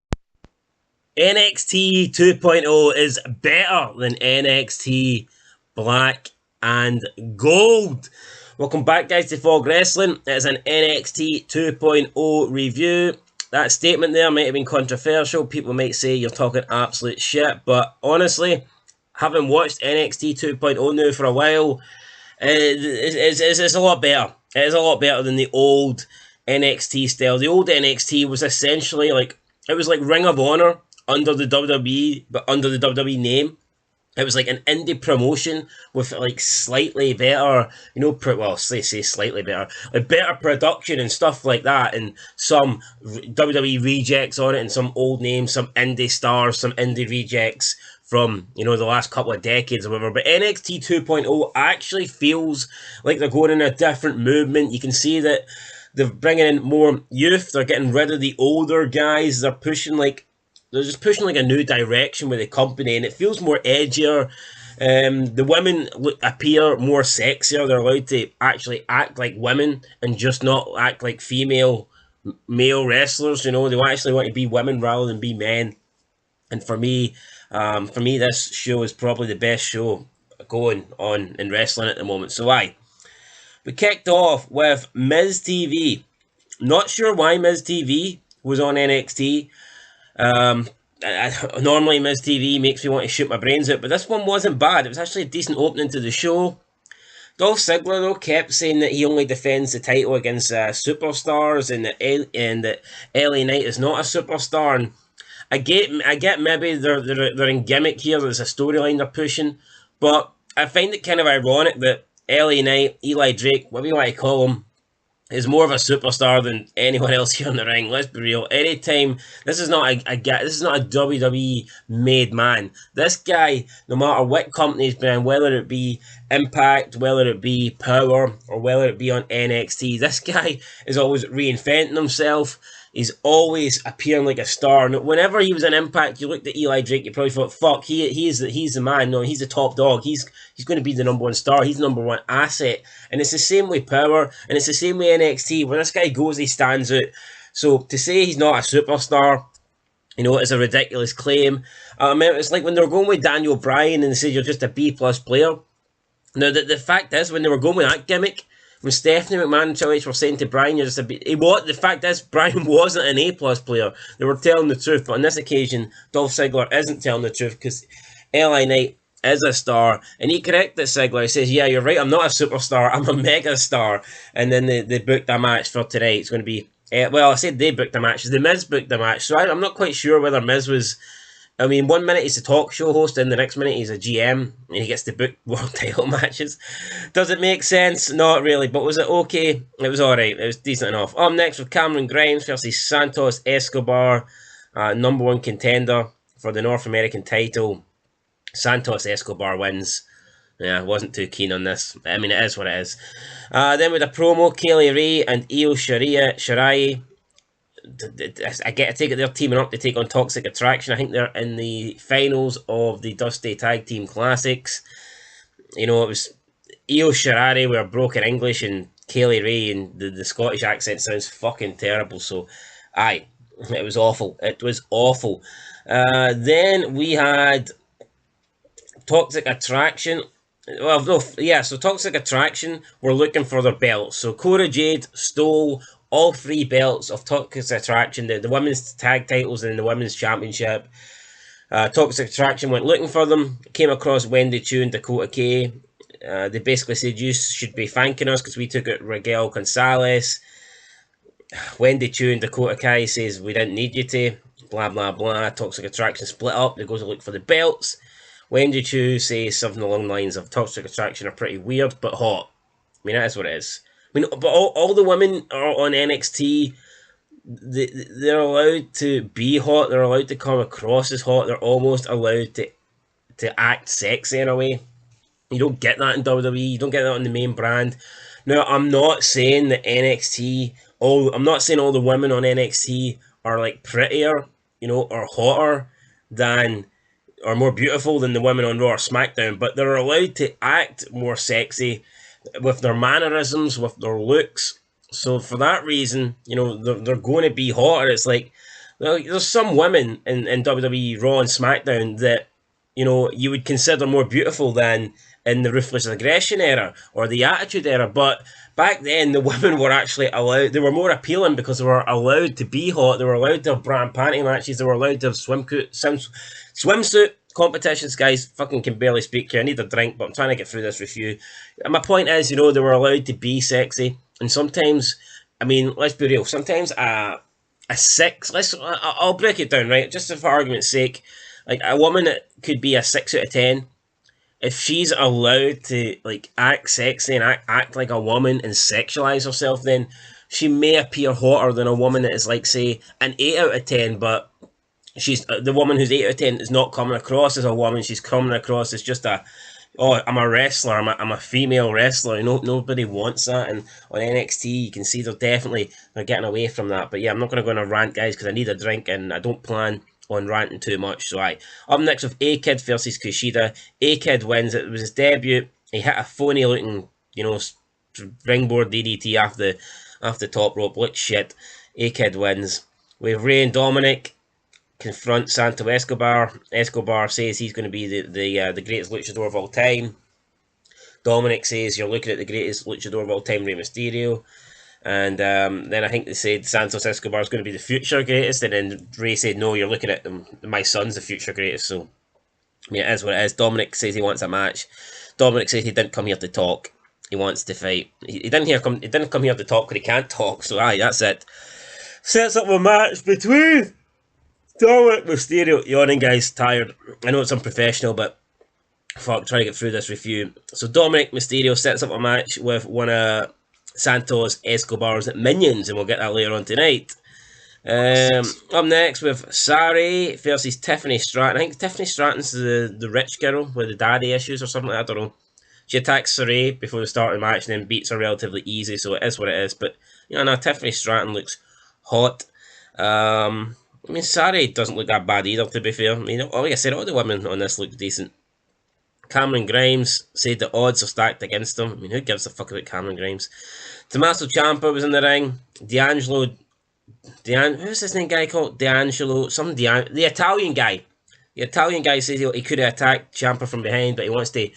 NXT 2.0 is better than NXT Black and Gold. Welcome back, guys, to Fog Wrestling. It is an NXT 2.0 review. That statement there might have been controversial. People might say you're talking absolute shit, but honestly, having watched NXT 2.0 now for a while, it's a lot better. It is a lot better than the old NXT style. The old NXT was essentially like, it was like Ring of Honor under the WWE, but under the WWE name. It was like an indie promotion with like slightly better, say slightly better, like better production and stuff like that, and some WWE rejects on it, and some old names, some indie stars, some indie rejects from, the last couple of decades or whatever. But NXT 2.0 actually feels like they're going in a different movement. You can see that they're bringing in more youth. They're getting rid of the older guys. They're just pushing like a new direction with the company, and it feels more edgier. The women appear more sexier. They're allowed to actually act like women and just not act like female male wrestlers. They actually want to be women rather than be men. And for me, this show is probably the best show going on in wrestling at the moment. So we kicked off with Miz TV. Not sure why Miz TV was on NXT. Normally Miz TV makes me want to shoot my brains out, but this one wasn't bad. It was actually a decent opening to the show. Dolph Ziggler, though, kept saying that he only defends the title against superstars, and that LA Knight is not a superstar. And I get maybe they're in gimmick here. There's a storyline they're pushing, but I find it kind of ironic that LA Knight, Eli Drake, whatever you want to call him, is more of a superstar than anyone else here in the ring. Let's be real. Anytime, this is not a WWE made man. This guy, no matter what company he's been in, whether it be Impact, whether it be Power, or whether it be on NXT, this guy is always reinventing himself. He's always appearing like a star. Whenever he was in Impact, you looked at Eli Drake, you probably thought, fuck, he's the man. No, he's the top dog. He's going to be the number one star. He's the number one asset. And it's the same way Power, and it's the same way NXT. When this guy goes, he stands out. So to say he's not a superstar, is a ridiculous claim. It's like when they were going with Daniel Bryan and they said you're just a B+ player. Now, the fact is, when they were going with that gimmick, when Stephanie McMahon and Triple H were saying to Bryan, you're just a B, the fact is, Bryan wasn't an A+ player. They were telling the truth, but on this occasion, Dolph Ziggler isn't telling the truth because LA Knight is a star, and he corrected Ziggler. He says, yeah, you're right, I'm not a superstar, I'm a mega star. And then they booked a match for today. It's going to be, I said they booked a match, the Miz booked a match, so I'm not quite sure whether Miz was I mean, 1 minute he's a talk show host, and the next minute he's a GM, and he gets to book world title matches. Does it make sense? Not really, but was it okay? It was alright, it was decent enough. Up next with Cameron Grimes versus Santos Escobar, #1 contender for the North American title. Santos Escobar wins. Yeah, I wasn't too keen on this. I mean, it is what it is. Then with a promo, Kaylee Ray and Io Shirai. I get to take it, they're teaming up to take on Toxic Attraction. I think they're in the finals of the Dusty Tag Team Classics. You know, it was Io Shirai with broken English and Kaylee Ray, and the Scottish accent sounds fucking terrible. So, aye, it was awful. It was awful. Then we had Toxic Attraction. Well, no, yeah, so Toxic Attraction were looking for their belts. So Cora Jade stole all 3 belts of Toxic Attraction, the women's tag titles and the women's championship. Toxic Attraction went looking for them, came across Wendy Chu and Dakota Kai. They basically said, you should be thanking us because we took out Raquel Gonzalez. Wendy Chu and Dakota Kai says, we didn't need you to, blah, blah, blah. Toxic Attraction split up, they go to look for the belts. Wendy Chu says something along the lines of Toxic Attraction are pretty weird, but hot. I mean, that is what it is. I mean, but all the women are on NXT. They're allowed to be hot. They're allowed to come across as hot. They're almost allowed to act sexy in a way. You don't get that in WWE. You don't get that on the main brand. Now, I'm not saying that I'm not saying all the women on NXT are like prettier, you know, or hotter than, or more beautiful than the women on Raw or SmackDown, but they're allowed to act more sexy with their mannerisms, with their looks. So for that reason, you know, they're going to be hotter. It's like, there's some women in WWE Raw and SmackDown that, you know, you would consider more beautiful than in the Ruthless Aggression era or the Attitude era. But back then, the women were actually allowed, they were more appealing because they were allowed to be hot. They were allowed to have bra and panty matches. They were allowed to have swimsuit competitions. Guys, fucking can barely speak here. I need a drink, but I'm trying to get through this review. And my point is, you know, they were allowed to be sexy. And sometimes, I mean, let's be real. Sometimes a 6, I'll break it down, right? Just for argument's sake, like a woman that could be a 6 out of 10, if she's allowed to like act sexy and act like a woman and sexualize herself, then she may appear hotter than a woman that is like, say, an 8 out of 10, but she's the woman who's 8 out of 10 is not coming across as a woman. She's coming across as just I'm a wrestler. I'm a female wrestler. You know, nobody wants that. And on NXT, you can see they're getting away from that. But yeah, I'm not going to go on a rant, guys, because I need a drink and I don't plan on ranting too much. So up next with A-Kid versus Kushida. A-Kid wins. It was his debut. He hit a phony looking, you know, ringboard DDT off the top rope. Looked shit. A-Kid wins. We have Rey and Dominic confront Santo Escobar. Escobar says he's going to be the greatest luchador of all time. Dominic says you're looking at the greatest luchador of all time, Rey Mysterio. And then I think they said Santos Escobar is going to be the future greatest, and then Rey said, no, you're looking at my son's the future greatest. So, I mean, it is what it is. Dominic says he wants a match. Dominic says he didn't come here to talk. He wants to fight. He didn't come here to talk because he can't talk. So, that's it. Sets up a match between Dominic Mysterio. Yawning, guys, tired. I know it's unprofessional, but fuck, trying to get through this review. So, Dominic Mysterio sets up a match with one of Santos Escobar's minions, and we'll get that later on tonight. Up next with Sari versus Tiffany Stratton. I think Tiffany Stratton's the rich girl with the daddy issues or something like that. I don't know. She attacks Saray before the start of the match and then beats her relatively easy, so it is what it is. But, you know, now Tiffany Stratton looks hot. I mean, Sari doesn't look that bad either, to be fair. I mean, like I said, all the women on this look decent. Cameron Grimes said the odds are stacked against him. I mean, who gives a fuck about Cameron Grimes? Tommaso Ciampa was in the ring. Who's his name guy called? The Italian guy. The Italian guy says he could have attacked Ciampa from behind, but he wants to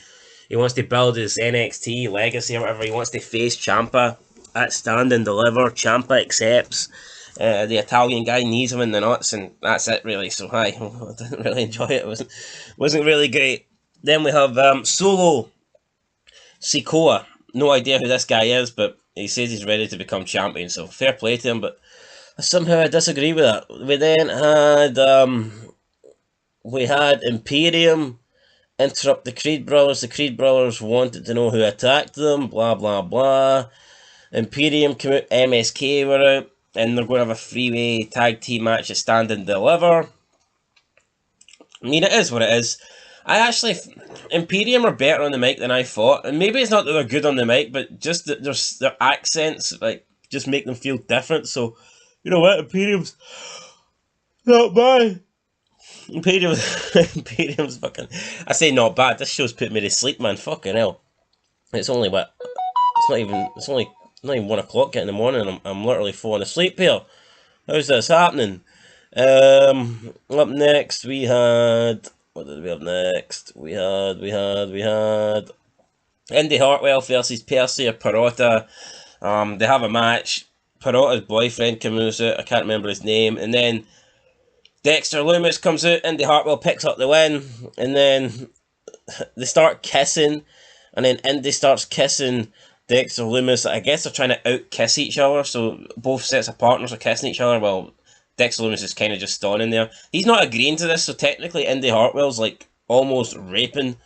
build his NXT legacy or whatever. He wants to face Ciampa at Stand and Deliver. Ciampa accepts. The Italian guy knees him in the nuts, and that's it really. So I didn't really enjoy it. It wasn't really great. Then we have Solo Sikoa. No idea who this guy is, but he says he's ready to become champion, so fair play to him, but somehow I disagree with that. We then had we had Imperium interrupt the Creed Brothers. The Creed Brothers wanted to know who attacked them, blah, blah, blah. Imperium came out, MSK were out, and they're going to have a three-way tag team match at Stand and Deliver. I mean, it is what it is. Imperium are better on the mic than I thought, and maybe it's not that they're good on the mic, but just that their accents, like, just make them feel different, so, you know what, Imperium's not bad. Imperium's fucking... I say not bad, this show's put me to sleep, man, fucking hell. It's only, what, it's only not even 1 o'clock yet in the morning, and I'm literally falling asleep here. How's this happening? Up next, we had... What did we have next? We had Indy Hartwell versus Percy or Peralta. They have a match. Peralta's boyfriend comes out, I can't remember his name, and then Dexter Lumis comes out, Indy Hartwell picks up the win, and then they start kissing, and then Indy starts kissing Dexter Lumis. I guess they're trying to out-kiss each other, so both sets of partners are kissing each other, while Dexter Lumis is kind of just standing there. He's not agreeing to this, so technically Indy Hartwell's like almost raping.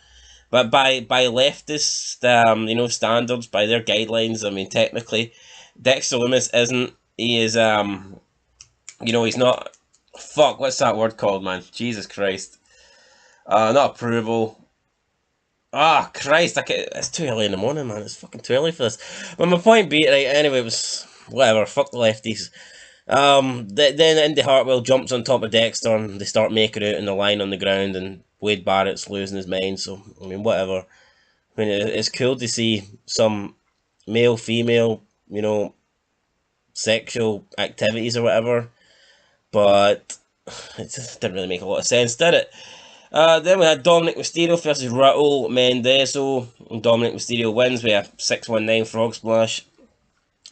But by leftist, standards, by their guidelines, I mean, technically, Dexter Lumis isn't. He is, he's not. Fuck, what's that word called, man? Jesus Christ. Not approval. Ah, Christ, it's too early in the morning, man. It's fucking too early for this. But my point being, right, anyway, it was whatever. Fuck the lefties. Then Indy Hartwell jumps on top of Dexter and they start making out in the line on the ground, and Wade Barrett's losing his mind, so, I mean, whatever. I mean, it's cool to see some male-female, sexual activities or whatever, but it just didn't really make a lot of sense, did it? Then we had Dominic Mysterio versus Raul Mendezo, and Dominic Mysterio wins with a 619 frog splash.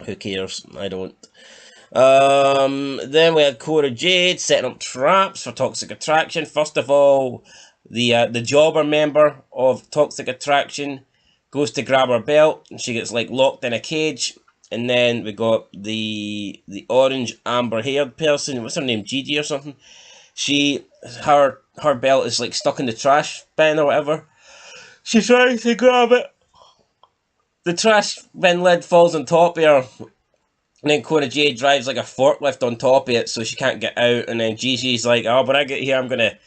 Who cares? I don't. Then we had Cora Jade setting up traps for Toxic Attraction. First of all, the jobber member of Toxic Attraction goes to grab her belt, and she gets like locked in a cage. And then we got the orange amber haired person. What's her name? Gigi or something. Her belt is like stuck in the trash bin or whatever. She tries to grab it. The trash bin lid falls on top of her. And then Cora Jade drives like a forklift on top of it, so she can't get out. And then Gigi's like, "Oh, when I get here, I'm gonna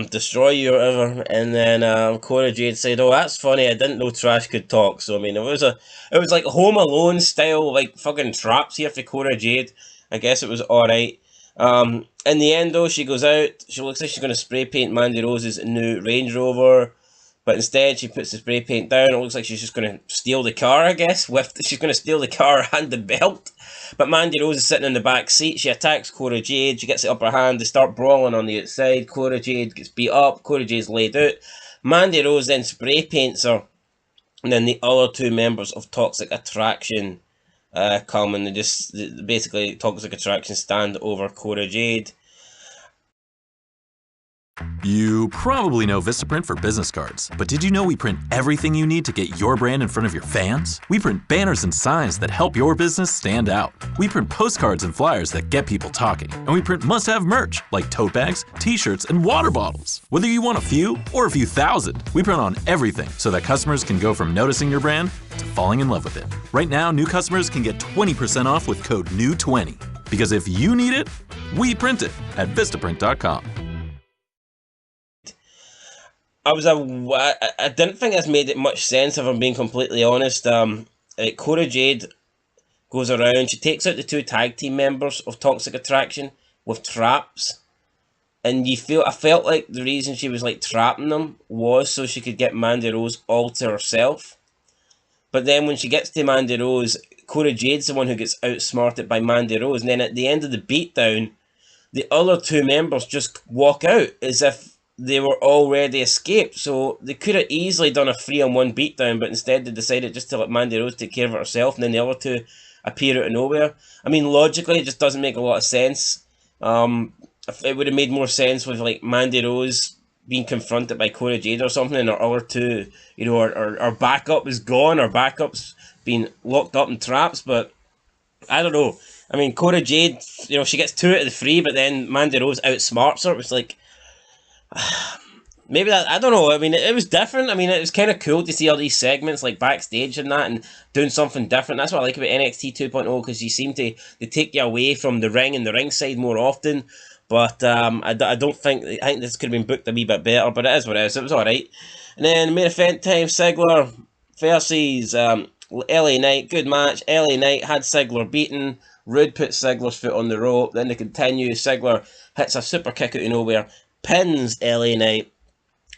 destroy you or whatever." And then Cora Jade said, "Oh, that's funny. I didn't know trash could talk." So I mean, it was like Home Alone style, like fucking traps here for Cora Jade. I guess it was all right. In the end, though, she goes out. She looks like she's gonna spray paint Mandy Rose's new Range Rover. But instead, she puts the spray paint down. It looks like she's just going to steal the car, I guess. She's going to steal the car and the belt. But Mandy Rose is sitting in the back seat. She attacks Cora Jade. She gets the upper hand. They start brawling on the outside. Cora Jade gets beat up. Cora Jade's laid out. Mandy Rose then spray paints her. And then the other two members of Toxic Attraction come, and basically Toxic Attraction stand over Cora Jade. You probably know Vistaprint for business cards, but did you know we print everything you need to get your brand in front of your fans? We print banners and signs that help your business stand out. We print postcards and flyers that get people talking. And we print must-have merch like tote bags, t-shirts, and water bottles. Whether you want a few or a few thousand, we print on everything so that customers can go from noticing your brand to falling in love with it. Right now, new customers can get 20% off with code NEW20. Because if you need it, we print it at Vistaprint.com. I didn't think this made it much sense, if I'm being completely honest. Cora Jade goes around, she takes out the two tag team members of Toxic Attraction with traps, and I felt like the reason she was like trapping them was so she could get Mandy Rose all to herself. But then when she gets to Mandy Rose, Cora Jade's the one who gets outsmarted by Mandy Rose, and then at the end of the beatdown, the other two members just walk out as if they were already escaped. So they could have easily done a 3-on-1 beatdown, but instead they decided just to let Mandy Rose take care of it herself, and then the other two appear out of nowhere. I mean, logically, it just doesn't make a lot of sense. It would have made more sense with like Mandy Rose being confronted by Cora Jade or something, and our other two, our backup is gone, our backup's been locked up in traps, but I don't know. I mean, Cora Jade, you know, she gets 2 out of the 3, but then Mandy Rose outsmarts her. It was like, maybe that, I don't know. I mean, it was different. I mean, it was kind of cool to see all these segments like backstage and that, and doing something different. That's what I like about NXT 2.0, because you seem to, they take you away from the ring and the ringside more often. But I don't think, I think this could have been booked a wee bit better, but it is what it is. It was alright. And then main event time, Ziggler versus LA Knight. Good match. LA Knight had Ziggler beaten. Rude puts Ziggler's foot on the rope. Then they continue. Ziggler hits a super kick out of nowhere, pins LA Knight,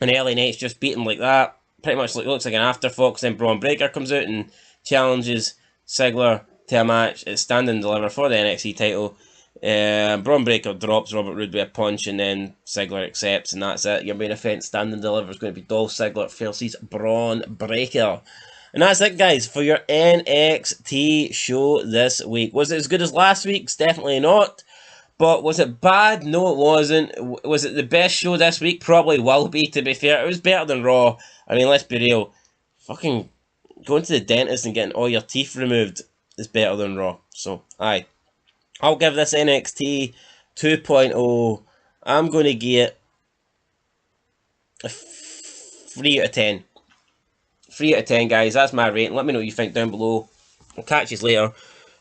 and LA Knight's just beaten like that. Pretty much looks like an afterthought, because then Braun Breaker comes out and challenges Ziggler to a match at Stand and Deliver for the NXT title. Braun Breaker drops Robert Roode with a punch, and then Ziggler accepts, and that's it. Your main event, Stand and Deliver, is going to be Dolph Ziggler versus Braun Breaker. And that's it, guys, for your NXT show this week. Was it as good as last week's? Definitely not. But was it bad? No, it wasn't. Was it the best show this week? Probably will be, to be fair. It was better than Raw. I mean, let's be real. Fucking going to the dentist and getting all your teeth removed is better than Raw. So, aye. I'll give this NXT 2.0, I'm going to give it a 3 out of 10. 3 out of 10, guys. That's my rating. Let me know what you think down below. I'll catch you later.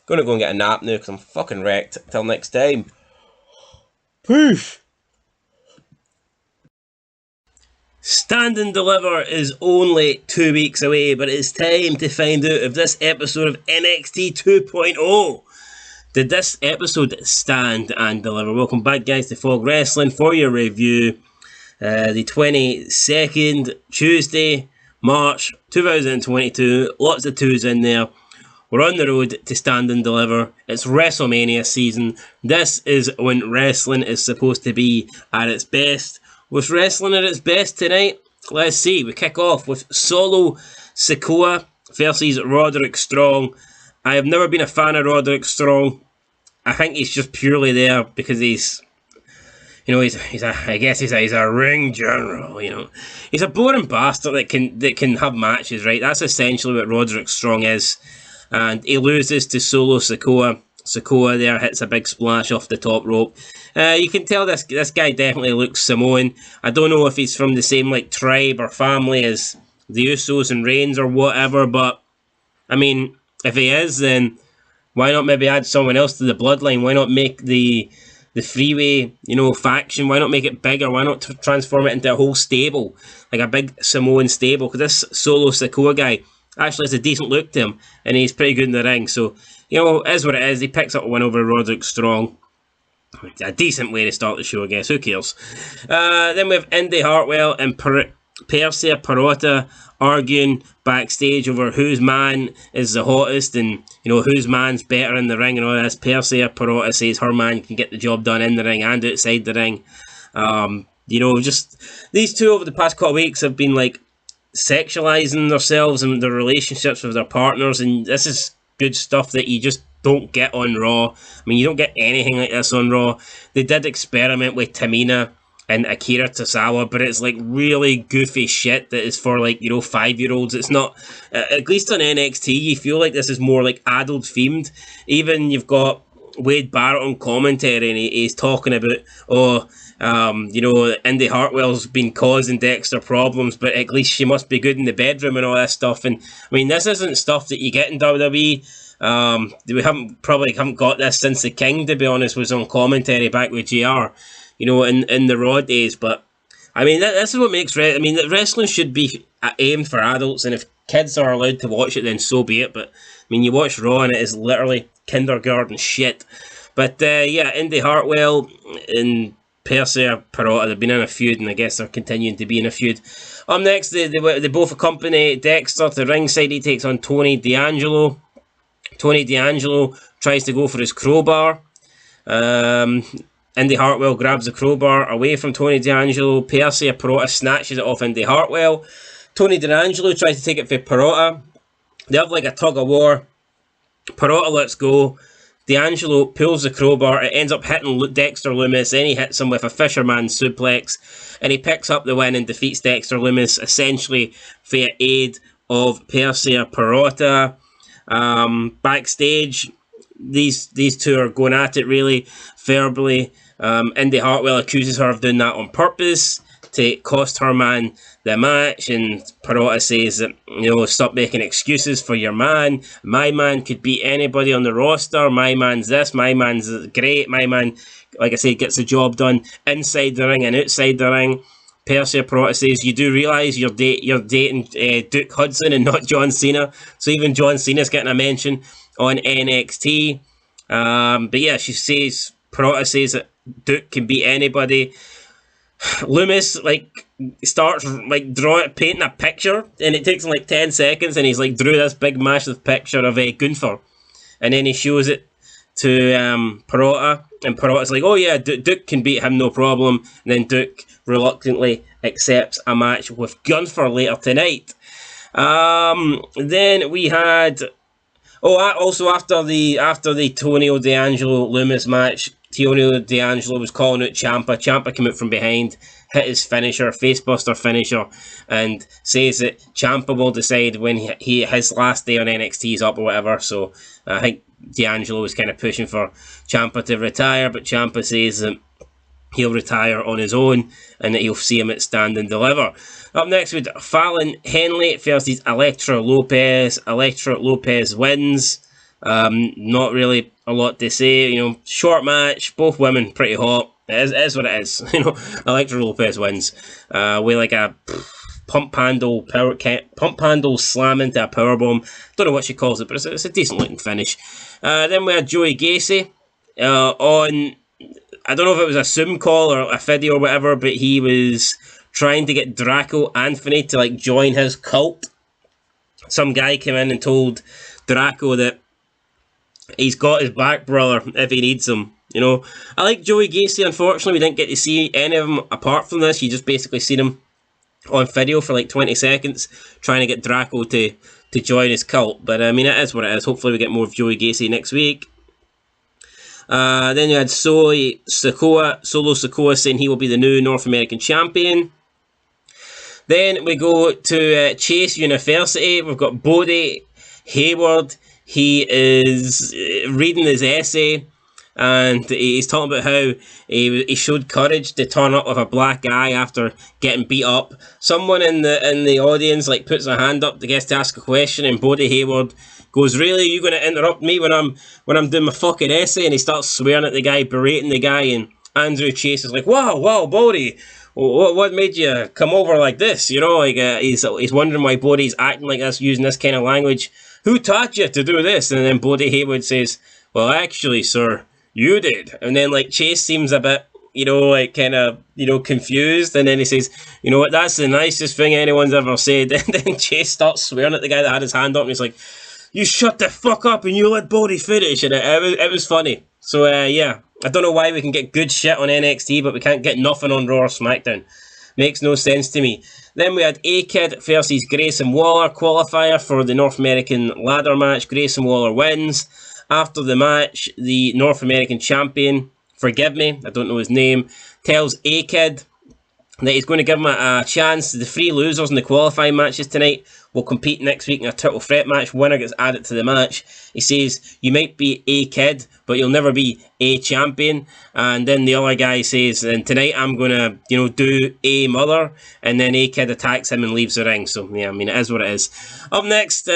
Gonna go and get a nap now because I'm fucking wrecked. Till next time. Peace. Stand and Deliver is only 2 weeks away, but it's time to find out if this episode of NXT 2.0 did this episode stand and deliver. Welcome back, guys, to Fog Wrestling for your review. The 22nd, Tuesday, March 2022. Lots of 2s in there. We're on the road to Stand and Deliver. It's WrestleMania season. This is when wrestling is supposed to be at its best. Was wrestling at its best tonight? Let's see. We kick off with Solo Sikoa versus Roderick Strong. I have never been a fan of Roderick Strong. I think he's just purely there because he's, you know, he's a ring general. You know, he's a boring bastard that can have matches, right? That's essentially what Roderick Strong is. And he loses to Solo Sikoa. Sikoa there hits a big splash off the top rope. You can tell this guy definitely looks Samoan. I don't know if he's from the same like tribe or family as the Usos and Reigns or whatever, but I mean, if he is, then why not maybe add someone else to the bloodline? Why not make the Freeway, you know, faction? Why not make it bigger? Why not transform it into a whole stable, like a big Samoan stable? Because this Solo Sikoa guy actually has a decent look to him, and he's pretty good in the ring. So, you know, it is what it is. He picks up a win over Roderick Strong. A decent way to start the show, I guess. Who cares? Then we have Indy Hartwell and Persia Pirotta arguing backstage over whose man is the hottest and, you know, whose man's better in the ring and all this. Persia Pirotta says her man can get the job done in the ring and outside the ring. You know, just these two over the past couple of weeks have been like sexualizing themselves and their relationships with their partners, and this is good stuff that you just don't get on Raw. I mean, you don't get anything like this on Raw. They did experiment with Tamina and Akira Tozawa, but it's like really goofy shit that is for, like, you know, 5-year-olds. It's not, at least on NXT, you feel like this is more like adult themed. Even you've got Wade Barrett on commentary, and he's talking about, you know, Indy Hartwell's been causing Dexter problems, but at least she must be good in the bedroom and all that stuff. And I mean, this isn't stuff that you get in WWE. We haven't got this since the King, to be honest, was on commentary back with JR, you know, in the Raw days. But I mean, this is what makes wrestling should be aimed for adults, and if kids are allowed to watch it, then so be it. But I mean, you watch Raw and it is literally kindergarten shit. But yeah, Indy Hartwell and Persia Pirotta, they've been in a feud, and I guess they're continuing to be in a feud. Up next, they both accompany Dexter to ringside. He takes on Tony D'Angelo. Tony D'Angelo tries to go for his crowbar. Indy Hartwell grabs the crowbar away from Tony D'Angelo. Persia Pirotta snatches it off Indy Hartwell. Tony D'Angelo tries to take it for Pirotta. They have like a tug of war. Pirotta lets go. D'Angelo pulls the crowbar. It ends up hitting Dexter Lumis. Then he hits him with a fisherman suplex. And he picks up the win and defeats Dexter Lumis, essentially via aid of Persia Pirotta. Backstage, these two are going at it really verbally. Indy Hartwell accuses her of doing that on purpose to cost her man the match, and Peralta says that, you know, stop making excuses for your man. My man could beat anybody on the roster. My man's this. My man's great. My man, like I said, gets the job done inside the ring and outside the ring. Percy Peralta says, you do realise you're dating Duke Hudson and not John Cena. So even John Cena's getting a mention on NXT. But yeah, she says, Peralta says that Duke can beat anybody. Loomis starts painting a picture, and it takes him 10 seconds, and he's drew this big massive picture of Gunther, and then he shows it to Peralta, and Peralta's like, oh yeah, Duke can beat him, no problem. And then Duke reluctantly accepts a match with Gunther later tonight. Then we had also after the Tonio D'Angelo Loomis match, Tonio D'Angelo was calling out Ciampa. Ciampa came out from behind, hit his finisher, facebuster finisher, and says that Ciampa will decide when his last day on NXT is up or whatever. So I think D'Angelo was kind of pushing for Ciampa to retire, but Ciampa says that he'll retire on his own and that he'll see him at Stand and Deliver. Up next with Fallon Henley versus Elektra Lopez. Elektra Lopez wins. Not really a lot to say, you know, short match, both women pretty hot. It is what it is, you know. Elektra Lopez wins with a pump handle slam into a powerbomb. Don't know what she calls it, but it's a decent looking finish. Then we had Joey Gacy on, I don't know if it was a Zoom call or a video or whatever, but he was trying to get Draco Anthony to join his cult. Some guy came in and told Draco that he's got his back, brother, if he needs him. You know, I like Joey Gacy. Unfortunately, we didn't get to see any of him apart from this. You just basically seen him on video for 20 seconds trying to get Draco to join his cult. But I mean, it is what it is. Hopefully we get more of Joey Gacy next week. Then you had Solo Sikoa saying he will be the new North American champion. Then we go to Chase University. We've got Bodie Hayward. He is reading his essay, and he's talking about how he showed courage to turn up with a black eye after getting beat up. Someone in the audience puts a hand up, gets to ask a question, and Bodie Hayward goes, "Really, you going to interrupt me when I'm doing my fucking essay?" And he starts swearing at the guy, berating the guy, and Andrew Chase is like, "Wow, Bodie, what made you come over like this?" You know, he's wondering why Bodie's acting like this, using this kind of language. Who taught you to do this? And then Bodie Hayward says, "Well, actually, sir, you did." And then Chase seems a bit, confused. And then he says, "You know what? That's the nicest thing anyone's ever said." And then Chase starts swearing at the guy that had his hand up, and he's like, "You shut the fuck up and you let Bodie finish." And it was funny. So yeah, I don't know why we can get good shit on NXT, but we can't get nothing on Raw or SmackDown. Makes no sense to me. Then we had A-Kid versus Grayson Waller, qualifier for the North American ladder match. Grayson Waller wins. After the match, the North American champion, forgive me, I don't know his name, tells A-Kid that he's going to give him a chance. The three losers in the qualifying matches tonight will compete next week in a triple threat match. Winner gets added to the match. He says, "You might be a kid, but you'll never be a champion." And then the other guy says, "And tonight I'm going to, do a mother." And then A-Kid attacks him and leaves the ring. So, yeah, I mean, it is what it is. Up next, we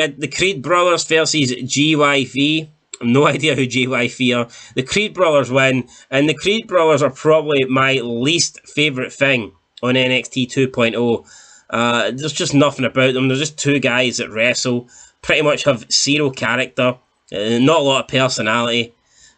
had the Creed Brothers versus GYV. I have no idea who GYV are. The Creed Brothers win, and the Creed Brothers are probably my least favourite thing on NXT 2.0. There's just nothing about them. They're just two guys that wrestle, pretty much have zero character, not a lot of personality.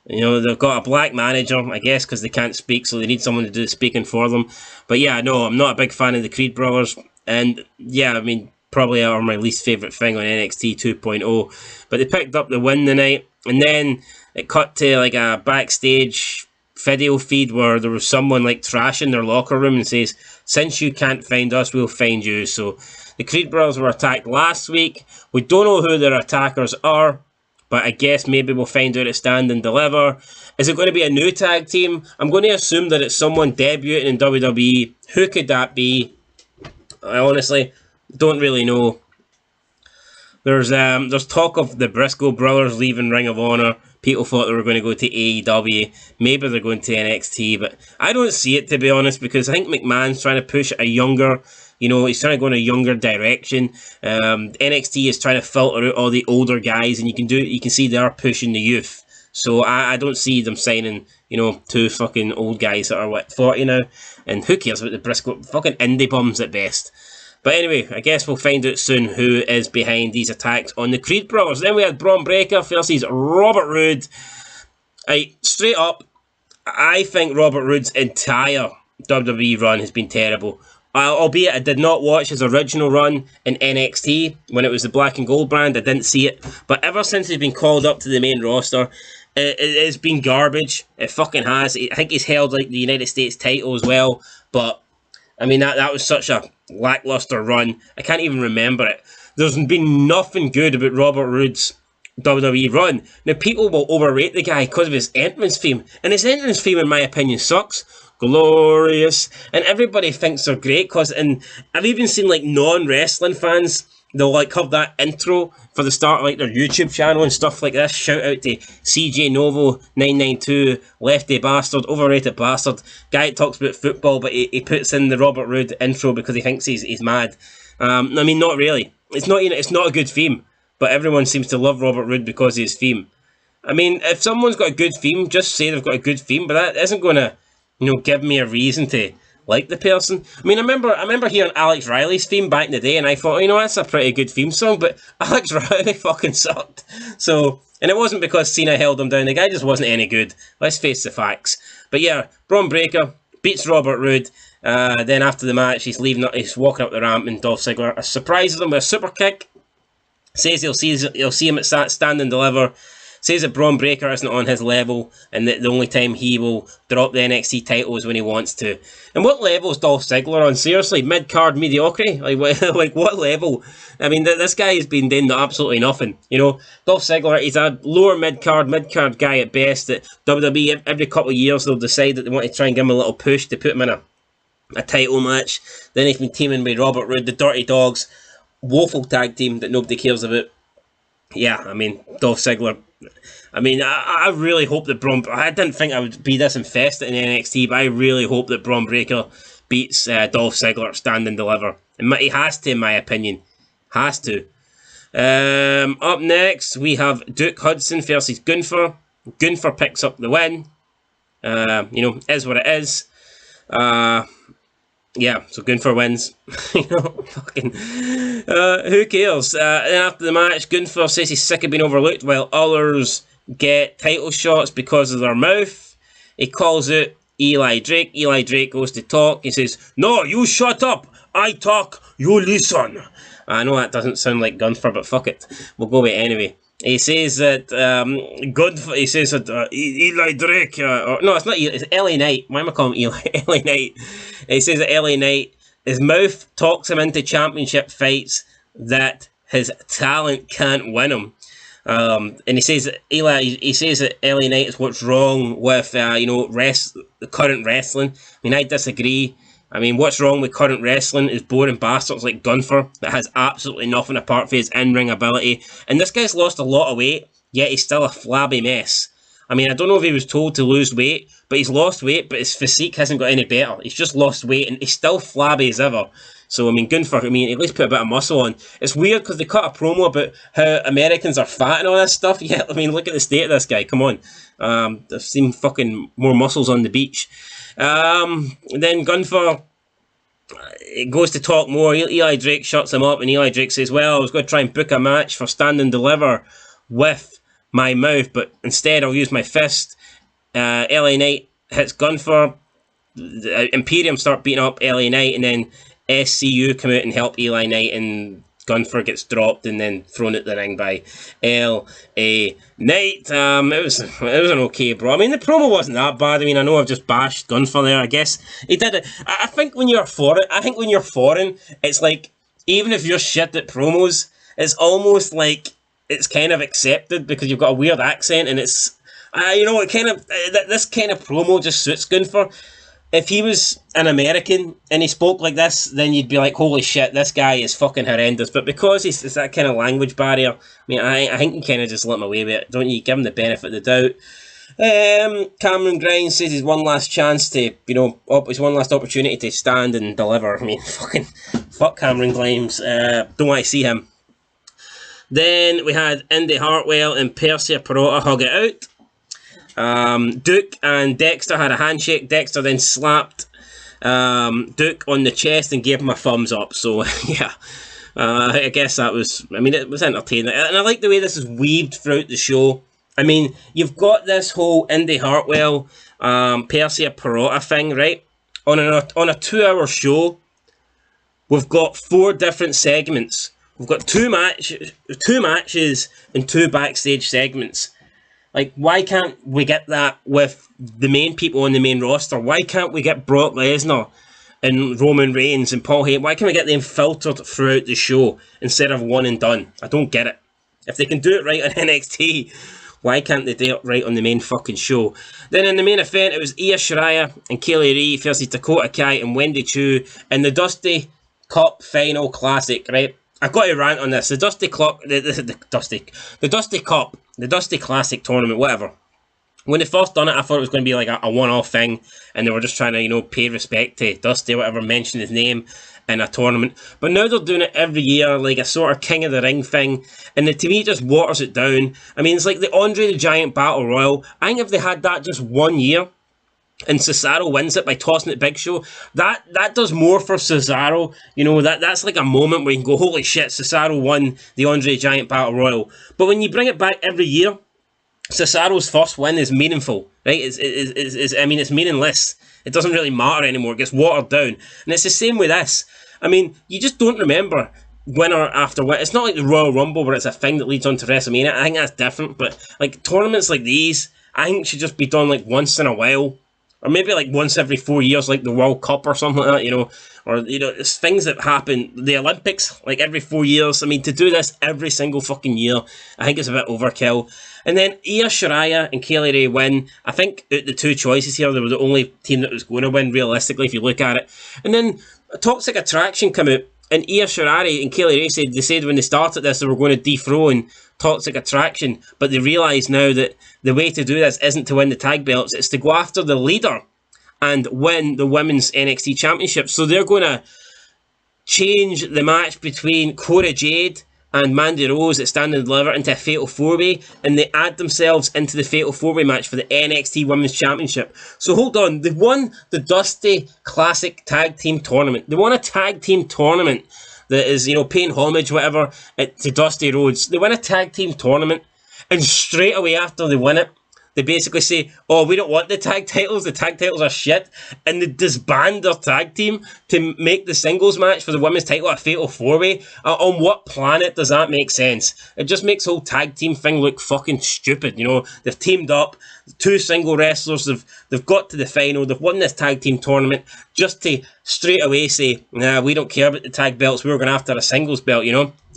You know, they've got a black manager, I guess, because they can't speak, so they need someone to do the speaking for them. But yeah, no, I'm not a big fan of the Creed Brothers, and yeah, I mean, probably are my least favourite thing on NXT 2.0. But they picked up the win tonight. And then it cut to a backstage video feed where there was someone trashing their locker room and says, "Since you can't find us, we'll find you." So the Creed Brothers were attacked last week. We don't know who their attackers are, but I guess maybe we'll find out at Stand and Deliver. Is it going to be a new tag team? I'm going to assume that it's someone debuting in WWE. Who could that be? I honestly don't really know. There's talk of the Briscoe brothers leaving Ring of Honor. People thought they were going to go to AEW. Maybe they're going to NXT, but I don't see it, to be honest, because I think McMahon's trying to push a younger, he's trying to go in a younger direction. NXT is trying to filter out all the older guys, and you can see they are pushing the youth. So I don't see them signing, two fucking old guys that are 40 now, and who cares about the Briscoe? Fucking indie bums at best. But anyway, I guess we'll find out soon who is behind these attacks on the Creed brothers. Then we had Braun Breaker versus Robert Roode. Straight up, I think Robert Roode's entire WWE run has been terrible. Albeit I did not watch his original run in NXT when it was the Black and Gold brand. I didn't see it. But ever since he's been called up to the main roster, it's been garbage. It fucking has. I think he's held like the United States title as well. But I mean, that was such a lackluster run. I can't even remember it. There's been nothing good about Robert Roode's WWE run. Now, people will overrate the guy because of his entrance theme. And his entrance theme, in my opinion, sucks. Glorious. And everybody thinks they're great and I've even seen like non-wrestling fans, they'll like have that intro for the start of like their YouTube channel and stuff like this. Shout out to CJ Novo 992, Lefty Bastard, Overrated Bastard, guy that talks about football but he puts in the Robert Roode intro because he thinks he's mad. I mean, not really. It's not a good theme, but everyone seems to love Robert Roode because of his theme. I mean, if someone's got a good theme, just say they've got a good theme, but that isn't going to give me a reason to like the person. I mean, I remember hearing Alex Riley's theme back in the day, and I thought, that's a pretty good theme song, but Alex Riley fucking sucked. So, and it wasn't because Cena held him down, the guy just wasn't any good. Let's face the facts. But yeah, Braun Breaker beats Robert Roode. Then after the match, he's walking up the ramp, and Dolph Ziggler surprises him with a super kick. Says he'll see him at Stand and Deliver. Says that Braun Breaker isn't on his level and that the only time he will drop the NXT title is when he wants to. And what level is Dolph Ziggler on? Seriously, mid-card mediocrity? Like what level? I mean, this guy has been doing absolutely nothing. Dolph Ziggler, he's a lower mid-card guy at best. That WWE, every couple of years, they'll decide that they want to try and give him a little push to put him in a title match. Then he's been teaming with Robert Roode, the Dirty Dogs, woeful tag team that nobody cares about. Yeah, I mean, Dolph Ziggler. I mean, I really hope that I didn't think I would be this infested in NXT, but I really hope that Braun Breaker beats Dolph Ziggler at Stand and Deliver. And he has to, in my opinion. Has to. Up next, we have Duke Hudson versus Gunther. Gunther picks up the win. Is what it is. Yeah, so Gunther wins. Fucking. Who cares? And after the match, Gunther says he's sick of being overlooked while others get title shots because of their mouth. He calls out Eli Drake. Eli Drake goes to talk. He says, "No, you shut up. I talk, you listen." I know that doesn't sound like Gunther, but fuck it. We'll go with it anyway. He says that Eli Drake, no, it's not Eli, it's LA Knight. Why am I calling him Eli? LA Knight. He says that LA Knight, his mouth talks him into championship fights that his talent can't win him. And he says that LA Knight is what's wrong with the current wrestling. I mean, I disagree. I mean, what's wrong with current wrestling is boring bastards like Gunther that has absolutely nothing apart from his in-ring ability. And this guy's lost a lot of weight, yet he's still a flabby mess. I mean, I don't know if he was told to lose weight, but he's lost weight, but his physique hasn't got any better. He's just lost weight, and he's still flabby as ever. So, I mean, Gunther, at least put a bit of muscle on. It's weird because they cut a promo about how Americans are fat and all this stuff. Yeah, I mean, look at the state of this guy. Come on. I've seen fucking more muscles on the beach. Then Gunther goes to talk more. Eli Drake shuts him up, and Eli Drake says, "Well, I was going to try and book a match for Stand and Deliver with my mouth, but instead I'll use my fist." LA Knight hits Gunther. Imperium start beating up LA Knight, and then SCU come out and help Eli Knight, and Gunther gets dropped and then thrown at the ring by LA Knight. It was an okay bro. I mean, the promo wasn't that bad. I mean, I know I've just bashed Gunther there. I guess he did it. I think when you're foreign, it's like, even if you're shit at promos, it's almost like it's kind of accepted because you've got a weird accent, and it's it kind of this kind of promo just suits Gunther. if he was an American and he spoke like this, then you'd be like, holy shit, this guy is fucking horrendous. But because it's that kind of language barrier, I mean, I think you kind of just let him away with it, don't you? Give him the benefit of the doubt. Cameron Grimes says he's one last chance to, his one last opportunity to stand and deliver. I mean, fuck Cameron Grimes. Don't want to see him. Then we had Indy Hartwell and Persia Pirotta hug it out. Duke and Dexter had a handshake. Dexter then slapped Duke on the chest and gave him a thumbs up. So, yeah, I guess that was, it was entertaining. And I like the way this is weaved throughout the show. I mean, you've got this whole Indy Hartwell, Persia Pirotta thing, right? On a 2-hour show, we've got 4 different segments. We've got two matches and 2 backstage segments. Like, why can't we get that with the main people on the main roster? Why can't we get Brock Lesnar and Roman Reigns and Paul Heyman? Why can't we get them filtered throughout the show instead of one and done? I don't get it. If they can do it right on NXT, why can't they do it right on the main fucking show? Then in the main event, it was Io Shirai and Kaylee Lee versus Dakota Kai and Wendy Choo in the Dusty Cup Final Classic, right? I've got to rant on this. The Dusty Cup, the Dusty Classic tournament, whatever. When they first done it, I thought it was going to be like a one-off thing, and they were just trying to, pay respect to Dusty, whatever, mention his name in a tournament. But now they're doing it every year, like a sort of King of the Ring thing, and to me, it just waters it down. I mean, it's like the Andre the Giant Battle Royal. I think if they had that just 1 year, and Cesaro wins it by tossing it Big Show, that does more for Cesaro. That's like a moment where you can go, holy shit, Cesaro won the Andre the Giant Battle Royal. But when you bring it back every year, Cesaro's first win is meaningful, right? It's meaningless. It doesn't really matter anymore. It gets watered down. And it's the same with this. I mean, you just don't remember winner after winner. It's not like the Royal Rumble where it's a thing that leads on to WrestleMania. I think that's different. But like tournaments like these, I think should just be done like once in a while. Or maybe like once every 4 years, like the World Cup or something like that, Or, it's things that happen. The Olympics, like every 4 years. I mean, to do this every single fucking year, I think it's a bit overkill. And then Io Shirai and Kaylee Ray win. I think out the 2 choices here, they were the only team that was going to win, realistically, if you look at it. And then Toxic Attraction come out, and Io Shirai and Kaylee Ray said when they started this, they were going to dethrone Toxic Attraction, but they realise now that the way to do this isn't to win the tag belts, it's to go after the leader and win the Women's NXT Championship. So they're going to change the match between Cora Jade and Mandy Rose at Stand and Deliver into a Fatal 4-Way, and they add themselves into the Fatal 4-Way match for the NXT Women's Championship. So hold on, they won the Dusty Classic Tag Team Tournament. They won a tag team tournament that is, paying homage, whatever, to Dusty Rhodes. They win a tag team tournament, and straight away after they win it, they basically say, oh, we don't want the tag titles are shit, and they disband their tag team to make the singles match for the women's title a Fatal 4-Way. On what planet does that make sense? It just makes the whole tag team thing look fucking stupid, They've teamed up, 2 single wrestlers, they've got to the final, they've won this tag team tournament, just to straight away say, nah, we don't care about the tag belts, we're going after a singles belt,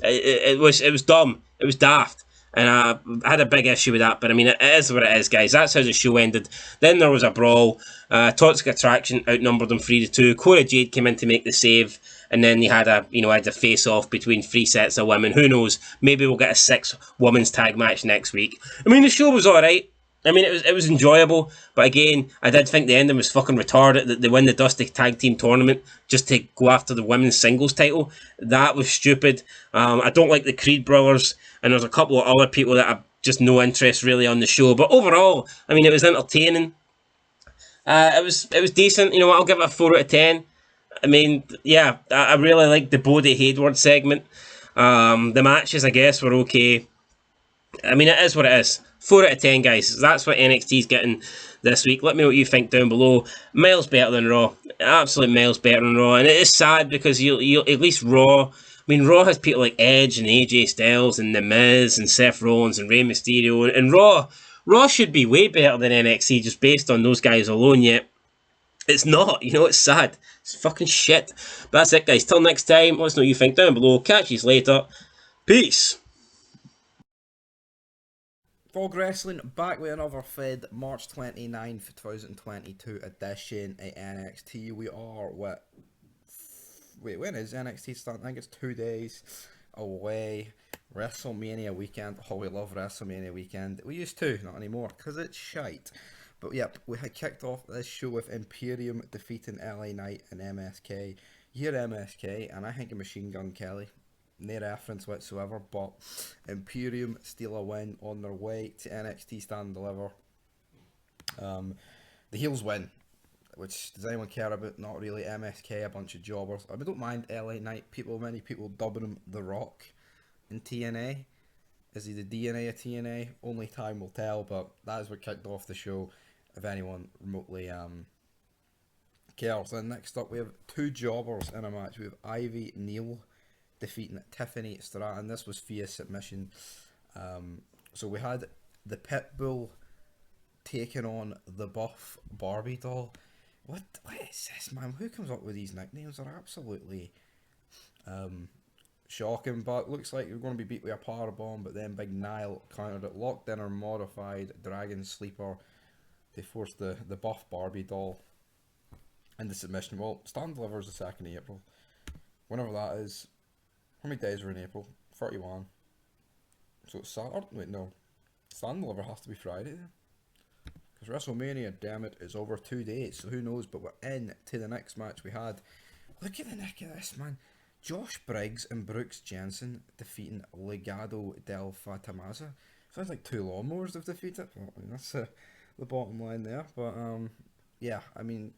It was dumb, it was daft. And I had a big issue with that, but I mean, it is what it is, guys. That's how the show ended. Then there was a brawl. Toxic Attraction outnumbered them 3-2. Cora Jade came in to make the save, and then they had a face-off between 3 sets of women. Who knows? Maybe we'll get a 6-women's tag match next week. I mean, the show was alright. I mean, it was enjoyable, but again, I did think the ending was fucking retarded, that they win the Dusty Tag Team Tournament just to go after the women's singles title. That was stupid. I don't like the Creed brothers, and there's a couple of other people that have just no interest really on the show. But overall, I mean, it was entertaining. It was decent. I'll give it a 4 out of 10. I mean, yeah, I really liked the Bodie Hayward segment. The matches, I guess, were okay. I mean, it is what it is. 4 out of 10, guys. That's what NXT's getting this week. Let me know what you think down below. Miles better than Raw. Absolute miles better than Raw. And it is sad because you at least Raw... I mean, Raw has people like Edge and AJ Styles and The Miz and Seth Rollins and Rey Mysterio. And Raw should be way better than NXT just based on those guys alone, yet it's not. It's sad. It's fucking shit. But that's it, guys. Till next time, let us know what you think down below. Catch you later. Peace. Fog Wrestling back with another Fed March 29th, 2022 edition at NXT. We are wait, when is NXT starting? I think it's 2 days away. WrestleMania weekend. Oh, we love WrestleMania weekend. We used to, not anymore, because it's shite. But yep, we had kicked off this show with Imperium defeating LA Knight and MSK. You hear MSK, and I think of Machine Gun Kelly. No reference whatsoever, but Imperium steal a win on their way to NXT Stand and Deliver. The heels win, which does anyone care about? Not really. MSK, a bunch of jobbers. I don't mind LA Knight. Many people dubbing him The Rock in TNA. Is he the DNA of TNA? Only time will tell, but that is what kicked off the show, if anyone remotely cares. And next up, we have two jobbers in a match. We have Ivy Neal defeating Tiffany Stratton. This was via submission. So we had the Pitbull taking on the Buff Barbie doll. What is this, man? Who comes up with these nicknames? They're absolutely shocking. But looks like you're going to be beat with a power bomb. But then Big Nile countered it, locked in her modified Dragon Sleeper to force the Buff Barbie doll into submission. Well, Stand Delivers the 2nd of April. Whenever that is. How many days are in April? 31. So it's Saturday. Wait, no. Stand Deliver has to be Friday then. Because WrestleMania, damn it, is over 2 days. So who knows? But we're in to the next match we had. Look at the neck of this, man. Josh Briggs and Brooks Jensen defeating Legado del Fantasma. Sounds like two lawnmowers they've defeated. Well, I mean, that's the bottom line there. But yeah, I mean,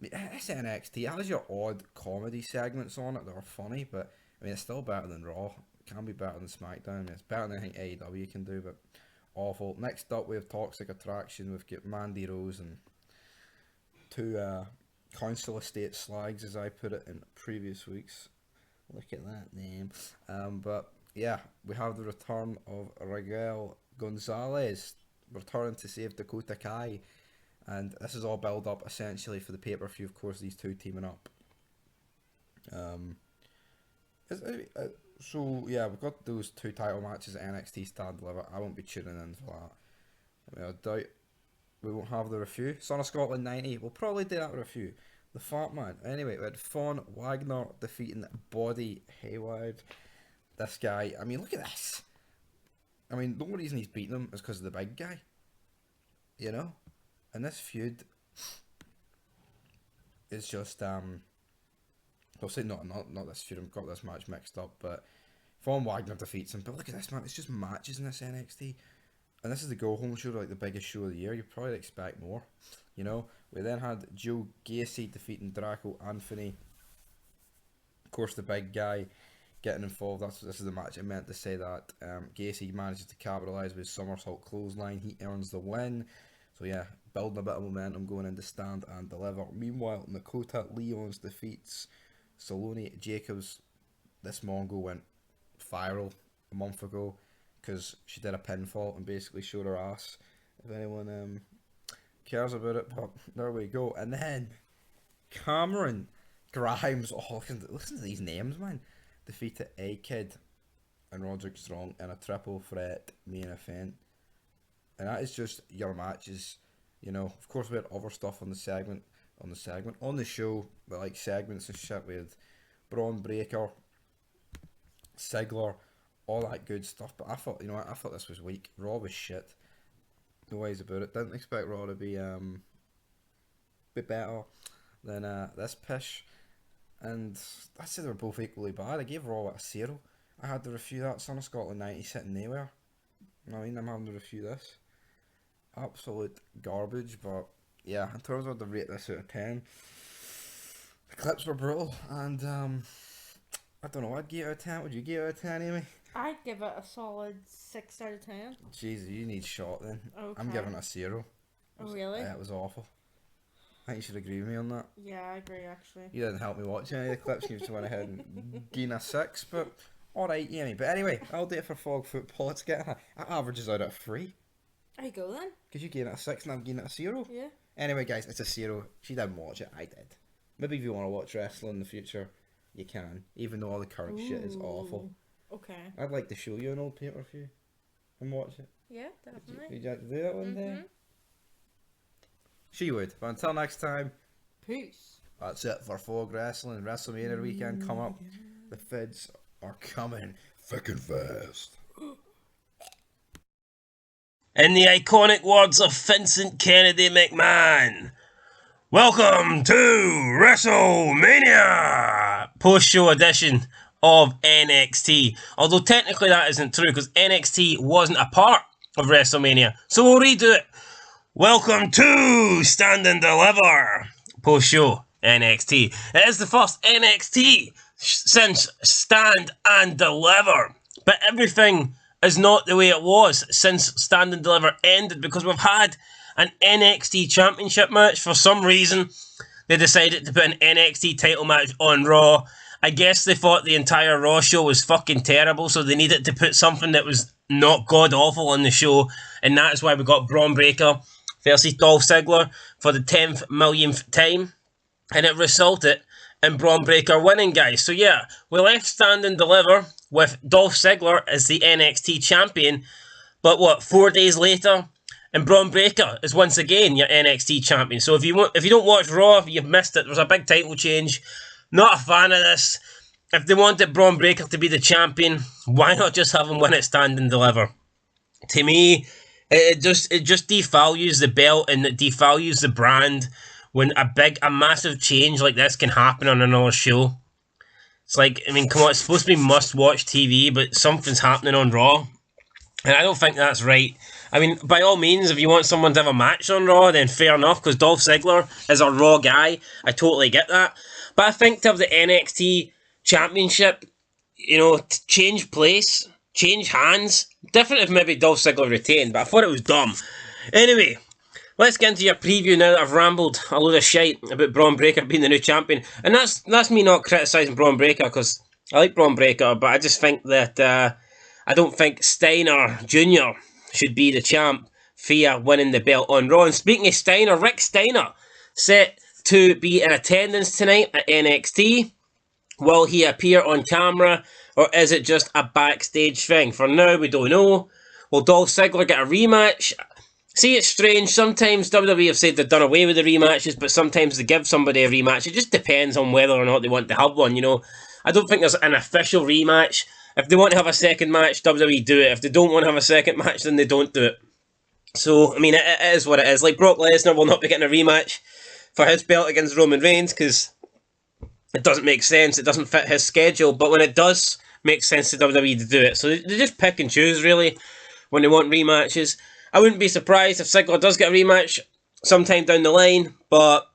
this NXT has your odd comedy segments on it that are funny, but I mean, it's still better than Raw. It can be better than SmackDown. I mean, it's better than I think AEW can do, but awful. Next up, we have Toxic Attraction. We've got Mandy Rose and two Council Estate slags, as I put it in previous weeks. Look at that name. But yeah, we have the return of Raquel Gonzalez, returning to save Dakota Kai. And this is all build up essentially for the pay-per-view, of course, these two teaming up. So yeah, we've got those two title matches at NXT Stand Deliver. I won't be tuning in for that. I mean, I doubt we won't have the review. Son of Scotland 90, we'll probably do that review. The Fat Man. Anyway, we had Von Wagner defeating Body Hayward. This guy, I mean, look at this. I mean, the only reason he's beating him is because of the big guy. You know? And this feud is just, I'll say not this feud, I've got this match mixed up, but Von Wagner defeats him. But look at this, man, it's just matches in this NXT. And this is the go-home show, like the biggest show of the year. You probably expect more, you know. We then had Joe Gacy defeating Draco Anthony. Of course, the big guy getting involved. This is the match I meant to say that. Gacy manages to capitalise with somersault clothesline. He earns the win. So yeah, building a bit of momentum going into Stand and Deliver. Meanwhile, Dakota Leons defeats Saloni Jacobs. This Mongol went viral a month ago because she did a pinfall and basically showed her ass. If anyone cares about it, but there we go. And then Cameron Grimes. Oh, listen to these names, man. Defeated A-Kid and Roderick Strong in a triple threat main event. And that is just your matches, you know. Of course, we had other stuff on the show, but like segments and shit. We had Braun Breaker, Ziggler, all that good stuff. But I thought this was weak. Raw was shit. No ways about it. Didn't expect Raw to be better than this pish. And I said they were both equally bad. I gave Raw a 0. I had to review that Son of Scotland 90 sitting nowhere. I mean, I'm having to review this. Absolute garbage, but yeah, in terms of the rate this out of 10, the clips were brutal, and I don't know, I'd give it out of 10. Would you give it out of 10, Amy? I'd give it a solid 6 out of 10. Jesus, you need shot then. Okay. I'm giving it a 0. Oh, really? Yeah, it was awful. I think you should agree with me on that. Yeah, I agree, actually. You didn't help me watch any of the clips, you just went ahead and gain a 6, but alright, Amy. But anyway, I'll do it for Fog Football. Let's get it. It averages out at 3. There you go then. Because you gave it a 6 and I'm giving it a 0. Yeah. Anyway, guys, it's a 0. She didn't watch it. I did. Maybe if you want to watch wrestling in the future, you can. Even though all the current shit is awful. Okay. I'd like to show you an old pay-per-view and watch it. Yeah, definitely. Would you like to do that one day? She would. But until next time, peace. That's it for Folk Wrestling. WrestleMania weekend come up. The Fids are coming thick and fast. In the iconic words of Vincent Kennedy McMahon, welcome to WrestleMania! Post-show edition of NXT. Although technically that isn't true because NXT wasn't a part of WrestleMania. So we'll redo it. Welcome to Stand and Deliver. Post-show NXT. It is the first NXT since Stand and Deliver. But everything is not the way it was since Stand and Deliver ended because we've had an NXT Championship match. For some reason, they decided to put an NXT title match on Raw. I guess they thought the entire Raw show was fucking terrible, so they needed to put something that was not god-awful on the show, and that's why we got Braun Breaker versus Dolph Ziggler for the 10th millionth time, and it resulted in Braun Breaker winning, guys. So yeah, we left Stand and Deliver with Dolph Ziggler as the NXT champion, but what, 4 days later, and Braun Breaker is once again your NXT champion. So if you don't watch Raw, you've missed it. There was a big title change. Not a fan of this. If they wanted Braun Breaker to be the champion, why not just have him win it Stand and Deliver? To me, it just devalues the belt and it devalues the brand when a massive change like this can happen on another show. It's like, I mean, come on, it's supposed to be must-watch TV, but something's happening on Raw. And I don't think that's right. I mean, by all means, if you want someone to have a match on Raw, then fair enough, because Dolph Ziggler is a Raw guy. I totally get that. But I think to have the NXT Championship, you know, change place, change hands. Different if maybe Dolph Ziggler retained, but I thought it was dumb. Anyway, let's get into your preview now that I've rambled a load of shite about Braun Breaker being the new champion. And that's me not criticising Braun Breaker, because I like Braun Breaker, but I just think that I don't think Steiner Jr. should be the champ via winning the belt on Raw. And speaking of Steiner, Rick Steiner set to be in attendance tonight at NXT. Will he appear on camera, or is it just a backstage thing? For now, we don't know. Will Dolph Ziggler get a rematch? See, it's strange. Sometimes WWE have said they've done away with the rematches, but sometimes they give somebody a rematch. It just depends on whether or not they want to have one, you know. I don't think there's an official rematch. If they want to have a second match, WWE do it. If they don't want to have a second match, then they don't do it. So, I mean, it is what it is. Like, Brock Lesnar will not be getting a rematch for his belt against Roman Reigns because it doesn't make sense. It doesn't fit his schedule. But when it does make sense to WWE to do it. So they just pick and choose, really, when they want rematches. I wouldn't be surprised if Ziggler does get a rematch sometime down the line, but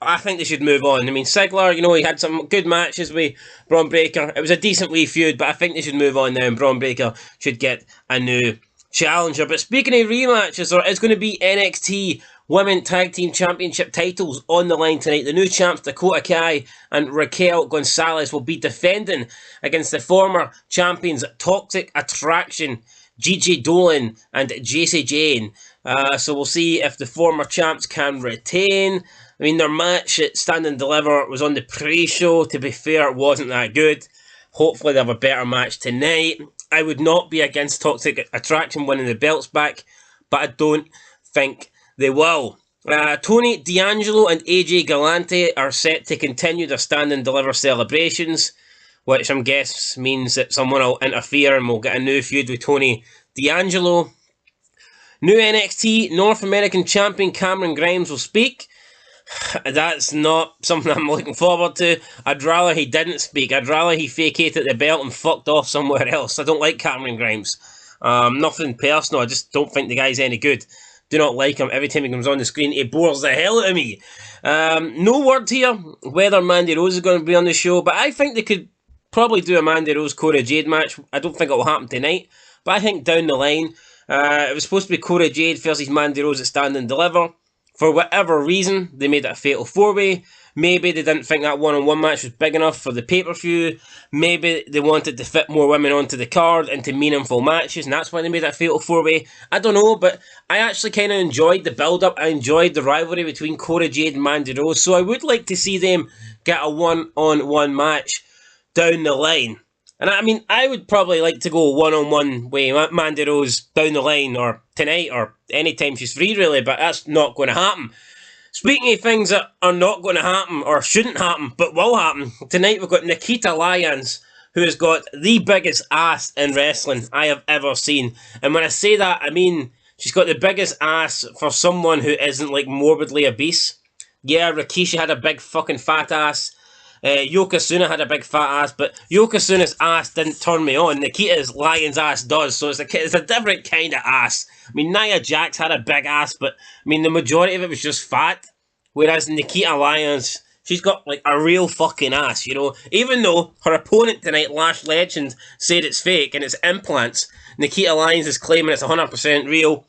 I think they should move on. I mean, Ziggler, you know, he had some good matches with Braun Breaker. It was a decent wee feud, but I think they should move on now, and Braun Breaker should get a new challenger. But speaking of rematches, there is going to be NXT Women Tag Team Championship titles on the line tonight. The new champs, Dakota Kai and Raquel Gonzalez, will be defending against the former champions, Toxic Attraction, Gigi Dolan and Jacy Jayne. So we'll see if the former champs can retain. I mean, their match at Stand and Deliver was on the pre-show. To be fair, it wasn't that good. Hopefully they have a better match tonight. I would not be against Toxic Attraction winning the belts back, but I don't think they will. Tony D'Angelo and AJ Galante are set to continue their Stand and Deliver celebrations, which I'm guessing means that someone will interfere and we'll get a new feud with Tony D'Angelo. New NXT North American Champion Cameron Grimes will speak. That's not something I'm looking forward to. I'd rather he didn't speak. I'd rather he vacated the belt and fucked off somewhere else. I don't like Cameron Grimes. Nothing personal. I just don't think the guy's any good. Do not like him. Every time he comes on the screen, he bores the hell out of me. No word here whether Mandy Rose is going to be on the show, but I think they could probably do a Mandy Rose Cora Jade match. I don't think it will happen tonight, but I think down the line, it was supposed to be Cora Jade versus Mandy Rose at Stand and Deliver. For whatever reason, they made it a fatal four-way. Maybe they didn't think that one-on-one match was big enough for the pay-per-view. Maybe they wanted to fit more women onto the card into meaningful matches, and that's why they made that fatal four-way. I don't know, but I actually kind of enjoyed the build-up. I enjoyed the rivalry between Cora Jade and Mandy Rose, so I would like to see them get a one-on-one match down the line. And I mean, I would probably like to go one-on-one with Mandy Rose down the line, or tonight, or anytime she's free, really, but that's not going to happen. Speaking of things that are not going to happen, or shouldn't happen, but will happen, tonight we've got Nikita Lyons, who has got the biggest ass in wrestling I have ever seen. And when I say that, I mean she's got the biggest ass for someone who isn't, like, morbidly obese. Yeah, Rikishi had a big fucking fat ass. Yokozuna had a big fat ass, but Yokozuna's ass didn't turn me on. Nikita's Lyons' ass does, so it's a different kind of ass. I mean, Nia Jax had a big ass, but I mean, the majority of it was just fat. Whereas Nikita Lyons, she's got like a real fucking ass, you know. Even though her opponent tonight, Lash Legend, said it's fake and it's implants, Nikita Lyons is claiming it's 100% real.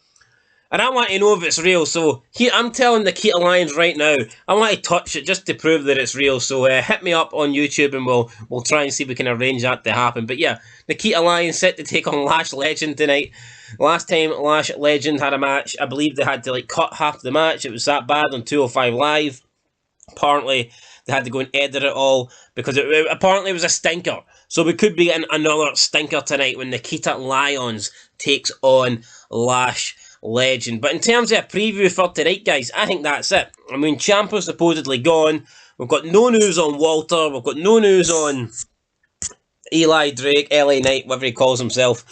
And I want to know if it's real, so here, I'm telling Nikita Lyons right now, I want to touch it just to prove that it's real, so hit me up on YouTube and we'll try and see if we can arrange that to happen. But yeah, Nikita Lyons set to take on Lash Legend tonight. Last time Lash Legend had a match, I believe they had to like cut half the match, it was that bad on 205 Live. Apparently, they had to go and edit it all, because it apparently was a stinker. So we could be getting another stinker tonight when Nikita Lyons takes on Lash Legend. But in terms of a preview for tonight, guys, I think that's it. I mean, Ciampa's supposedly gone. We've got no news on Walter. We've got no news on Eli Drake, LA Knight, whatever he calls himself.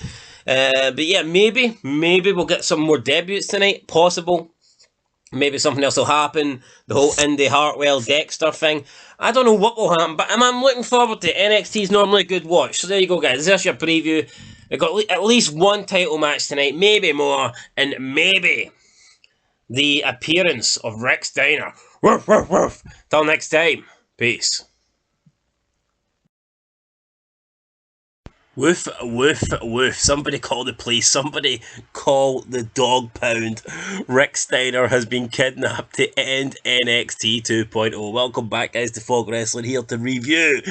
But yeah, maybe we'll get some more debuts tonight. Possible. Maybe something else will happen. The whole Indy Hartwell Dexter thing. I don't know what will happen, but I'm looking forward to it. NXT's normally a good watch. So there you go, guys. There's your preview. We've got at least one title match tonight, maybe more, and maybe the appearance of Rick Steiner. Woof, woof, woof. Till next time, peace. Woof, woof, woof. Somebody call the police. Somebody call the dog pound. Rick Steiner has been kidnapped to end NXT 2.0. Welcome back, guys, to Fog Wrestling, here to review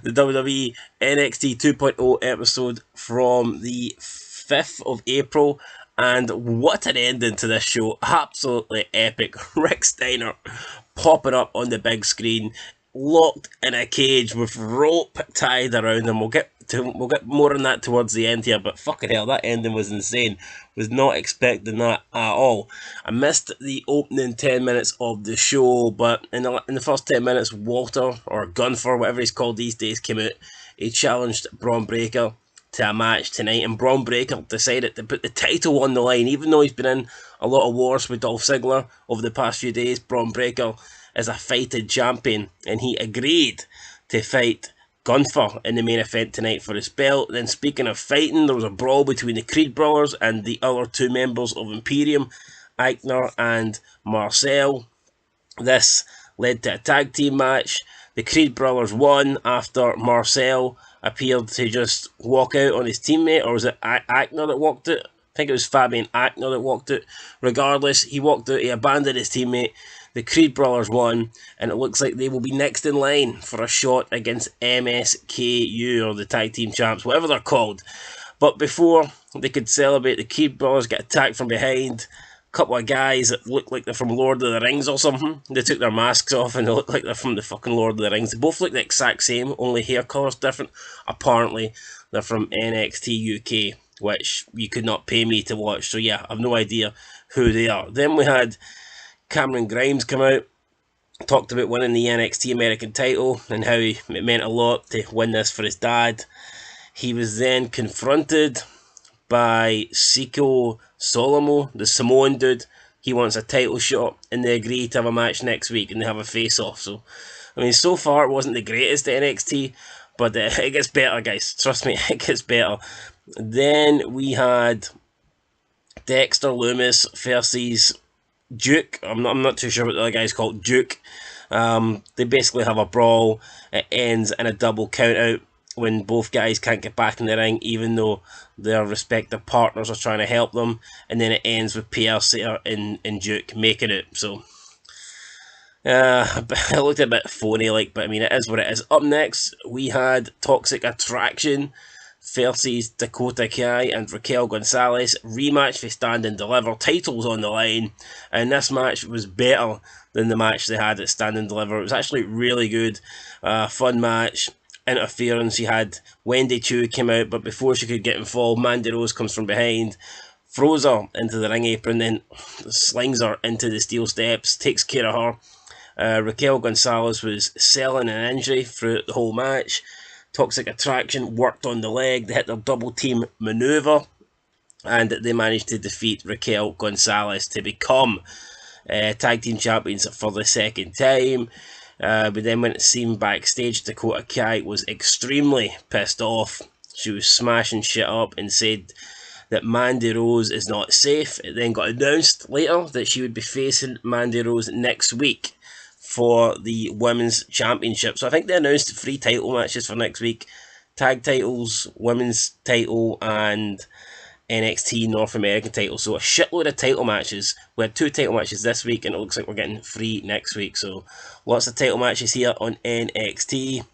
the WWE NXT 2.0 episode from the 5th of April. And what an ending to this show. Absolutely epic. Rick Steiner popping up on the big screen, locked in a cage with rope tied around him. We'll get more on that towards the end here, but fucking hell, that ending was insane. Was not expecting that at all. I missed the opening 10 minutes of the show, but in the first 10 minutes, Walter, or Gunther, whatever he's called these days, came out. He challenged Braun Breaker to a match tonight, and Braun Breaker decided to put the title on the line. Even though he's been in a lot of wars with Dolph Ziggler over the past few days, Braun Breaker is a fighting champion, and he agreed to fight Gunther in the main event tonight for his belt. Then, speaking of fighting, there was a brawl between the Creed brothers and the other two members of Imperium, Eichner and Marcel. This led to a tag team match. The Creed brothers won after Marcel appeared to just walk out on his teammate, or was it Eichner that walked out? I think it was Fabian Eichner that walked out. Regardless, he walked out, he abandoned his teammate. The Creed brothers won, and it looks like they will be next in line for a shot against MSKU, or the tag team champs, whatever they're called. But before they could celebrate, the Creed brothers get attacked from behind. A couple of guys that look like they're from Lord of the Rings or something. They took their masks off and they look like they're from the fucking Lord of the Rings. They both look the exact same, only hair colours different. Apparently, they're from NXT UK, which you could not pay me to watch. So yeah, I've no idea who they are. Then we had Cameron Grimes come out, talked about winning the NXT American title and how it meant a lot to win this for his dad. He was then confronted by Siko Solomo, the Samoan dude. He wants a title shot, and they agree to have a match next week, and they have a face-off. So, I mean, so far it wasn't the greatest at NXT, but it gets better, guys. Trust me, it gets better. Then we had Dexter Lumis versus Duke. I'm not too sure what the other guy's called. Duke. They basically have a brawl. It ends in a double count out when both guys can't get back in the ring, even though their respective partners are trying to help them. And then it ends with PLC and Duke making it. So it looked a bit phony, like, but I mean, it is what it is. Up next, we had Toxic Attraction versus Dakota Kai and Raquel Gonzalez. Rematch for Stand and Deliver. Titles on the line. And this match was better than the match they had at Stand and Deliver. It was actually really good. Fun match. interference. You had Wendy Choo came out, but before she could get involved, Mandy Rose comes from behind, throws her into the ring apron, then slings her into the steel steps, takes care of her. Raquel Gonzalez was selling an injury throughout the whole match. Toxic Attraction worked on the leg. They hit their double team maneuver, and they managed to defeat Raquel Gonzalez to become tag team champions for the second time. We then went to see him backstage. Dakota Kai was extremely pissed off. She was smashing shit up and said that Mandy Rose is not safe. It then got announced later that she would be facing Mandy Rose next week for the Women's Championship. So I think they announced 3 title matches for next week. Tag titles, Women's title, and NXT North American title. So a shitload of title matches. We had 2 title matches this week, and it looks like we're getting 3 next week. So lots of title matches here on NXT.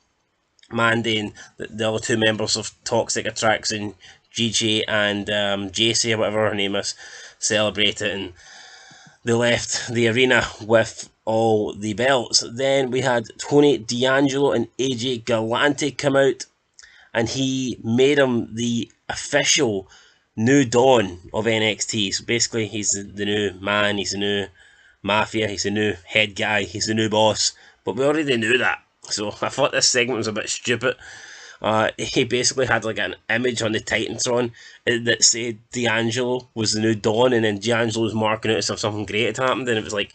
Mandy and the other 2 members of Toxic Attraction, GJ and JC, or whatever her name is, celebrate it, and they left the arena with all the belts. Then we had Tony D'Angelo and AJ Galante come out, and he made him the official new Dawn of NXT. So basically, he's the new man, he's the new Mafia, he's the new head guy, he's the new boss. But we already knew that, so I thought this segment was a bit stupid. He basically had like an image on the Titantron that said D'Angelo was the new Dawn, and then D'Angelo was marking out as if something great had happened, and it was like,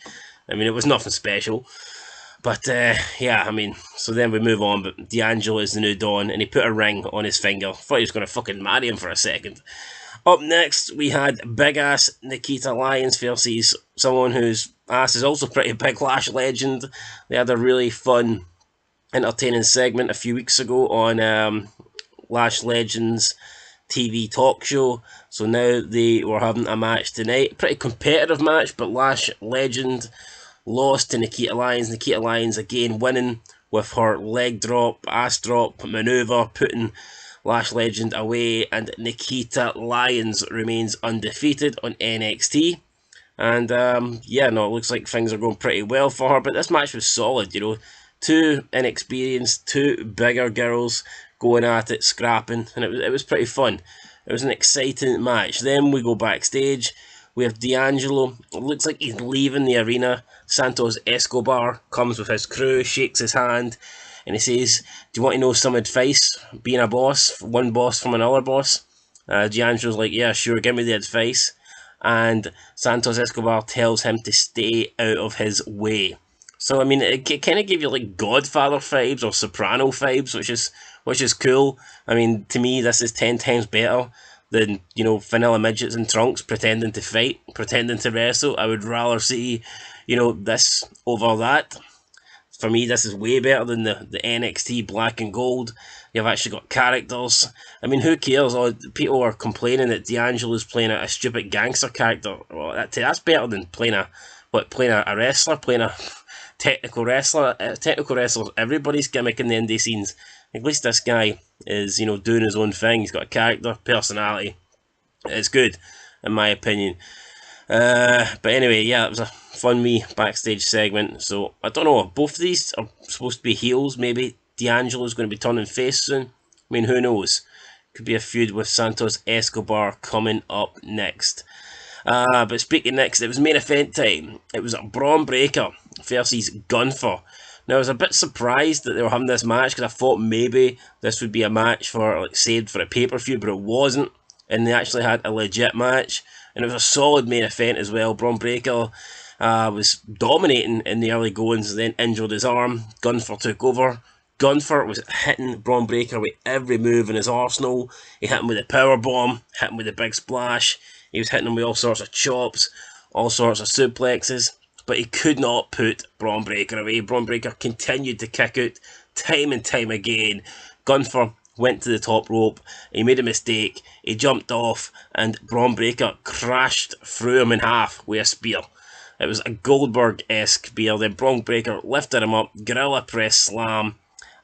I mean, it was nothing special. But yeah, I mean, so then we move on, but D'Angelo is the new Dawn, and he put a ring on his finger. Thought he was going to fucking marry him for a second. Up next, we had big ass Nikita Lyons versus someone whose ass is also pretty big, Lash Legend. They had a really fun, entertaining segment a few weeks ago on Lash Legend's TV talk show. So now they were having a match tonight. Pretty competitive match, but Lash Legend lost to Nikita Lyons. Nikita Lyons again winning with her leg drop, ass drop maneuver, putting Lash Legend away, and Nikita Lyons remains undefeated on NXT. And yeah, no, it looks like things are going pretty well for her, but this match was solid, you know. 2 inexperienced, 2 bigger girls going at it, scrapping, and it was pretty fun. It was an exciting match. Then we go backstage. We have D'Angelo. It looks like he's leaving the arena. Santos Escobar comes with his crew, shakes his hand, and he says, "Do you want to know some advice? Being a boss, one boss from another boss?" D'Angelo's like, "Yeah, sure, give me the advice." And Santos Escobar tells him to stay out of his way. So I mean, it kind of gave you like Godfather vibes or Soprano vibes, which is cool. I mean, to me, this is 10 times better than, you know, vanilla midgets in trunks pretending to fight, pretending to wrestle. I would rather see, you know, this over that. For me, this is way better than the NXT Black and Gold. You've actually got characters. I mean, who cares? People are complaining that D'Angelo's playing a stupid gangster character. Well, that's better than playing a wrestler, playing a technical wrestler. Technical wrestlers, everybody's gimmick in the indie scenes. At least this guy is, you know, doing his own thing. He's got a character, personality. It's good, in my opinion. But anyway, yeah, it was a fun wee backstage segment. So I don't know, both of these are supposed to be heels. Maybe D'Angelo's going to be turning face soon. I mean, who knows? Could be a feud with Santos Escobar coming up next. But speaking next, it was main event time. It was Braun Breaker versus Gunther. Now, I was a bit surprised that they were having this match, because I thought maybe this would be a match for, like, saved for a pay-per-view, but it wasn't. And they actually had a legit match, and it was a solid main event as well. Braun Breaker was dominating in the early goings, then injured his arm. Gunther took over. Gunther was hitting Braun Breaker with every move in his arsenal. He hit him with a powerbomb, hit him with a big splash. He was hitting him with all sorts of chops, all sorts of suplexes, but he could not put Braun Breaker away. Braun Breaker continued to kick out time and time again. Gunther went to the top rope. He made a mistake. He jumped off, and Braun Breaker crashed through him in half with a spear. It was a Goldberg-esque spear. Then Braun Breaker lifted him up, gorilla press slam,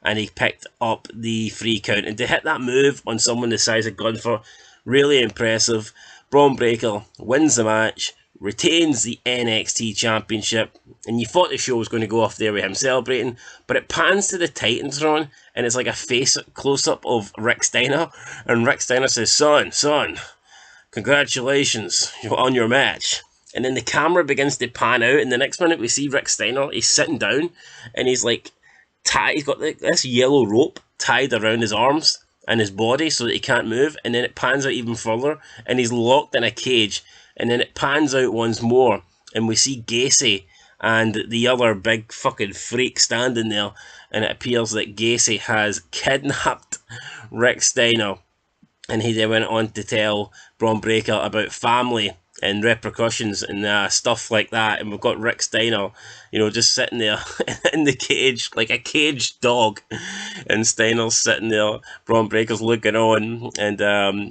and he picked up the 3 count. And to hit that move on someone the size of Gunther, really impressive. Braun Breaker wins the match, retains the NXT Championship, And you thought the show was going to go off there with him celebrating, but it pans to the Titantron, and it's like a face close-up of Rick Steiner, and Rick Steiner says, son, congratulations on your match. And then the camera begins to pan out, and the next minute we see Rick Steiner, he's sitting down, and he's like, he's got this yellow rope tied around his arms and his body so that he can't move, and then it pans out even further, and he's locked in a cage, and then it pans out once more, and we see Gacy and the other big fucking freak standing there, and it appears that Gacy has kidnapped Rick Steiner, and he then went on to tell Braun Breaker about family and repercussions and stuff like that, and we've got Rick Steiner, you know, just sitting there in the cage, like a caged dog, and Steiner's sitting there, Braun Breaker's looking on, and,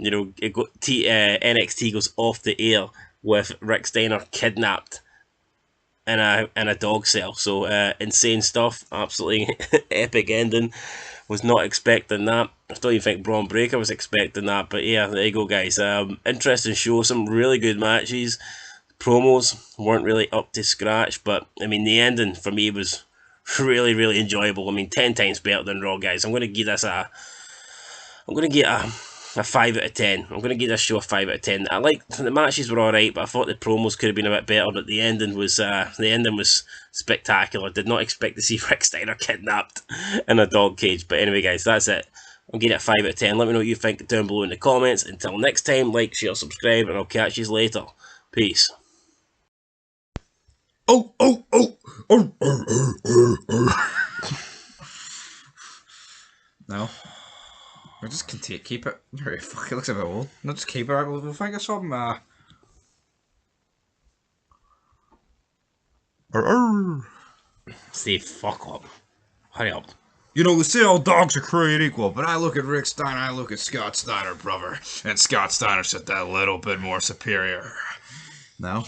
you know, NXT goes off the air with Rick Steiner kidnapped in a dog cell. So insane stuff, absolutely epic ending. Was not expecting that. I don't even think Braun Breaker was expecting that, but yeah, there you go, guys. Interesting show, some really good matches. Promos weren't really up to scratch, but I mean the ending for me was really, really enjoyable. I mean 10 times better than Raw, guys. I'm gonna give this a 5 out of 10. I'm going to give this show a 5 out of 10. I like the matches were alright, but I thought the promos could have been a bit better. But the ending was spectacular. Did not expect to see Rick Steiner kidnapped in a dog cage. But anyway, guys, that's it. I'm giving it a 5 out of 10. Let me know what you think down below in the comments. Until next time, like, share, subscribe, and I'll catch you later. Peace. No. Or just keep it. Fuck, it looks a bit old. No, just keep it. We'll think of something. Steve, fuck up. Hurry up. You know, they say all dogs are created equal, but I look at Rick Steiner, I look at Scott Steiner, brother, and Scott Steiner's just that little bit more superior. No?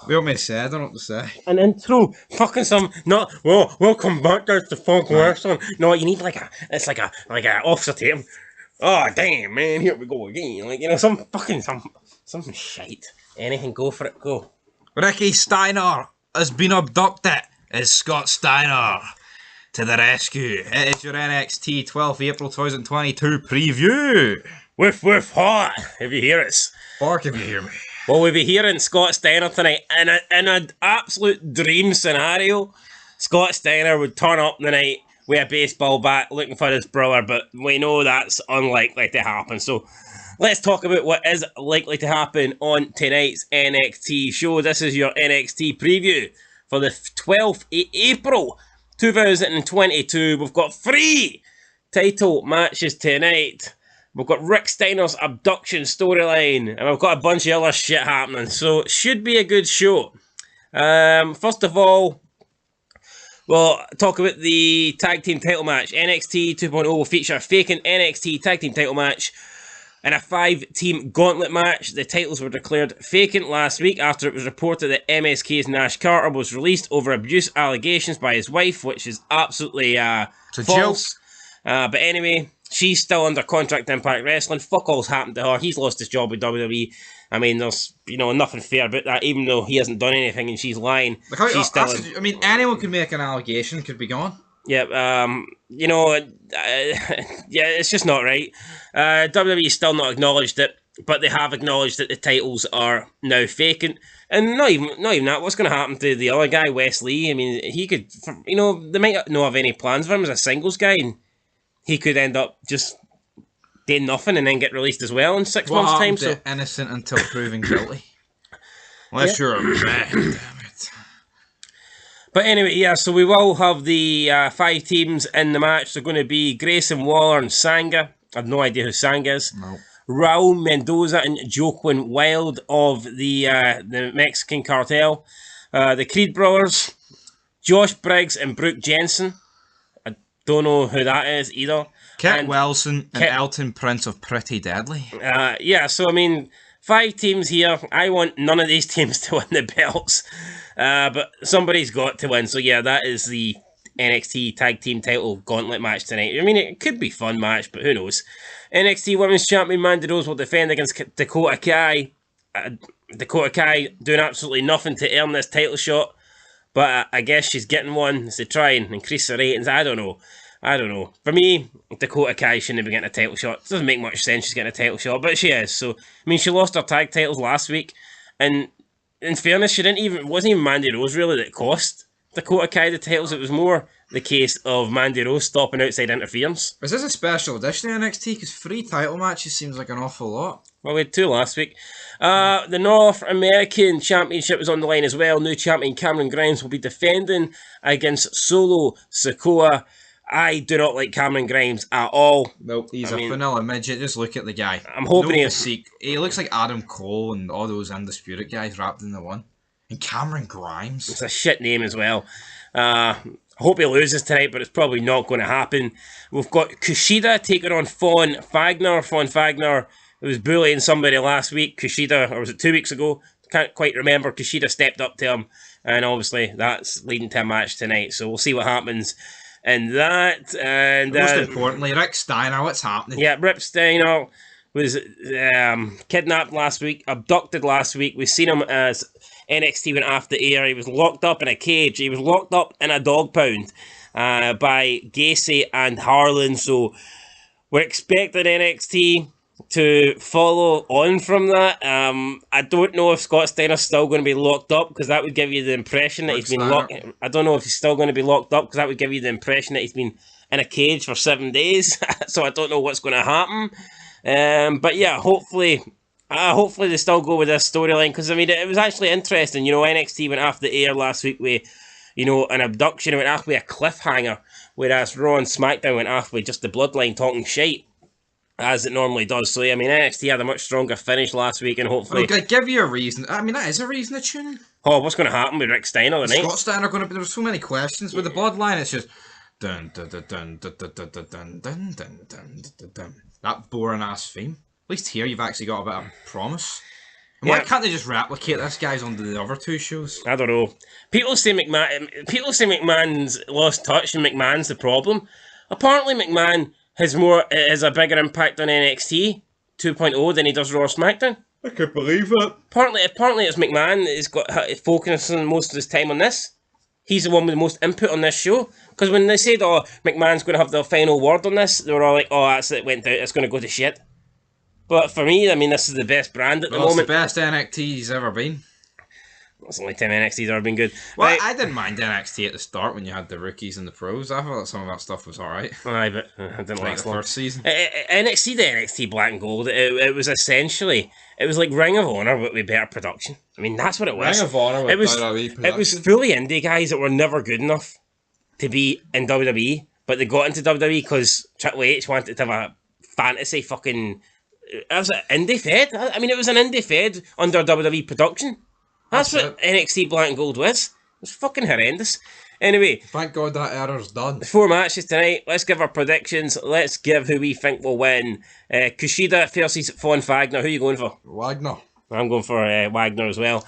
We don't mean to say, I don't know what to say. An intro, fucking some, not, well, welcome back, guys, to Funk Wrestling. No, you need like a officer team. Oh, damn, man, here we go again. Like, you know, some shite. Anything, go for it, go. Ricky Steiner has been abducted. It's Scott Steiner to the rescue. It is your NXT 12th April 2022 preview. Woof, hot, if you hear us. Or can you hear me? Well, we'll be hearing Scott Steiner tonight. In an absolute dream scenario, Scott Steiner would turn up tonight with a baseball bat looking for his brother, but we know that's unlikely to happen. So let's talk about what is likely to happen on tonight's NXT show. This is your NXT preview for the 12th of April 2022. We've got 3 title matches tonight. We've got Rick Steiner's abduction storyline, and we've got a bunch of other shit happening. So it should be a good show. First of all, we'll talk about the tag team title match. NXT 2.0 will feature a vacant NXT tag team title match and a 5-team gauntlet match. The titles were declared vacant last week after it was reported that MSK's Nash Carter was released over abuse allegations by his wife, which is absolutely false. But anyway, she's still under contract to Impact Wrestling. Fuck all's happened to her. He's lost his job with WWE. I mean, there's, you know, nothing fair about that, even though he hasn't done anything and she's lying. She's still I mean, anyone could make an allegation, could be gone. Yeah, you know, yeah, it's just not right. WWE still not acknowledged it, but they have acknowledged that the titles are now vacant. And not even that, what's going to happen to the other guy, Wes Lee? I mean, he could, you know, they might not have any plans for him as a singles guy, and he could end up just doing nothing and then get released as well in 6 months' time. So innocent until proven guilty. Unless you're a man, damn it. But anyway, yeah, so we will have the 5 teams in the match. They're going to be Grayson Waller and Sanga. I have no idea who Sanga is. No. Raul Mendoza and Joaquin Wilde of the Mexican Cartel. The Creed Brothers, Josh Briggs and Brooke Jensen. I don't know who that is either. Kit Wilson and Elton Prince of Pretty Deadly. Yeah, so I mean, 5 teams here. I want none of these teams to win the belts. But somebody's got to win. So yeah, that is the NXT Tag Team Title Gauntlet match tonight. I mean, it could be a fun match, but who knows. NXT Women's Champion Mandy Rose will defend against Dakota Kai. Dakota Kai doing absolutely nothing to earn this title shot. But I guess she's getting one to try and increase the ratings. I don't know. For me, Dakota Kai shouldn't be getting a title shot. It doesn't make much sense she's getting a title shot, but she is. So, I mean, she lost her tag titles last week, and in fairness, it wasn't even Mandy Rose really that cost Dakota Kai the titles. It was more the case of Mandy Rose stopping outside interference. Is this a special edition of NXT? Because 3 title matches seems like an awful lot. Well, we had 2 last week. The North American Championship was on the line as well. New champion Cameron Grimes will be defending against Solo Sikoa. I do not like Cameron Grimes at all. Nope, he's a vanilla midget. Just look at the guy. I'm hoping he looks like Adam Cole and all those Undisputed guys wrapped in the one. And Cameron Grimes. It's a shit name as well. I hope he loses tonight, but it's probably not going to happen. We've got Kushida taking on Von Fagner. Von Fagner was bullying somebody last week. Kushida, or was it 2 weeks ago? Can't quite remember. Kushida stepped up to him, and obviously that's leading to a match tonight. So we'll see what happens in that. And most importantly, Rick Steiner, what's happening? Yeah, Rick Steiner was kidnapped last week, abducted last week. We've seen him as NXT went off the air. He was locked up in a cage. He was locked up in a dog pound by Gacy and Harlan. So we're expecting NXT to follow on from that. I don't know if Scott Steiner's still going to be locked up, because that would give you the impression that he's been locked. I don't know if he's still going to be locked up, because that would give you the impression that he's been in a cage for 7 days. So I don't know what's going to happen. But yeah, hopefully they still go with this storyline, because I mean it was actually interesting. You know, NXT went off the air last week with, you know, an abduction. It went off with a cliffhanger, whereas Raw and SmackDown went off with just the Bloodline talking shit, as it normally does. So, I mean, NXT had a much stronger finish last week, and hopefully... Okay, give you a reason. I mean, that is a reason to tune in. Oh, what's going to happen with Rick Steiner tonight? Scott Steiner going to be... There's so many questions. With the Bloodline, it's just... Dun, dun, dun, dun, dun, dun, dun, dun, dun, dun, dun, dun. That boring-ass theme. At least here, you've actually got a bit of promise. And why can't they just replicate this guy's on the other 2 shows? I don't know. People say McMahon's lost touch, and McMahon's the problem. Apparently, McMahon has a bigger impact on NXT 2.0 than he does Raw or SmackDown. I can't believe it. Apparently it's McMahon has got focusing most of his time on this. He's the one with the most input on this show. Because when they said, oh, McMahon's going to have the final word on this, they were all like, oh, that's it, went out, it's going to go to shit. But for me, I mean, this is the best brand at the moment. It's the best NXT's ever been. That's the only time NXT's ever been good. Well, right. I didn't mind NXT at the start when you had the rookies and the pros. I thought some of that stuff was alright. Aye, but I didn't like the first season. NXT, the NXT Black and Gold, it was essentially, it was like Ring of Honor, but with better production. I mean, that's what it was. Ring of Honor with WWE production. It was fully indie guys that were never good enough to be in WWE, but they got into WWE because Triple H wanted to have a fantasy fucking... It was an indie fed. I mean, it was an indie fed under WWE production. That's what NXT Black and Gold was. It was fucking horrendous. Anyway. Thank God that error's done. 4 matches tonight. Let's give our predictions. Let's give who we think will win. Kushida versus Von Wagner. Who are you going for? Wagner. I'm going for Wagner as well.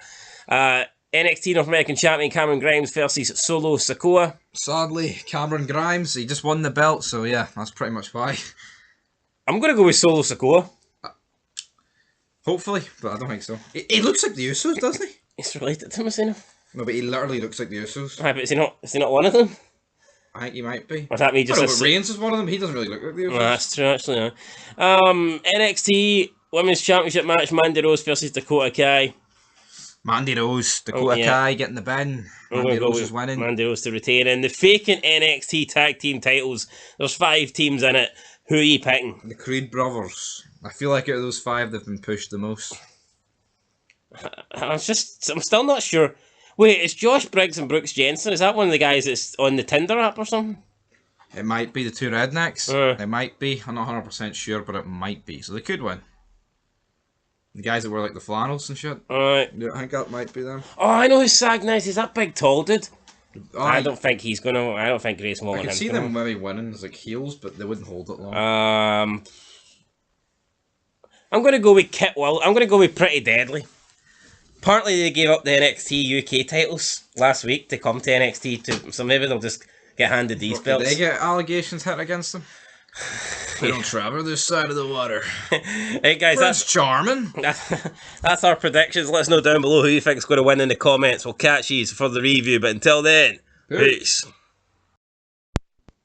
NXT North American Champion Cameron Grimes versus Solo Sikoa. Sadly, Cameron Grimes. He just won the belt, so yeah, that's pretty much why. I'm going to go with Solo Sikoa. Hopefully, but I don't think so. He looks like the Usos, doesn't he? He's related to Messina. No, but he literally looks like the Usos. Aye, but is he not one of them? I think he might be. Or that me just Reigns is one of them. He doesn't really look like the Usos. No, that's true, actually. No. NXT Women's Championship match: Mandy Rose versus Dakota Kai. Mandy Rose, Dakota Kai getting the bin. Mandy Rose is winning. Mandy Rose to retain. And the vacant NXT tag team titles. There's 5 teams in it. Who are you picking? The Creed brothers. I feel like out of those 5, they've been pushed the most. I'm still not sure. Wait, is Josh Briggs and Brooks Jensen? Is that one of the guys that's on the Tinder app or something? It might be the 2 rednecks. It might be. I'm not 100% sure, but it might be. So they could win. The guys that wear like the flannels and shit. Alright. Yeah, I think that might be them. Oh, I know who Sagna is. Is that big tall dude? I don't think he's gonna. I don't think Grace Mullen. I could see them maybe winning as like heels, but they wouldn't hold it long. I'm gonna go with Kit Will. I'm gonna go with Pretty Deadly. Partly they gave up the NXT UK titles last week to come to NXT, so maybe they'll just get handed these belts. Did they get allegations hit against them? I don't travel this side of the water. Hey guys, Prince that's charming. That's our predictions. Let us know down below who you think is going to win in the comments. We'll catch you for the review, but until then, peace.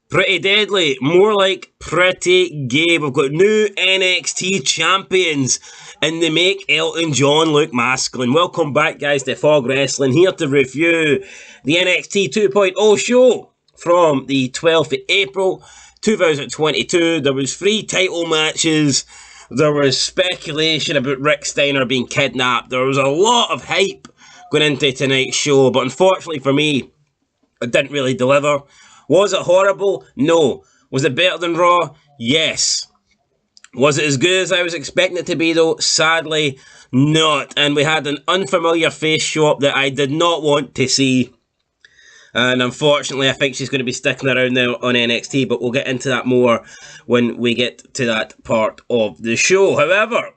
Pretty deadly, more like pretty gay. We've got new NXT champions, and they make Elton John look masculine. Welcome back, guys, to Fog Wrestling, here to review the NXT 2.0 show from the 12th of April 2022. There was 3 title matches. There was speculation about Rick Steiner being kidnapped. There was a lot of hype going into tonight's show, but unfortunately for me, it didn't really deliver. Was it horrible? No. Was it better than Raw? Yes. Was it as good as I was expecting it to be, though? Sadly, not. And we had an unfamiliar face show up that I did not want to see. And unfortunately, I think she's going to be sticking around now on NXT, but we'll get into that more when we get to that part of the show. However,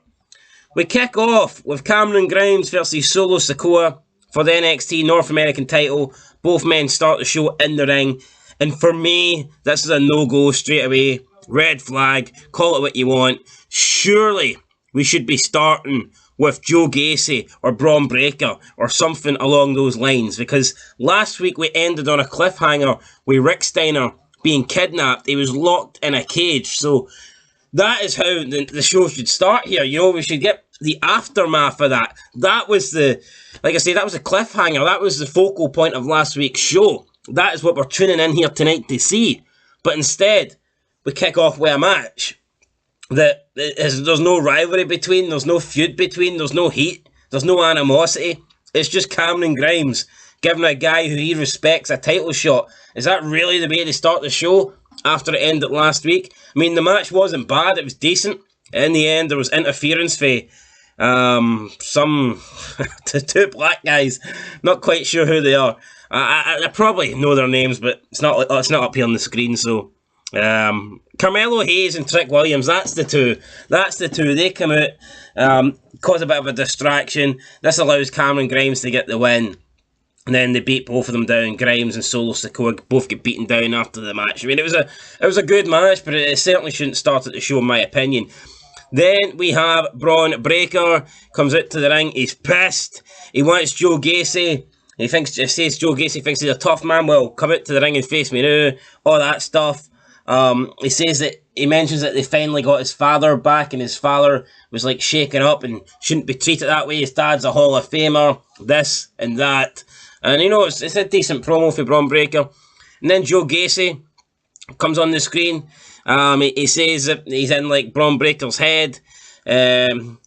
we kick off with Cameron Grimes versus Solo Sikoa for the NXT North American title. Both men start the show in the ring. And for me, this is a no-go straight away. Red flag. Call it what you want. Surely we should be starting with Joe Gacy or Braun Breaker or something along those lines. Because last week we ended on a cliffhanger with Rick Steiner being kidnapped. He was locked in a cage. So that is how the show should start here. You know, we should get the aftermath of that. That was the, like I say, that was a cliffhanger. That was the focal point of last week's show. That is what we're tuning in here tonight to see. But instead, we kick off with a match that there's no rivalry between, there's no feud between, there's no heat, there's no animosity. It's just Cameron Grimes giving a guy who he respects a title shot. Is that really the way to start the show after it ended last week? I mean, the match wasn't bad, it was decent. In the end, there was interference for some two black guys. Not quite sure who they are. I probably know their names, but it's not up here on the screen. So Carmelo Hayes and Trick Williams, that's the two. They come out, cause a bit of a distraction. This allows Cameron Grimes to get the win, and then they beat both of them down. Grimes and Solo Sikoa both get beaten down after the match. I mean, it was a good match, but it certainly shouldn't start at the show, in my opinion. Then we have Braun Breaker comes out to the ring. He's pissed. He wants Joe Gacy. He says Joe Gacy thinks he's a tough man. Well, come out to the ring and face me now. All that stuff. He mentions that they finally got his father back, and his father was like shaken up and shouldn't be treated that way. His dad's a Hall of Famer. This and that. And you know, it's a decent promo for Braun Breaker. And then Joe Gacy comes on the screen. He says that he's in like Braun Breaker's head. He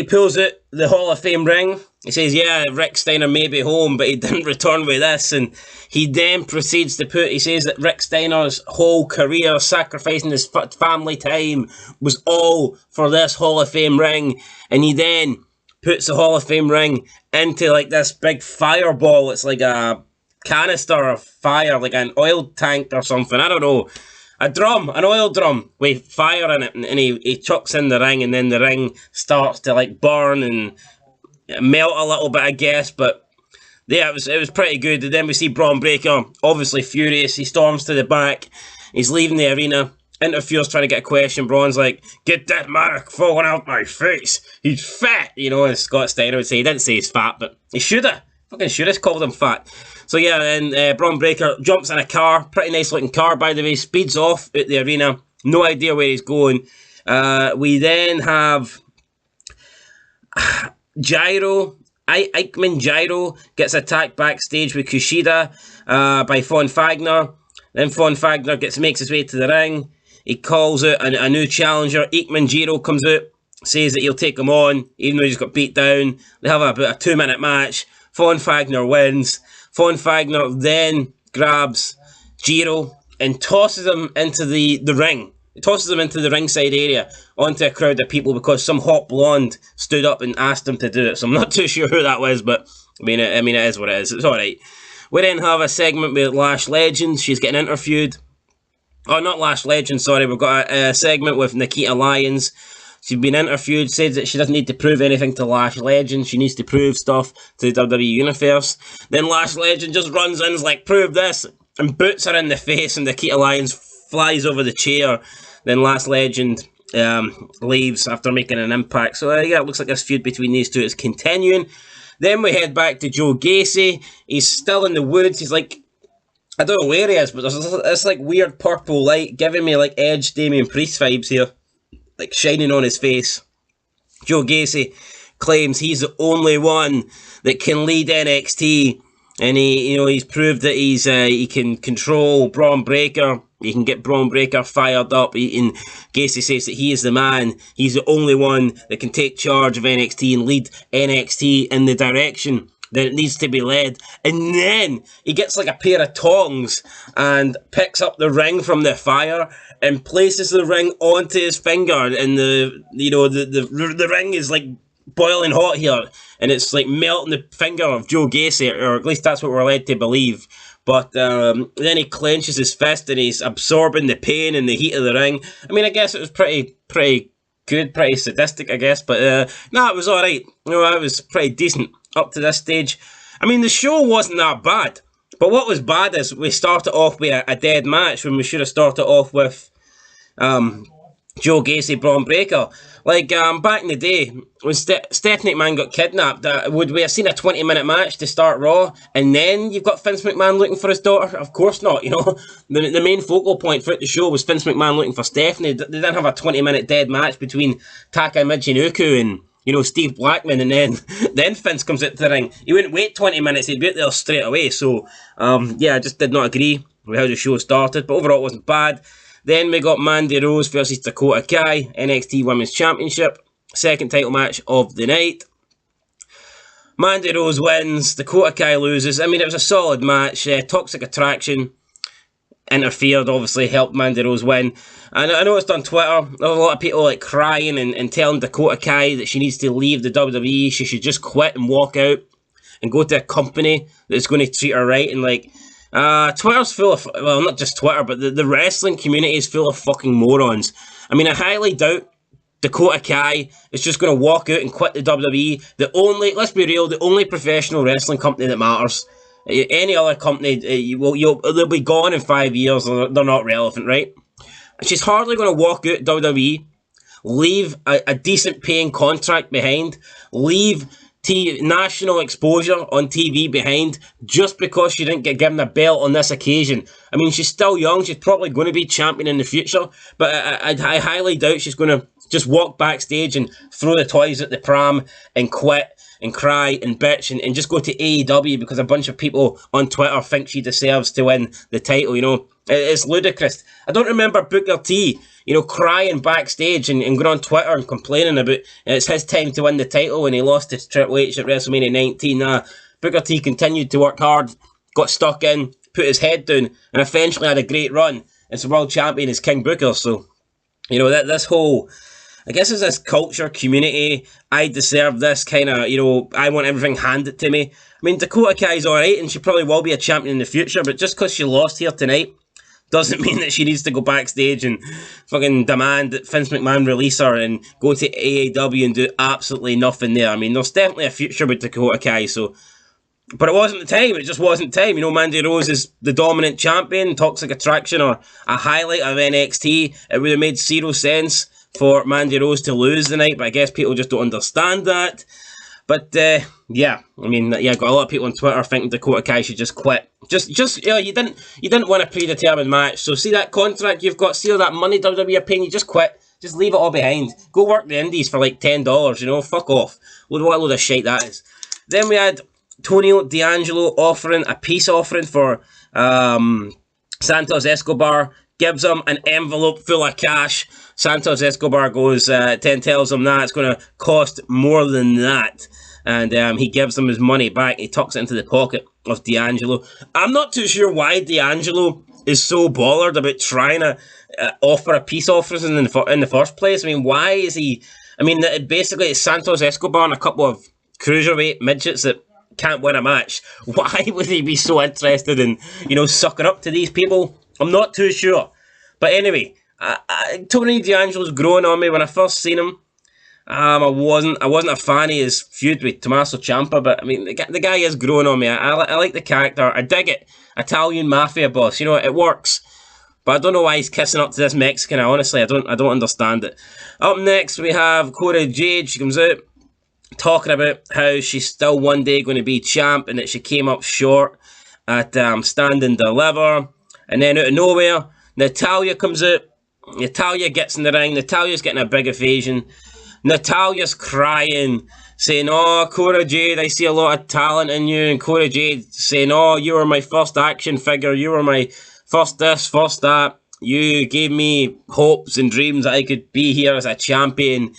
pulls out the Hall of Fame ring. He says, yeah, Rick Steiner may be home, but he didn't return with this. And he then proceeds to he says that Rick Steiner's whole career, sacrificing his family time, was all for this Hall of Fame ring. And he then puts the Hall of Fame ring into like this big fireball. It's like a canister of fire, like an oil tank or something. I don't know. An oil drum with fire in it, and he chucks in the ring, and then the ring starts to like burn and melt a little bit, I guess. But yeah, it was pretty good. And then we see Braun Breaker, obviously furious. He storms to the back. He's leaving the arena. Interferes, trying to get a question. Braun's like, "Get that mark falling out my face. He's fat," you know. As Scott Steiner would say, he didn't say he's fat, but he should have. Fucking should have called him fat. So yeah, and Braun Breaker jumps in a car, pretty nice looking car by the way, speeds off at the arena, no idea where he's going. We then have Gyro, Ikeman Gyro gets attacked backstage with Kushida by Von Fagner. Then Von Fagner makes his way to the ring. He calls out a new challenger. Ikeman Gyro comes out, says that he'll take him on, even though he's got beat down. They have about a 2-minute match. Von Fagner wins. Von Fagner then grabs Gyro and tosses him into the ring. He tosses him into the ringside area onto a crowd of people because some hot blonde stood up and asked him to do it. So I'm not too sure who that was, but I mean it is what it is. It's alright. We then have a segment with Lash Legend. She's getting interviewed. Oh, not Lash Legend, sorry. We've got a segment with Nikita Lyons. She's been interviewed, said that she doesn't need to prove anything to Lash Legend. She needs to prove stuff to the WWE Universe. Then Lash Legend just runs in and is like, prove this, and boots her in the face, and Nikita Lyons flies over the chair. Then Last Legend leaves after making an impact. So yeah, it looks like this feud between these two is continuing. Then we head back to Joe Gacy. He's still in the woods. He's like, I don't know where he is, but there's this like weird purple light giving me like Edge Damian Priest vibes here, like shining on his face. Joe Gacy claims he's the only one that can lead NXT, and he's proved that he can control Braun Breaker. He can get Braun Breaker fired up. And Gacy says that he is the man. He's the only one that can take charge of NXT and lead NXT in the direction that it needs to be led. And then he gets like a pair of tongs and picks up the ring from the fire and places the ring onto his finger. And the ring is like boiling hot here, and it's like melting the finger of Joe Gacy, or at least that's what we're led to believe. But then he clenches his fist and he's absorbing the pain and the heat of the ring. I mean, I guess it was pretty good, pretty sadistic, I guess. But it was alright. It was pretty decent up to this stage. I mean, the show wasn't that bad. But what was bad is we started off with a dead match when we should have started off with Joe Gacy, Braun Breaker. Like, back in the day, when Stephanie McMahon got kidnapped, would we have seen a 20-minute match to start Raw, and then you've got Vince McMahon looking for his daughter? Of course not, The main focal point for the show was Vince McMahon looking for Stephanie. They didn't have a 20-minute dead match between Taka Michinoku and, Steve Blackman, and then Vince comes out to the ring. He wouldn't wait 20 minutes, he'd be out there straight away. So, I just did not agree with how the show started, but overall it wasn't bad. Then we got Mandy Rose versus Dakota Kai, NXT Women's Championship, second title match of the night. Mandy Rose wins, Dakota Kai loses. I mean, it was a solid match. Toxic Attraction interfered, obviously, helped Mandy Rose win. And I noticed on Twitter, there was a lot of people like crying and telling Dakota Kai that she needs to leave the WWE. She should just quit and walk out and go to a company that's going to treat her right. And like, Twitter's full of, well, not just Twitter, but the wrestling community is full of fucking morons. I mean, I highly doubt Dakota Kai is just going to walk out and quit the WWE. Let's be real, the only professional wrestling company that matters. Any other company, they'll be gone in 5 years, they're not relevant, right? She's hardly going to walk out WWE, leave a decent paying contract behind, leave national exposure on TV behind just because she didn't get given a belt on this occasion. I mean, she's still young. She's probably going to be champion in the future, but I highly doubt she's going to just walk backstage and throw the toys at the pram and quit and cry and bitch and just go to AEW because a bunch of people on Twitter think she deserves to win the title. It's ludicrous. I don't remember Booker T, crying backstage and going on Twitter and complaining about it's his time to win the title when he lost to Triple H at WrestleMania 19. Booker T continued to work hard, got stuck in, put his head down, and eventually had a great run as the world champion as King Booker. So, this whole, I guess it's this culture, community, I deserve this kind of, I want everything handed to me. I mean, Dakota Kai's alright, and she probably will be a champion in the future, but just because she lost here tonight doesn't mean that she needs to go backstage and fucking demand that Vince McMahon release her and go to AEW and do absolutely nothing there. I mean, there's definitely a future with Dakota Kai, but it wasn't the time. It just wasn't time. Mandy Rose is the dominant champion, Toxic Attraction, or a highlight of NXT. It would have made zero sense for Mandy Rose to lose the night, but I guess people just don't understand that. But got a lot of people on Twitter thinking Dakota Kai should just quit. You didn't win a predetermined match, so see that contract you've got, see all that money WWE are paying you, just quit. Just leave it all behind. Go work the indies for like $10, fuck off. What a load of shit that is. Then we had Tonio D'Angelo offering a peace offering for Santos Escobar, gives him an envelope full of cash. Santos Escobar goes, tells him that it's going to cost more than that. And he gives him his money back. He tucks it into the pocket of D'Angelo. I'm not too sure why D'Angelo is so bothered about trying to offer a peace offering in the first place. I mean, why is he... I mean, basically it's Santos Escobar and a couple of cruiserweight midgets that can't win a match. Why would he be so interested in, sucking up to these people? I'm not too sure. But anyway, Tony D'Angelo's growing on me. When I first seen him, I wasn't a fan of his feud with Tommaso Ciampa, but I mean, the guy is growing on me. I like the character. I dig it. Italian mafia boss. It works. But I don't know why he's kissing up to this Mexican. Honestly, I don't understand it. Up next, we have Cora Jade. She comes out talking about how she's still one day going to be champ and that she came up short at Stand and Deliver. And then out of nowhere, Natalya comes out. Natalya gets in the ring. Natalya's getting a big evasion. Natalya's crying, saying, "Oh, Cora Jade, I see a lot of talent in you." And Cora Jade saying, "Oh, you were my first action figure. You were my first this, first that. You gave me hopes and dreams that I could be here as a champion."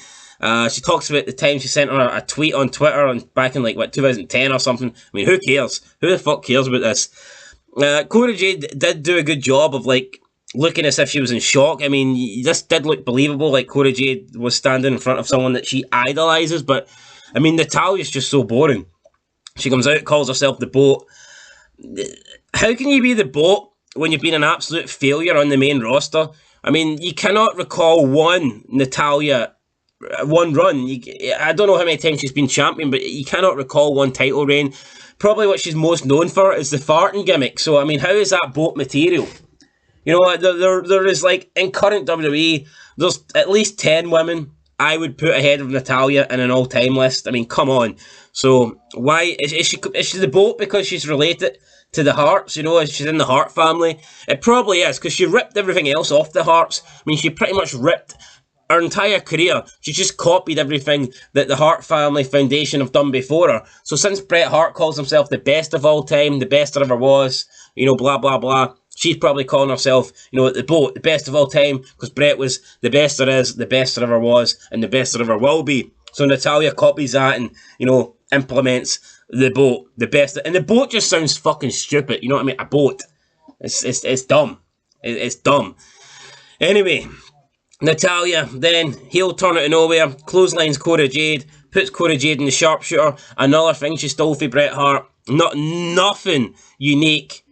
She talks about the time she sent her a tweet on Twitter back in 2010 or something. I mean, who cares? Who the fuck cares about this? Cora Jade did do a good job of looking as if she was in shock. I mean, this did look believable, like Cora Jade was standing in front of someone that she idolises, but I mean, Natalya's just so boring. She comes out, calls herself the Boat. How can you be the Boat when you've been an absolute failure on the main roster? I mean, you cannot recall one run. I don't know how many times she's been champion, but you cannot recall one title reign. Probably what she's most known for is the farting gimmick. So, I mean, how is that Boat material? You know, there is, in current WWE, there's at least 10 women I would put ahead of Natalya in an all-time list. I mean, come on. So, why? Is she the Boat because she's related to the Harts? You know, she's in the Hart family? It probably is, because she ripped everything else off the Harts. I mean, she pretty much ripped her entire career. She just copied everything that the Hart Family Foundation have done before her. So since Bret Hart calls himself the best of all time, the best there ever was, you know, blah, blah, blah, she's probably calling herself, you know, the Boat, the best of all time, because Bret was the best there is, the best there ever was, and the best there ever will be. So Natalya copies that and, you know, implements the Boat, the best. And the Boat just sounds fucking stupid, you know what I mean? A boat. It's dumb. It's dumb. Anyway, Natalya then heel turn out of nowhere, clotheslines Cora Jade, puts Cora Jade in the sharpshooter. Another thing she stole for Bret Hart. Nothing unique.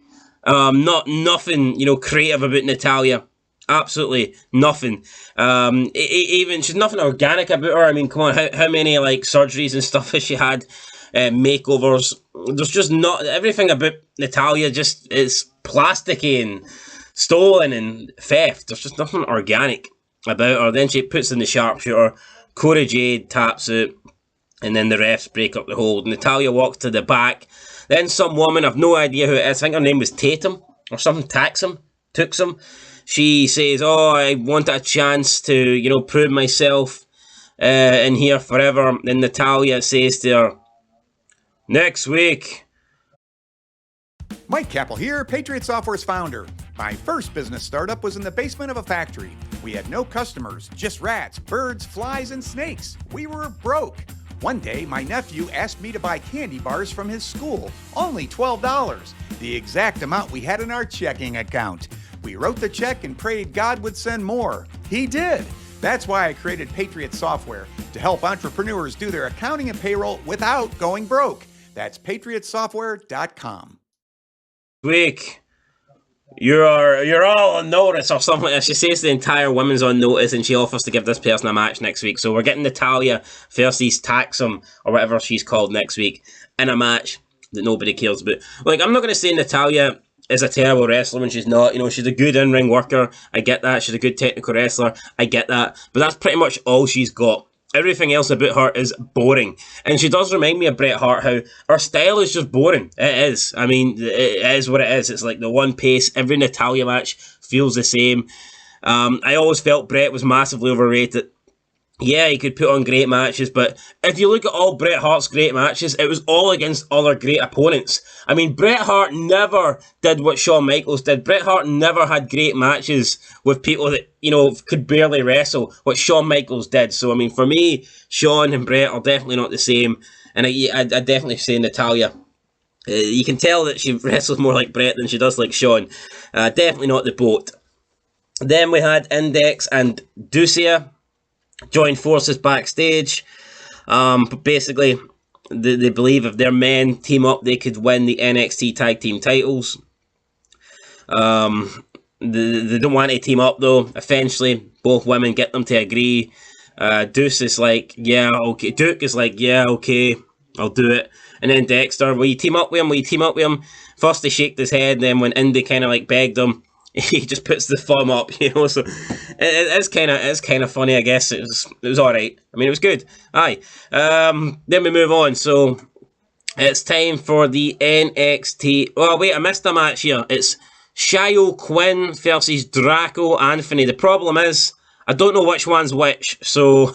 Nothing, you know, creative about Natalya. Absolutely nothing. Even she's nothing organic about her. I mean, come on, how many surgeries and stuff has she had? Makeovers. There's just not everything about Natalya. Just is plasticky and stolen and theft. There's just nothing organic about her. Then she puts in the sharpshooter. Cora Jade taps out, and then the refs break up the hold. Natalya walks to the back. Then some woman, I've no idea who it is, I think her name was Tatum or something, Tuxum. She says, "Oh, I want a chance to, you know, prove myself in here forever." Then Natalya says to her, "Next week." Mike Capel here, Patriot Software's founder. My first business startup was in the basement of a factory. We had no customers, just rats, birds, flies, and snakes. We were broke. One day, my nephew asked me to buy candy bars from his school, only $12, the exact amount we had in our checking account. We wrote the check and prayed God would send more. He did. That's why I created Patriot Software, to help entrepreneurs do their accounting and payroll without going broke. That's patriotsoftware.com. Week, you're all on notice or something. She says the entire women's on notice, and she offers to give this person a match next week. So we're getting Natalya versus Taxum or whatever she's called next week in a match that nobody cares about. I'm not going to say Natalya is a terrible wrestler when she's not. You know, she's a good in-ring worker. I get that. She's a good technical wrestler. I get that. But that's pretty much all she's got. Everything else about her is boring. And she does remind me of Bret Hart, how her style is just boring. It is. I mean, it is what it is. It's like the one pace. Every Natalya match feels the same. I always felt Bret was massively overrated. Yeah, he could put on great matches, but if you look at all Bret Hart's great matches, it was all against other great opponents. I mean, Bret Hart never did what Shawn Michaels did. Bret Hart never had great matches with people that, you know, could barely wrestle, what Shawn Michaels did. So, I mean, for me, Shawn and Bret are definitely not the same, and I definitely say Natalya. You can tell that she wrestles more like Bret than she does like Shawn. Definitely not the Boat. Then we had Index and Ducia join forces backstage. But basically, they believe if their men team up, they could win the NXT Tag Team titles. They don't want to team up though. Eventually, both women get them to agree. Deuce is like, yeah, okay. Duke is like, yeah, okay, I'll do it. And then Dexter, will you team up with him? Will you team up with him? First, they shaked his head. Then when Indy kind of like begged him, he just puts the thumb up, so it's kind of funny, I guess. It was alright. I mean, it was good. Aye. Then we move on, so it's time for the NXT... Oh, wait, I missed a match here. It's Shio Quinn versus Draco Anthony. The problem is, I don't know which one's which, so...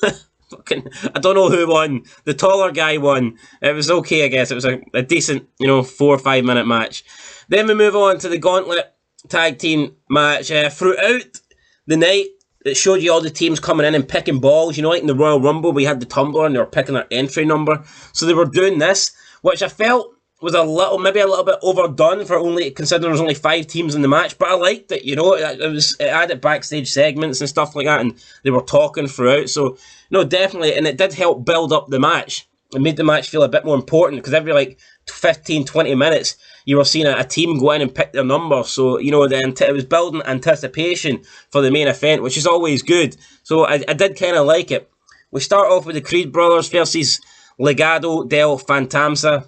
I don't know who won. The taller guy won. It was okay, I guess. It was a decent, 4 or 5 minute match. Then we move on to the Gauntlet Tag Team match. Throughout the night, it showed you all the teams coming in and picking balls. Like in the Royal Rumble, we had the tumbler and they were picking their entry number. So they were doing this, which I felt was maybe a little bit overdone for considering there was only 5 teams in the match, but I liked it, it added backstage segments and stuff like that, and they were talking throughout, so, no, definitely, and it did help build up the match. It made the match feel a bit more important, because every, 15, 20 minutes, you were seeing a team go in and pick their number, so, it was building anticipation for the main event, which is always good, so I did kind of like it. We start off with the Creed Brothers versus Legado del Fantasma.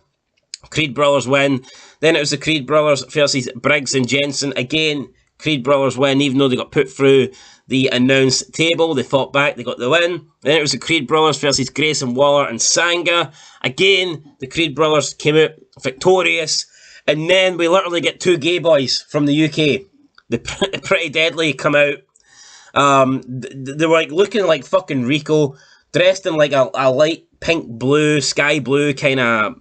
Creed Brothers win. Then it was the Creed Brothers versus Briggs and Jensen. Again, Creed Brothers win, even though they got put through the announce table. They fought back, they got the win. Then it was the Creed Brothers versus Grayson Waller and Sanga. Again, the Creed Brothers came out victorious. And then we literally get 2 gay boys from the UK. The Pretty Deadly come out. They were looking like fucking Rico, dressed in like a light pink blue, sky blue kind of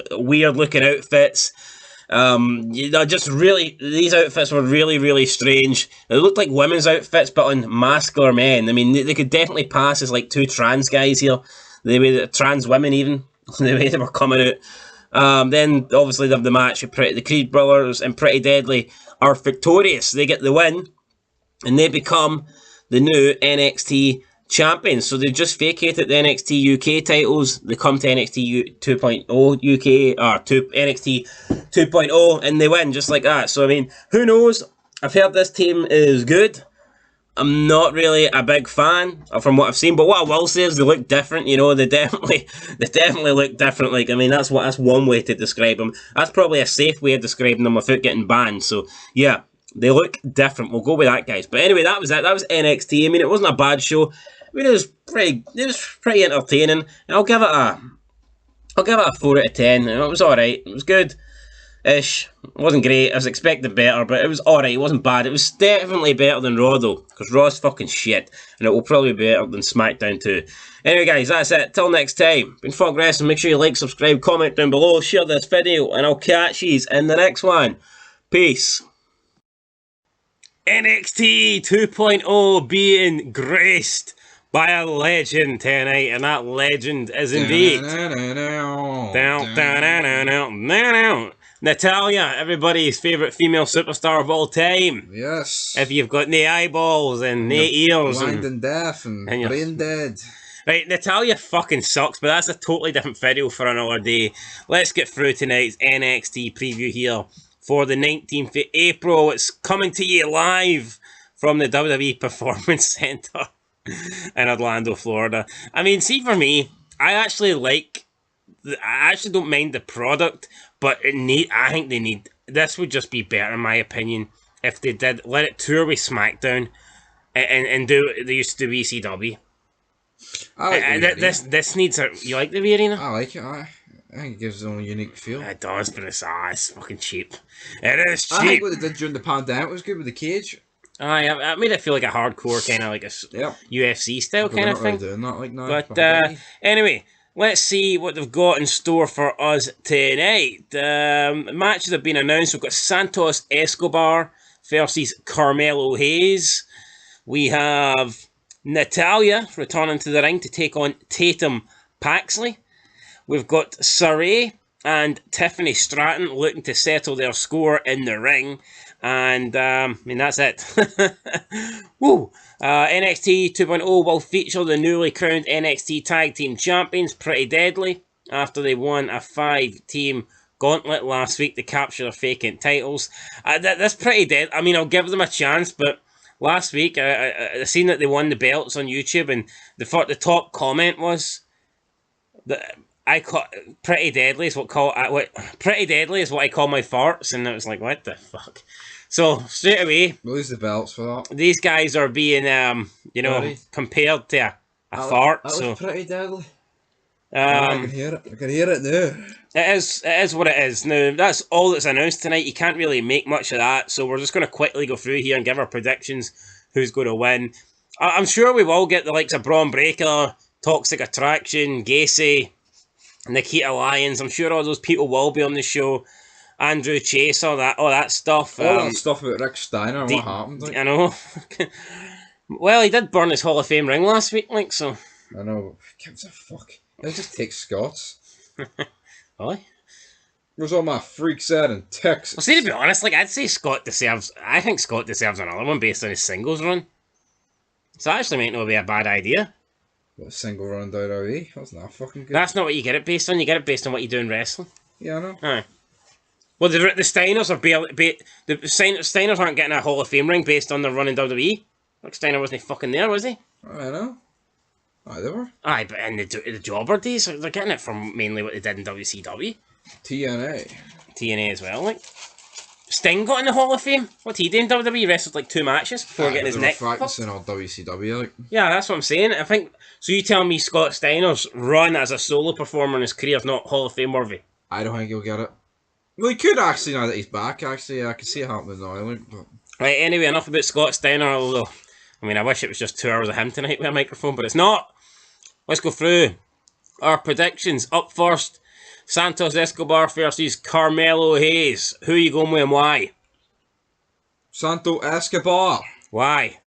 weird looking outfits. Just really, these outfits were really, really strange. They looked like women's outfits, but on masculine men. I mean, they could definitely pass as 2 trans guys here. The way that trans women even, the way they were coming out. Then obviously they have the match with the Creed Brothers and Pretty Deadly are victorious. They get the win, and they become the new NXT champions. So they just vacated the NXT UK titles. They come to NXT 2.0 UK or NXT 2.0 and they win just like that. So I mean, who knows? I've heard this team is good. I'm not really a big fan from what I've seen, but what I will say is they look different. They definitely look different. I mean, that's one way to describe them. That's probably a safe way of describing them without getting banned. So yeah, they look different. We'll go with that, guys. But anyway, that was it. That was NXT. I mean, it wasn't a bad show. I mean, it was pretty entertaining. And I'll give it a 4 out of 10. It was alright. It was good-ish. It wasn't great. I was expecting better, but it was alright. It wasn't bad. It was definitely better than Raw, though, because Raw's fucking shit, and it will probably be better than SmackDown too. Anyway, guys, that's it. Till next time. Been Fog Wrestling. Make sure you like, subscribe, comment down below, share this video, and I'll catch yous in the next one. Peace. NXT 2.0 being graced by a legend tonight, and that legend is indeed Natalya, everybody's favourite female superstar of all time. Yes. If you've got no eyeballs and no ears blind and deaf and brain dead. Right, Natalya fucking sucks, but that's a totally different video for another day. Let's get through tonight's NXT preview here for the 19th of April. It's coming to you live from the WWE Performance Center in Orlando, Florida. I mean, see, for me, I actually don't mind the product, but I think they need, this would just be better in my opinion if they did let it tour with SmackDown and do what they used to do ECW. I like this needs a, you like the arena? I like it. I think it gives it a unique feel. It does, but it's fucking cheap. It is cheap. I think what they did during the pandemic was good with the cage. I made it feel like a hardcore kind of like a UFC style kind of thing. Doing that like now, but anyway, let's see what they've got in store for us tonight. Matches have been announced. We've got Santos Escobar versus Carmelo Hayes. We have Natalya returning to the ring to take on Tatum Paxley. We've got Sarray and Tiffany Stratton looking to settle their score in the ring. And, I mean, that's it. Woo! NXT 2.0 will feature the newly crowned NXT Tag Team Champions, Pretty Deadly, after they won a 5-team gauntlet last week to capture their vacant titles. That's Pretty Dead. I mean, I'll give them a chance, but last week, I seen that they won the belts on YouTube, and the top comment was that Pretty Deadly is Pretty Deadly is what I call my farts, and I was like, what the fuck? So straight away, lose the belts for that. These guys are being, Really? compared to a fart. That So was pretty deadly. I can hear it. I can hear it now. It is what it is. Now, that's all that's announced tonight. You can't really make much of that, so we're just going to quickly go through here and give our predictions who's going to win. I'm sure we will get the likes of Braun Breaker, Toxic Attraction, Gacy, Nikita Lyons. I'm sure all those people will be on the show. Andrew Chase, all that stuff. All that stuff about Rick Steiner and what happened. Like. I know. Well, he did burn his Hall of Fame ring last week, like, so. I know. Who gives a fuck? Let's just take Scots. Really? Where's all my freaks at in Texas? Well, see, to be honest, like, I think Scott deserves another one based on his singles run. So that actually might not be a bad idea. What, a single run WWE? That's not fucking good. That's not what you get it based on. You get it based on what you do in wrestling. Yeah, I know. Aye. Well, the Steiners are the Steiners aren't getting a Hall of Fame ring based on their run in WWE. Like, Steiner wasn't fucking there, was he? I know. Aye, they were. Aye, but in the Jobber days, they're getting it from mainly what they did in WCW. TNA as well, like. Sting got in the Hall of Fame. What did he do in WWE? He wrestled like 2 matches before getting his neck practicing on WCW, like. Yeah, that's what I'm saying. I think so. You tell me Scott Steiner's run as a solo performer in his career is not Hall of Fame worthy? I don't think he'll get it. Well, he could actually now that he's back. Actually, I can see it happening now. Like, but... Right. Anyway, enough about Scott Steiner. Although, I mean, I wish it was just 2 hours of him tonight with a microphone, but it's not. Let's go through our predictions. Up first, Santos Escobar versus Carmelo Hayes. Who are you going with and why? Santos Escobar. Why?